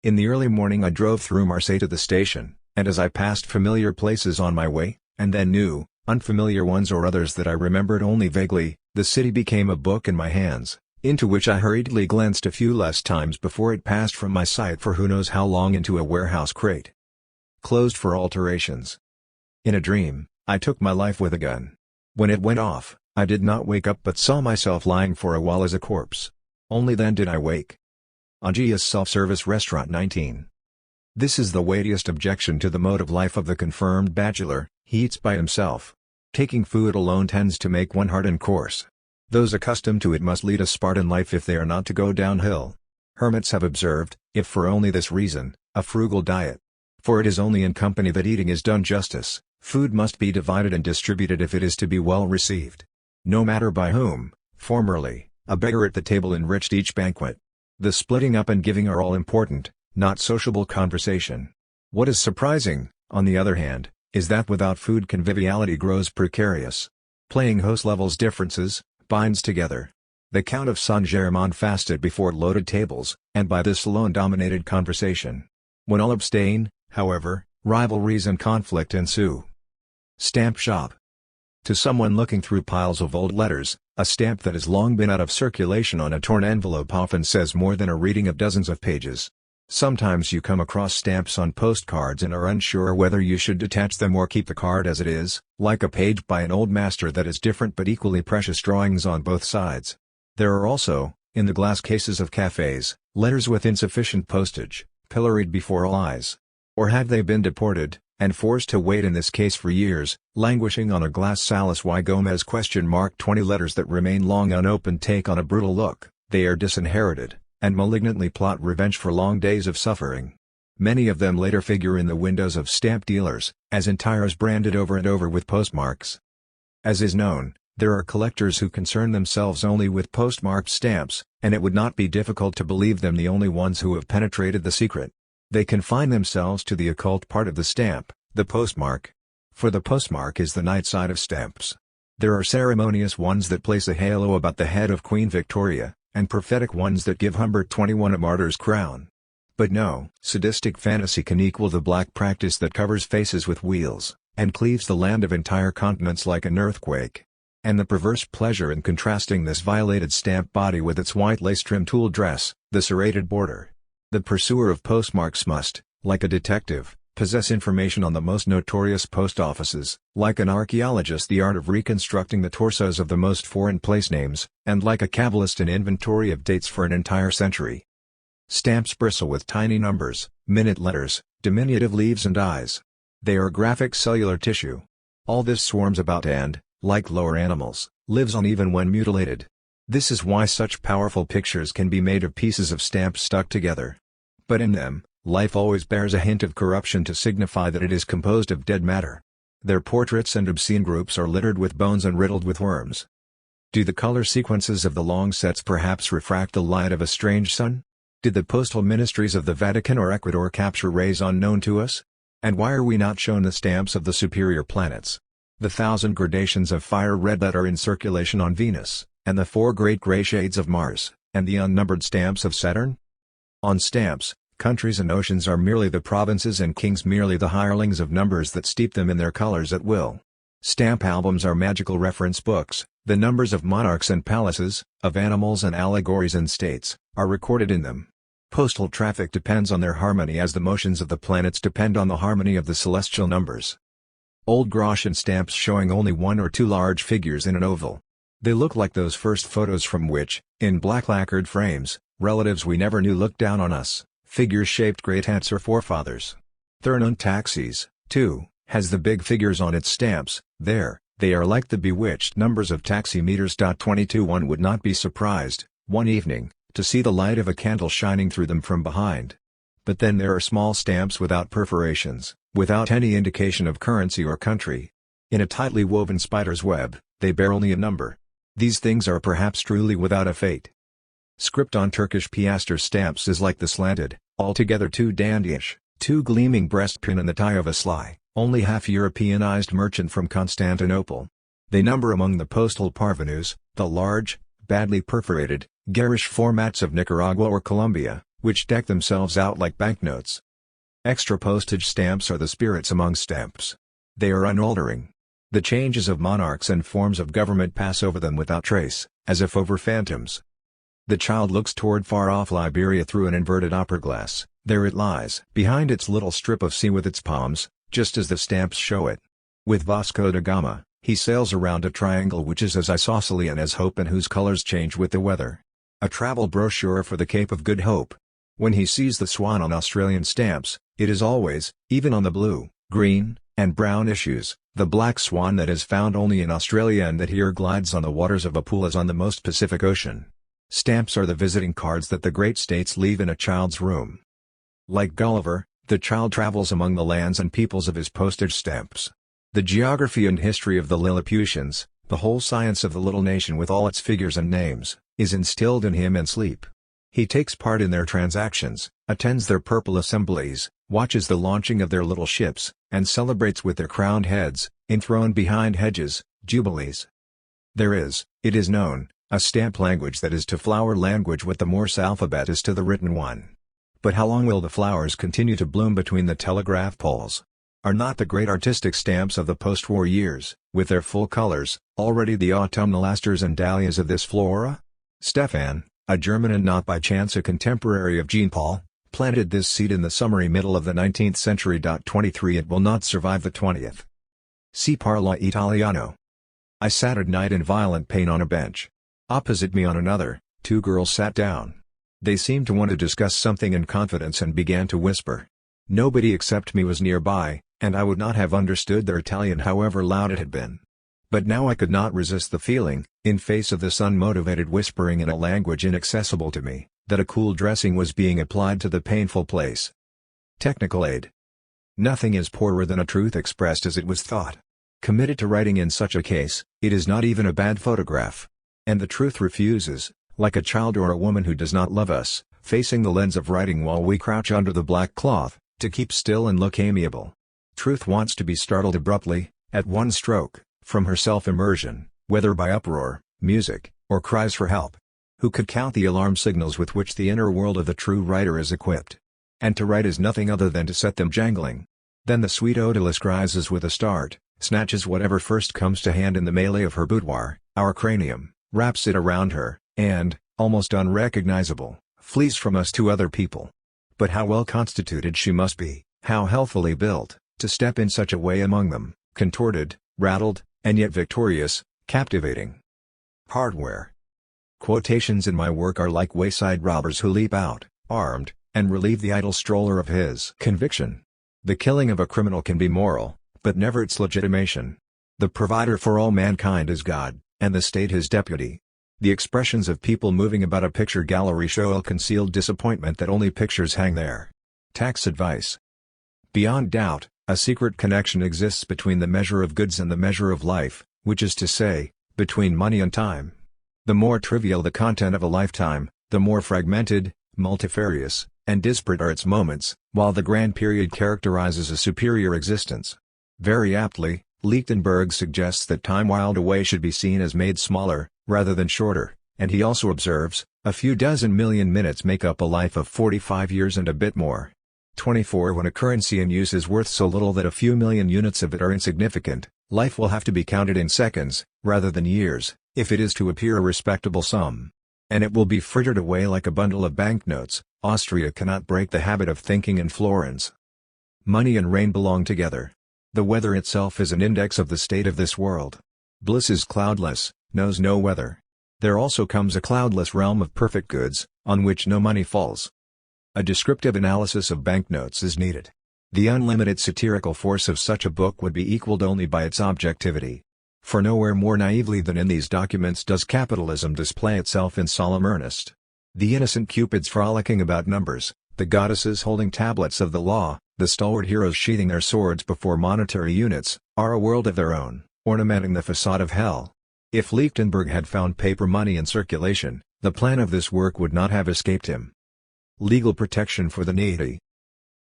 In the early morning I drove through Marseille to the station, and as I passed familiar places on my way, and then new, unfamiliar ones or others that I remembered only vaguely, the city became a book in my hands, into which I hurriedly glanced a few less times before it passed from my sight for who knows how long into a warehouse crate. Closed for alterations. In a dream, I took my life with a gun. When it went off, I did not wake up but saw myself lying for a while as a corpse. Only then did I wake. Angia's self-service restaurant 19. This is the weightiest objection to the mode of life of the confirmed bachelor. He eats by himself. Taking food alone tends to make one hard and coarse. Those accustomed to it must lead a Spartan life if they are not to go downhill. Hermits have observed, if for only this reason, a frugal diet. For it is only in company that eating is done justice. Food must be divided and distributed if it is to be well received. No matter by whom. Formerly, a beggar at the table enriched each banquet. The splitting up and giving are all important, not sociable conversation. What is surprising, on the other hand, is that without food conviviality grows precarious. Playing host levels differences, binds together. The Count of Saint-Germain fasted before loaded tables, and by this alone dominated conversation. When all abstain, however, rivalries and conflict ensue. Stamp shop. To someone looking through piles of old letters, a stamp that has long been out of circulation on a torn envelope often says more than a reading of dozens of pages. Sometimes you come across stamps on postcards and are unsure whether you should detach them or keep the card as it is, like a page by an old master that has different but equally precious drawings on both sides. There are also, in the glass cases of cafes, letters with insufficient postage, pilloried before all eyes. Or have they been deported, and forced to wait in this case for years, languishing on a glass Salas y Gomez ?20 letters that remain long unopened take on a brutal look, they are disinherited, and malignantly plot revenge for long days of suffering. Many of them later figure in the windows of stamp dealers, as entires branded over and over with postmarks. As is known, there are collectors who concern themselves only with postmarked stamps, and it would not be difficult to believe them the only ones who have penetrated the secret. They confine themselves to the occult part of the stamp, the postmark. For the postmark is the night side of stamps. There are ceremonious ones that place a halo about the head of Queen Victoria, and prophetic ones that give Humbert 21 a martyr's crown. But no sadistic fantasy can equal the black practice that covers faces with wheals, and cleaves the land of entire continents like an earthquake. And the perverse pleasure in contrasting this violated stamp body with its white lace-trimmed tulle dress, the serrated border. The pursuer of postmarks must, like a detective, possess information on the most notorious post offices, like an archaeologist the art of reconstructing the torsos of the most foreign place names, and like a cabalist an inventory of dates for an entire century. Stamps bristle with tiny numbers, minute letters, diminutive leaves and eyes. They are graphic cellular tissue. All this swarms about and, like lower animals, lives on even when mutilated. This is why such powerful pictures can be made of pieces of stamps stuck together. But in them, life always bears a hint of corruption to signify that it is composed of dead matter. Their portraits and obscene groups are littered with bones and riddled with worms. Do the color sequences of the long sets perhaps refract the light of a strange sun? Did the postal ministries of the Vatican or Ecuador capture rays unknown to us? And why are we not shown the stamps of the superior planets? The 1,000 gradations of fire red that are in circulation on Venus, and the 4 great gray shades of Mars, and the unnumbered stamps of Saturn? On stamps, countries and oceans are merely the provinces and kings merely the hirelings of numbers that steep them in their colors at will. Stamp albums are magical reference books, the numbers of monarchs and palaces, of animals and allegories and states, are recorded in them. Postal traffic depends on their harmony as the motions of the planets depend on the harmony of the celestial numbers. Old Grecian stamps showing only 1 or 2 large figures in an oval. They look like those first photos from which, in black lacquered frames, relatives we never knew looked down on us, figures shaped great-aunts or forefathers. THIRD taxis, too, has the big figures on its stamps. There, they are like the bewitched numbers of taximeters. 22 One would not be surprised, one evening, to see the light of a candle shining through them from behind. But then there are small stamps without perforations, without any indication of currency or country. In a tightly woven spider's web, they bear only a number. These things are perhaps truly without a fate. Script on Turkish piaster stamps is like the slanted, altogether too dandyish, too gleaming breastpin in the tie of a sly, only half-Europeanized merchant from Constantinople. They number among the postal parvenus, the large, badly perforated, garish formats of Nicaragua or Colombia, which deck themselves out like banknotes. Extra postage stamps are the spirits among stamps. They are unaltering. The changes of monarchs and forms of government pass over them without trace, as if over phantoms. The child looks toward far-off Liberia through an inverted opera glass. There it lies, behind its little strip of sea with its palms, just as the stamps show it. With Vasco da Gama, he sails around a triangle which is as isosceles as hope and whose colors change with the weather. A travel brochure for the Cape of Good Hope. When he sees the swan on Australian stamps, it is always, even on the blue, green, and brown issues, the black swan that is found only in Australia and that here glides on the waters of a pool as on the most Pacific Ocean. Stamps are the visiting cards that the great states leave in a child's room. Like Gulliver, the child travels among the lands and peoples of his postage stamps. The geography and history of the Lilliputians, the whole science of the little nation with all its figures and names, is instilled in him in sleep. He takes part in their transactions, attends their purple assemblies, watches the launching of their little ships, and celebrates with their crowned heads, enthroned behind hedges, jubilees. There is, it is known, a stamp language that is to flower language what the Morse alphabet is to the written one. But how long will the flowers continue to bloom between the telegraph poles? Are not the great artistic stamps of the post-war years, with their full colors, already the autumnal asters and dahlias of this flora? Stefan, a German and not by chance a contemporary of Jean-Paul, planted this seed in the summery middle of the 19th century. 23 It will not survive the 20th. Si parla Italiano. I sat at night in violent pain on a bench. Opposite me on another, two girls sat down. They seemed to want to discuss something in confidence and began to whisper. Nobody except me was nearby, and I would not have understood their Italian however loud it had been. But now I could not resist the feeling, in face of this unmotivated whispering in a language inaccessible to me, that a cool dressing was being applied to the painful place. Technical aid. Nothing is poorer than a truth expressed as it was thought. Committed to writing in such a case, it is not even a bad photograph. And the truth refuses, like a child or a woman who does not love us, facing the lens of writing while we crouch under the black cloth, to keep still and look amiable. Truth wants to be startled abruptly, at one stroke, from her self-immersion, whether by uproar, music, or cries for help. Who could count the alarm signals with which the inner world of the true writer is equipped? And to write is nothing other than to set them jangling. Then the sweet odalisque rises with a start, snatches whatever first comes to hand in the melee of her boudoir, our cranium, wraps it around her, and, almost unrecognizable, flees from us to other people. But how well constituted she must be, how healthily built, to step in such a way among them, contorted, rattled, and yet victorious, captivating. Hardware. Quotations in my work are like wayside robbers who leap out, armed, and relieve the idle stroller of his conviction. The killing of a criminal can be moral, but never its legitimation. The provider for all mankind is God, and the state his deputy. The expressions of people moving about a picture gallery show ill-concealed disappointment that only pictures hang there. Tax advice. Beyond doubt, a secret connection exists between the measure of goods and the measure of life, which is to say, between money and time. The more trivial the content of a lifetime, the more fragmented, multifarious, and disparate are its moments, while the grand period characterizes a superior existence. Very aptly, Lichtenberg suggests that time whiled away should be seen as made smaller, rather than shorter, and he also observes, a few dozen million minutes make up a life of 45 years and a bit more. 24 When a currency in use is worth so little that a few million units of it are insignificant, life will have to be counted in seconds, rather than years, if it is to appear a respectable sum. And it will be frittered away like a bundle of banknotes. Austria cannot break the habit of thinking in florins. Money and rain belong together. The weather itself is an index of the state of this world. Bliss is cloudless, knows no weather. There also comes a cloudless realm of perfect goods, on which no money falls. A descriptive analysis of banknotes is needed. The unlimited satirical force of such a book would be equaled only by its objectivity. For nowhere more naively than in these documents does capitalism display itself in solemn earnest. The innocent cupids frolicking about numbers, the goddesses holding tablets of the law, the stalwart heroes sheathing their swords before monetary units, are a world of their own, ornamenting the facade of hell. If Lichtenberg had found paper money in circulation, the plan of this work would not have escaped him. Legal protection for the needy.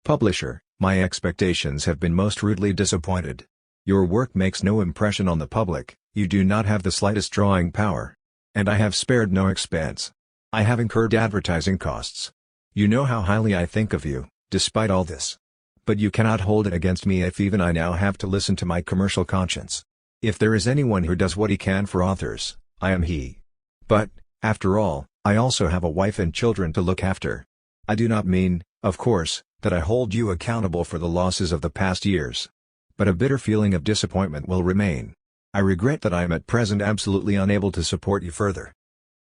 Publisher, my expectations have been most rudely disappointed. Your work makes no impression on the public, you do not have the slightest drawing power. And I have spared no expense. I have incurred advertising costs. You know how highly I think of you, despite all this. But you cannot hold it against me if even I now have to listen to my commercial conscience. If there is anyone who does what he can for authors, I am he. But, after all, I also have a wife and children to look after. I do not mean, of course, that I hold you accountable for the losses of the past years. But a bitter feeling of disappointment will remain. I regret that I am at present absolutely unable to support you further.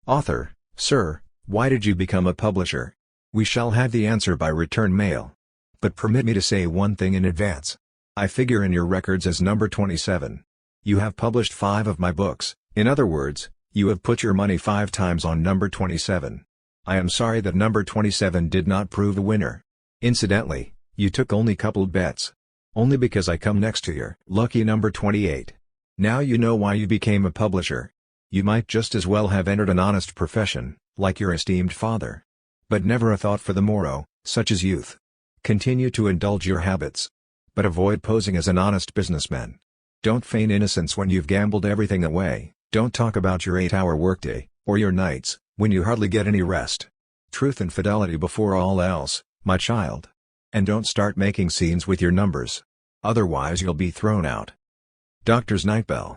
Author: Sir, why did you become a publisher? We shall have the answer by return mail. But permit me to say one thing in advance. I figure in your records as number 27. You have published 5 of my books, in other words, you have put your money 5 times on number 27. I am sorry that number 27 did not prove a winner. Incidentally, you took only coupled bets. Only because I come next to your lucky number 28. Now you know why you became a publisher. You might just as well have entered an honest profession, like your esteemed father. But never a thought for the morrow, such as youth. Continue to indulge your habits. But avoid posing as an honest businessman. Don't feign innocence when you've gambled everything away. Don't talk about your 8-hour workday, or your nights, when you hardly get any rest. Truth and fidelity before all else, my child. And don't start making scenes with your numbers. Otherwise you'll be thrown out. Doctor's Nightbell.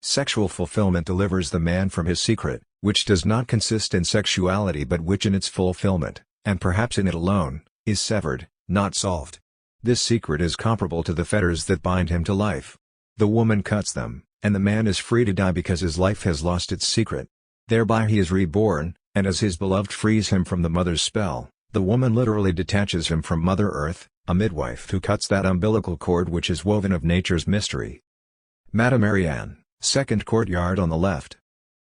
Sexual fulfillment delivers the man from his secret, which does not consist in sexuality but which in its fulfillment, and perhaps in it alone, is severed, not solved. This secret is comparable to the fetters that bind him to life. The woman cuts them, and the man is free to die because his life has lost its secret. Thereby he is reborn, and as his beloved frees him from the mother's spell, the woman literally detaches him from Mother Earth, a midwife who cuts that umbilical cord which is woven of nature's mystery. Madame Marianne, second courtyard on the left.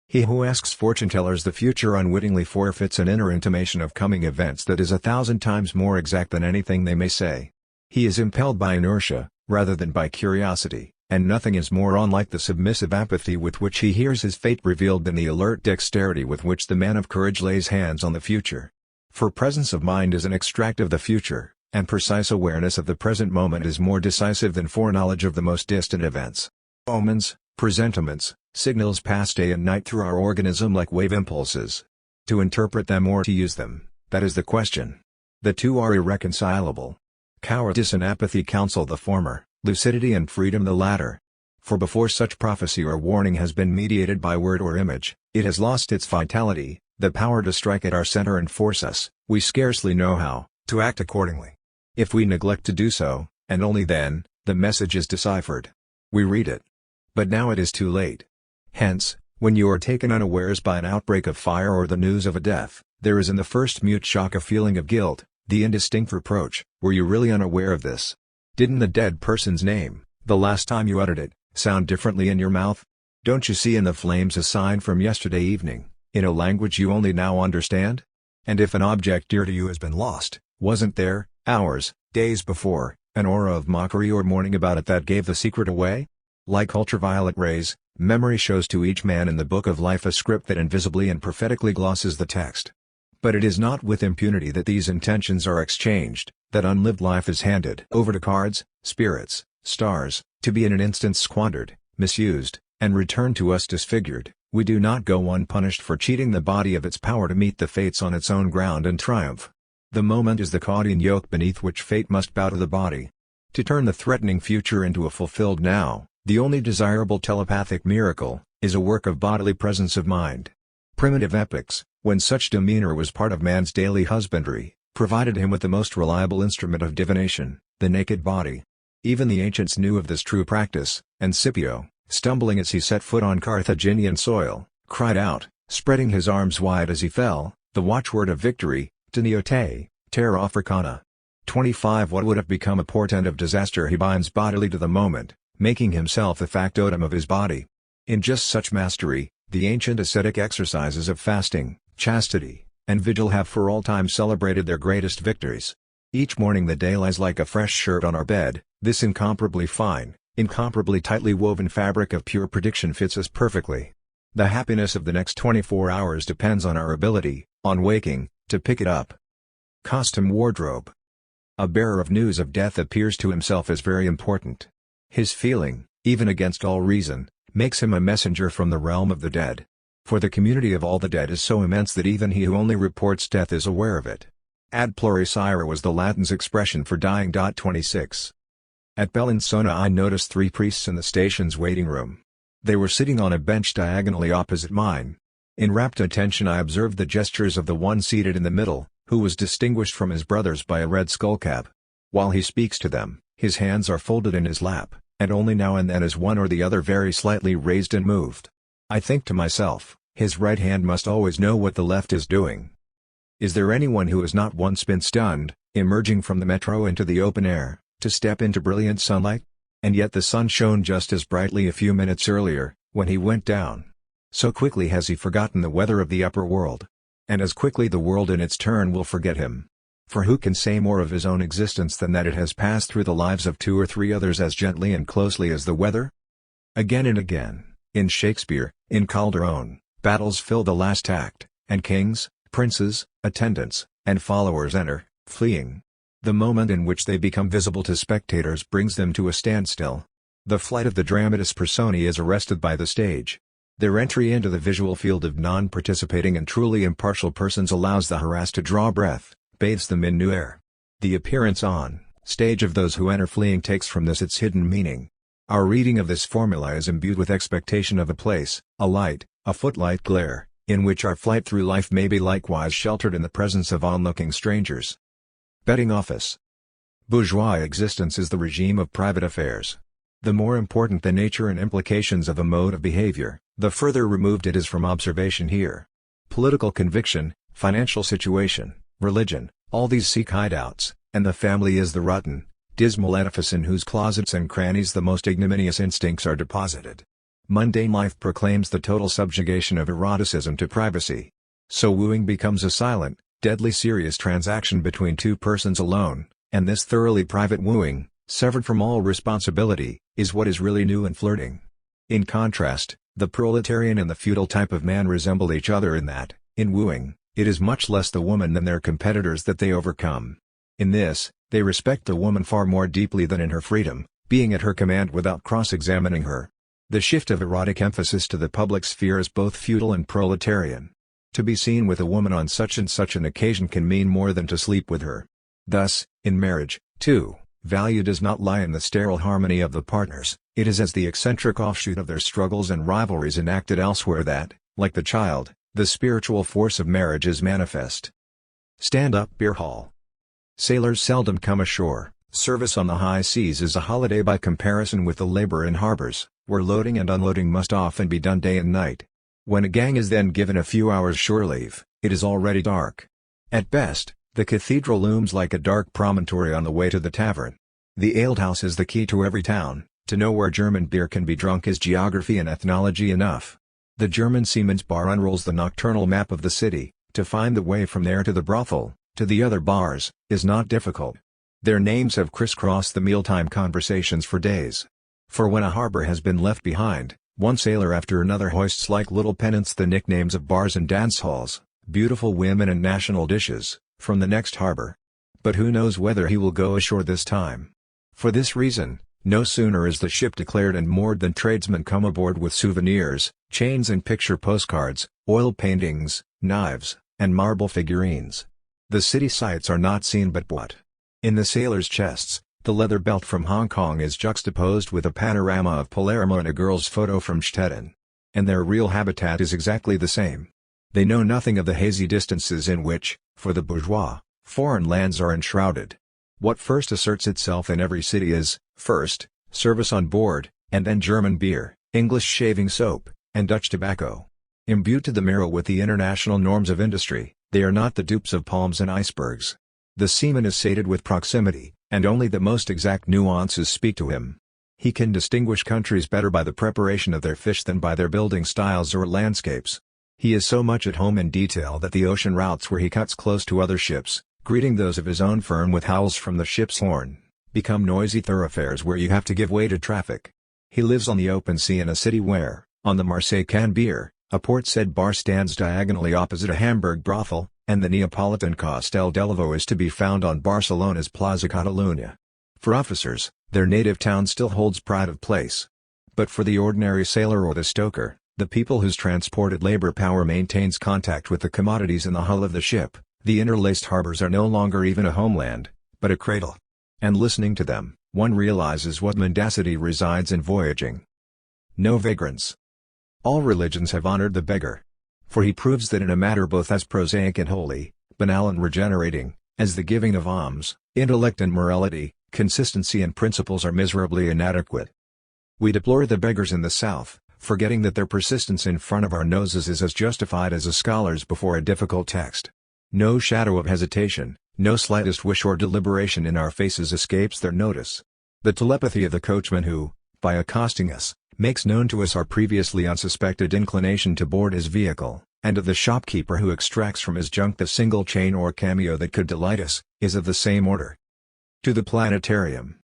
He who asks fortune-tellers the future unwittingly forfeits an inner intimation of coming events that is 1,000 times more exact than anything they may say. He is impelled by inertia, rather than by curiosity, and nothing is more unlike the submissive apathy with which he hears his fate revealed than the alert dexterity with which the man of courage lays hands on the future. For presence of mind is an extract of the future, and precise awareness of the present moment is more decisive than foreknowledge of the most distant events. Omens, presentiments, signals pass day and night through our organism like wave impulses. To interpret them or to use them, that is the question. The two are irreconcilable. Cowardice and apathy counsel the former, lucidity and freedom the latter. For before such prophecy or warning has been mediated by word or image, it has lost its vitality, the power to strike at our center and force us, we scarcely know how, to act accordingly. If we neglect to do so, and only then, the message is deciphered. We read it. But now it is too late. Hence, when you are taken unawares by an outbreak of fire or the news of a death, there is in the first mute shock a feeling of guilt, the indistinct reproach, were you really unaware of this? Didn't the dead person's name, the last time you uttered it, sound differently in your mouth? Don't you see in the flames a sign from yesterday evening, in a language you only now understand? And if an object dear to you has been lost, wasn't there, hours, days before, an aura of mockery or mourning about it that gave the secret away? Like ultraviolet rays, memory shows to each man in the book of life a script that invisibly and prophetically glosses the text. But it is not with impunity that these intentions are exchanged, that unlived life is handed over to cards, spirits, stars, to be in an instant squandered, misused, and returned to us disfigured. We do not go unpunished for cheating the body of its power to meet the fates on its own ground and triumph. The moment is the caudion yoke beneath which fate must bow to the body. To turn the threatening future into a fulfilled now, the only desirable telepathic miracle, is a work of bodily presence of mind. Primitive epics, when such demeanor was part of man's daily husbandry, provided him with the most reliable instrument of divination, the naked body. Even the ancients knew of this true practice, and Scipio, stumbling as he set foot on Carthaginian soil, cried out, spreading his arms wide as he fell, the watchword of victory, Teneo te, terra Africana. 25 What would have become a portent of disaster he binds bodily to the moment, making himself the factotum of his body. In just such mastery, the ancient ascetic exercises of fasting, chastity, and vigil have for all time celebrated their greatest victories. Each morning the day lies like a fresh shirt on our bed. This incomparably fine, incomparably tightly woven fabric of pure prediction fits us perfectly. The happiness of the next 24 hours depends on our ability, on waking, to pick it up. Costume wardrobe. A bearer of news of death appears to himself as very important. His feeling, even against all reason, makes him a messenger from the realm of the dead. For the community of all the dead is so immense that even he who only reports death is aware of it. Ad pluricira was the Latin's expression for dying. 26. At Bellinzona I noticed 3 priests in the station's waiting room. They were sitting on a bench diagonally opposite mine. In rapt attention I observed the gestures of the one seated in the middle, who was distinguished from his brothers by a red skullcap. While he speaks to them, his hands are folded in his lap, and only now and then is one or the other very slightly raised and moved. I think to myself, his right hand must always know what the left is doing. Is there anyone who has not once been stunned, emerging from the metro into the open air, to step into brilliant sunlight? And yet the sun shone just as brightly a few minutes earlier, when he went down. So quickly has he forgotten the weather of the upper world. And as quickly the world in its turn will forget him. For who can say more of his own existence than that it has passed through the lives of 2 or 3 others as gently and closely as the weather? Again and again, in Shakespeare, in Calderon, battles fill the last act, and kings, princes, attendants, and followers enter, fleeing. The moment in which they become visible to spectators brings them to a standstill. The flight of the dramatis personae is arrested by the stage. Their entry into the visual field of non-participating and truly impartial persons allows the harassed to draw breath, bathes them in new air. The appearance on stage of those who enter fleeing takes from this its hidden meaning. Our reading of this formula is imbued with expectation of a place, a light, a footlight glare, in which our flight through life may be likewise sheltered in the presence of onlooking strangers. Betting office. Bourgeois existence is the regime of private affairs. The more important the nature and implications of a mode of behavior, the further removed it is from observation here. Political conviction, financial situation, religion, all these seek hideouts, and the family is the rotten, dismal edifice in whose closets and crannies the most ignominious instincts are deposited. Mundane life proclaims the total subjugation of eroticism to privacy. So wooing becomes a silent, deadly serious transaction between 2 persons alone, and this thoroughly private wooing, severed from all responsibility, is what is really new in flirting. In contrast, the proletarian and the feudal type of man resemble each other in that, in wooing, it is much less the woman than their competitors that they overcome. In this, they respect the woman far more deeply than in her freedom, being at her command without cross-examining her. The shift of erotic emphasis to the public sphere is both feudal and proletarian. To be seen with a woman on such and such an occasion can mean more than to sleep with her. Thus, in marriage, too, value does not lie in the sterile harmony of the partners, it is as the eccentric offshoot of their struggles and rivalries enacted elsewhere that, like the child, the spiritual force of marriage is manifest. Stand-up beer hall. Sailors seldom come ashore. Service on the high seas is a holiday by comparison with the labor in harbors, where loading and unloading must often be done day and night. When a gang is then given a few hours shore leave, it is already dark. At best, the cathedral looms like a dark promontory on the way to the tavern. The alehouse is the key to every town. To know where German beer can be drunk is geography and ethnology enough. The German seaman's bar unrolls the nocturnal map of the city. To find the way from there to the brothel, to the other bars, is not difficult. Their names have crisscrossed the mealtime conversations for days. For when a harbor has been left behind, one sailor after another hoists like little pennants the nicknames of bars and dance halls, beautiful women and national dishes, from the next harbor. But who knows whether he will go ashore this time? For this reason, no sooner is the ship declared and moored than tradesmen come aboard with souvenirs, chains and picture postcards, oil paintings, knives, and marble figurines. The city sights are not seen but what? In the sailors' chests, the leather belt from Hong Kong is juxtaposed with a panorama of Palermo and a girl's photo from Stettin. And their real habitat is exactly the same. They know nothing of the hazy distances in which, for the bourgeois, foreign lands are enshrouded. What first asserts itself in every city is, first, service on board, and then German beer, English shaving soap, and Dutch tobacco. Imbued to the marrow with the international norms of industry, they are not the dupes of palms and icebergs. The seaman is sated with proximity, and only the most exact nuances speak to him. He can distinguish countries better by the preparation of their fish than by their building styles or landscapes. He is so much at home in detail that the ocean routes where he cuts close to other ships, greeting those of his own firm with howls from the ship's horn, become noisy thoroughfares where you have to give way to traffic. He lives on the open sea in a city where, on the Marseille Can-Bière, a port-said bar stands diagonally opposite a Hamburg brothel, and the Neapolitan Castel Dell'Ovo is to be found on Barcelona's Plaza Catalunya. For officers, their native town still holds pride of place. But for the ordinary sailor or the stoker, the people whose transported labor power maintains contact with the commodities in the hull of the ship, The interlaced harbors are no longer even a homeland, but a cradle. And listening to them, one realizes what mendacity resides in voyaging. No vagrants. All religions have honored the beggar. For he proves that in a matter both as prosaic and holy, banal and regenerating, as the giving of alms, intellect and morality, consistency and principles are miserably inadequate. We deplore the beggars in the South, forgetting that their persistence in front of our noses is as justified as a scholar's before a difficult text. No shadow of hesitation, no slightest wish or deliberation in our faces escapes their notice. The telepathy of the coachman who, by accosting us, makes known to us our previously unsuspected inclination to board his vehicle, and of the shopkeeper who extracts from his junk the single chain or cameo that could delight us, is of the same order. To the planetarium.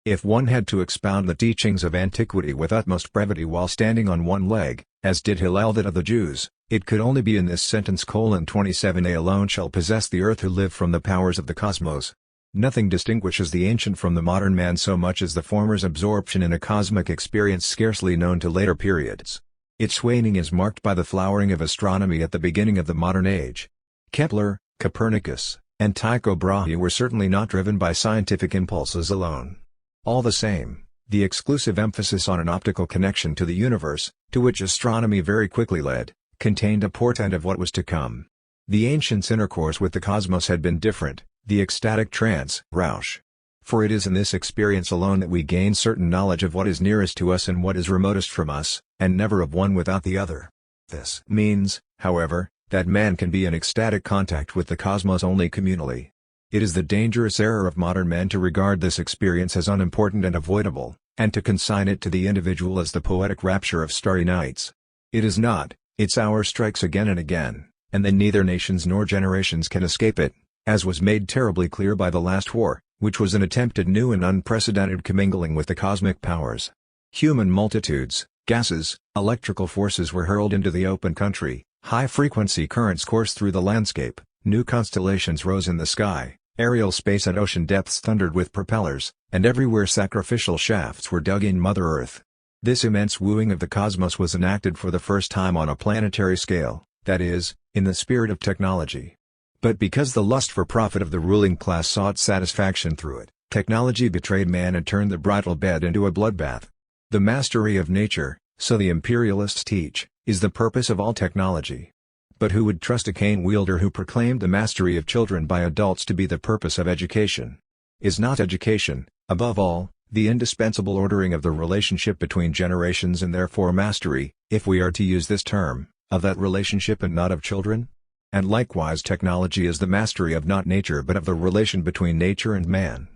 If one had to expound the teachings of antiquity with utmost brevity while standing on one leg, as did Hillel that of the Jews, it could only be in this sentence: 27 They alone shall possess the earth who live from the powers of the cosmos. Nothing distinguishes the ancient from the modern man so much as the former's absorption in a cosmic experience scarcely known to later periods. Its waning is marked by the flowering of astronomy at the beginning of the modern age. Kepler, Copernicus, and Tycho Brahe were certainly not driven by scientific impulses alone. All the same, the exclusive emphasis on an optical connection to the universe, to which astronomy very quickly led, contained a portent of what was to come. The ancients' intercourse with the cosmos had been different, the ecstatic trance, Rausch. For it is in this experience alone that we gain certain knowledge of what is nearest to us and what is remotest from us, and never of one without the other. This means, however, that man can be in ecstatic contact with the cosmos only communally. It is the dangerous error of modern men to regard this experience as unimportant and avoidable, and to consign it to the individual as the poetic rapture of starry nights. It is not, its hour strikes again and again, and then neither nations nor generations can escape it, as was made terribly clear by the last war, which was an attempt at new and unprecedented commingling with the cosmic powers. Human multitudes, gases, electrical forces were hurled into the open country, high-frequency currents coursed through the landscape, new constellations rose in the sky, aerial space at ocean depths thundered with propellers, and everywhere sacrificial shafts were dug in Mother Earth. This immense wooing of the cosmos was enacted for the first time on a planetary scale, that is, in the spirit of technology. But because the lust for profit of the ruling class sought satisfaction through it, technology betrayed man and turned the bridal bed into a bloodbath. The mastery of nature, so the imperialists teach, is the purpose of all technology. But who would trust a cane wielder who proclaimed the mastery of children by adults to be the purpose of education? Is not education, above all, the indispensable ordering of the relationship between generations and therefore mastery, if we are to use this term, of that relationship and not of children? And likewise technology is the mastery of not nature but of the relation between nature and man.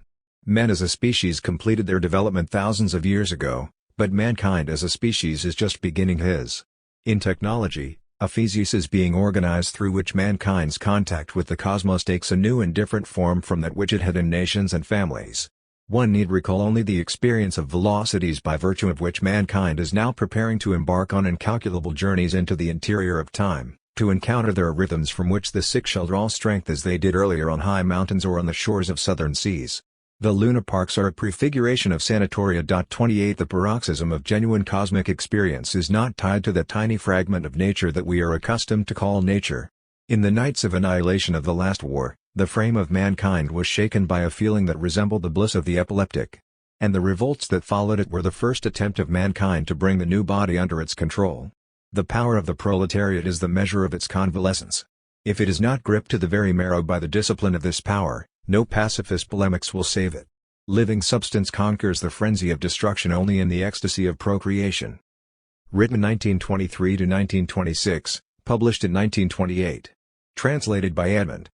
Men as a species completed their development thousands of years ago, but mankind as a species is just beginning his. In technology, a physis is being organized through which mankind's contact with the cosmos takes a new and different form from that which it had in nations and families. One need recall only the experience of velocities by virtue of which mankind is now preparing to embark on incalculable journeys into the interior of time, to encounter their rhythms from which the sick shall draw strength as they did earlier on high mountains or on the shores of southern seas. The lunaparks are a prefiguration of sanatoria. 28 The paroxysm of genuine cosmic experience is not tied to that tiny fragment of nature that we are accustomed to call nature. In the nights of annihilation of the last war, the frame of mankind was shaken by a feeling that resembled the bliss of the epileptic. And the revolts that followed it were the first attempt of mankind to bring the new body under its control. The power of the proletariat is the measure of its convalescence. If it is not gripped to the very marrow by the discipline of this power, no pacifist polemics will save it. Living substance conquers the frenzy of destruction only in the ecstasy of procreation. Written 1923 to 1926, published in 1928. Translated by Edmund.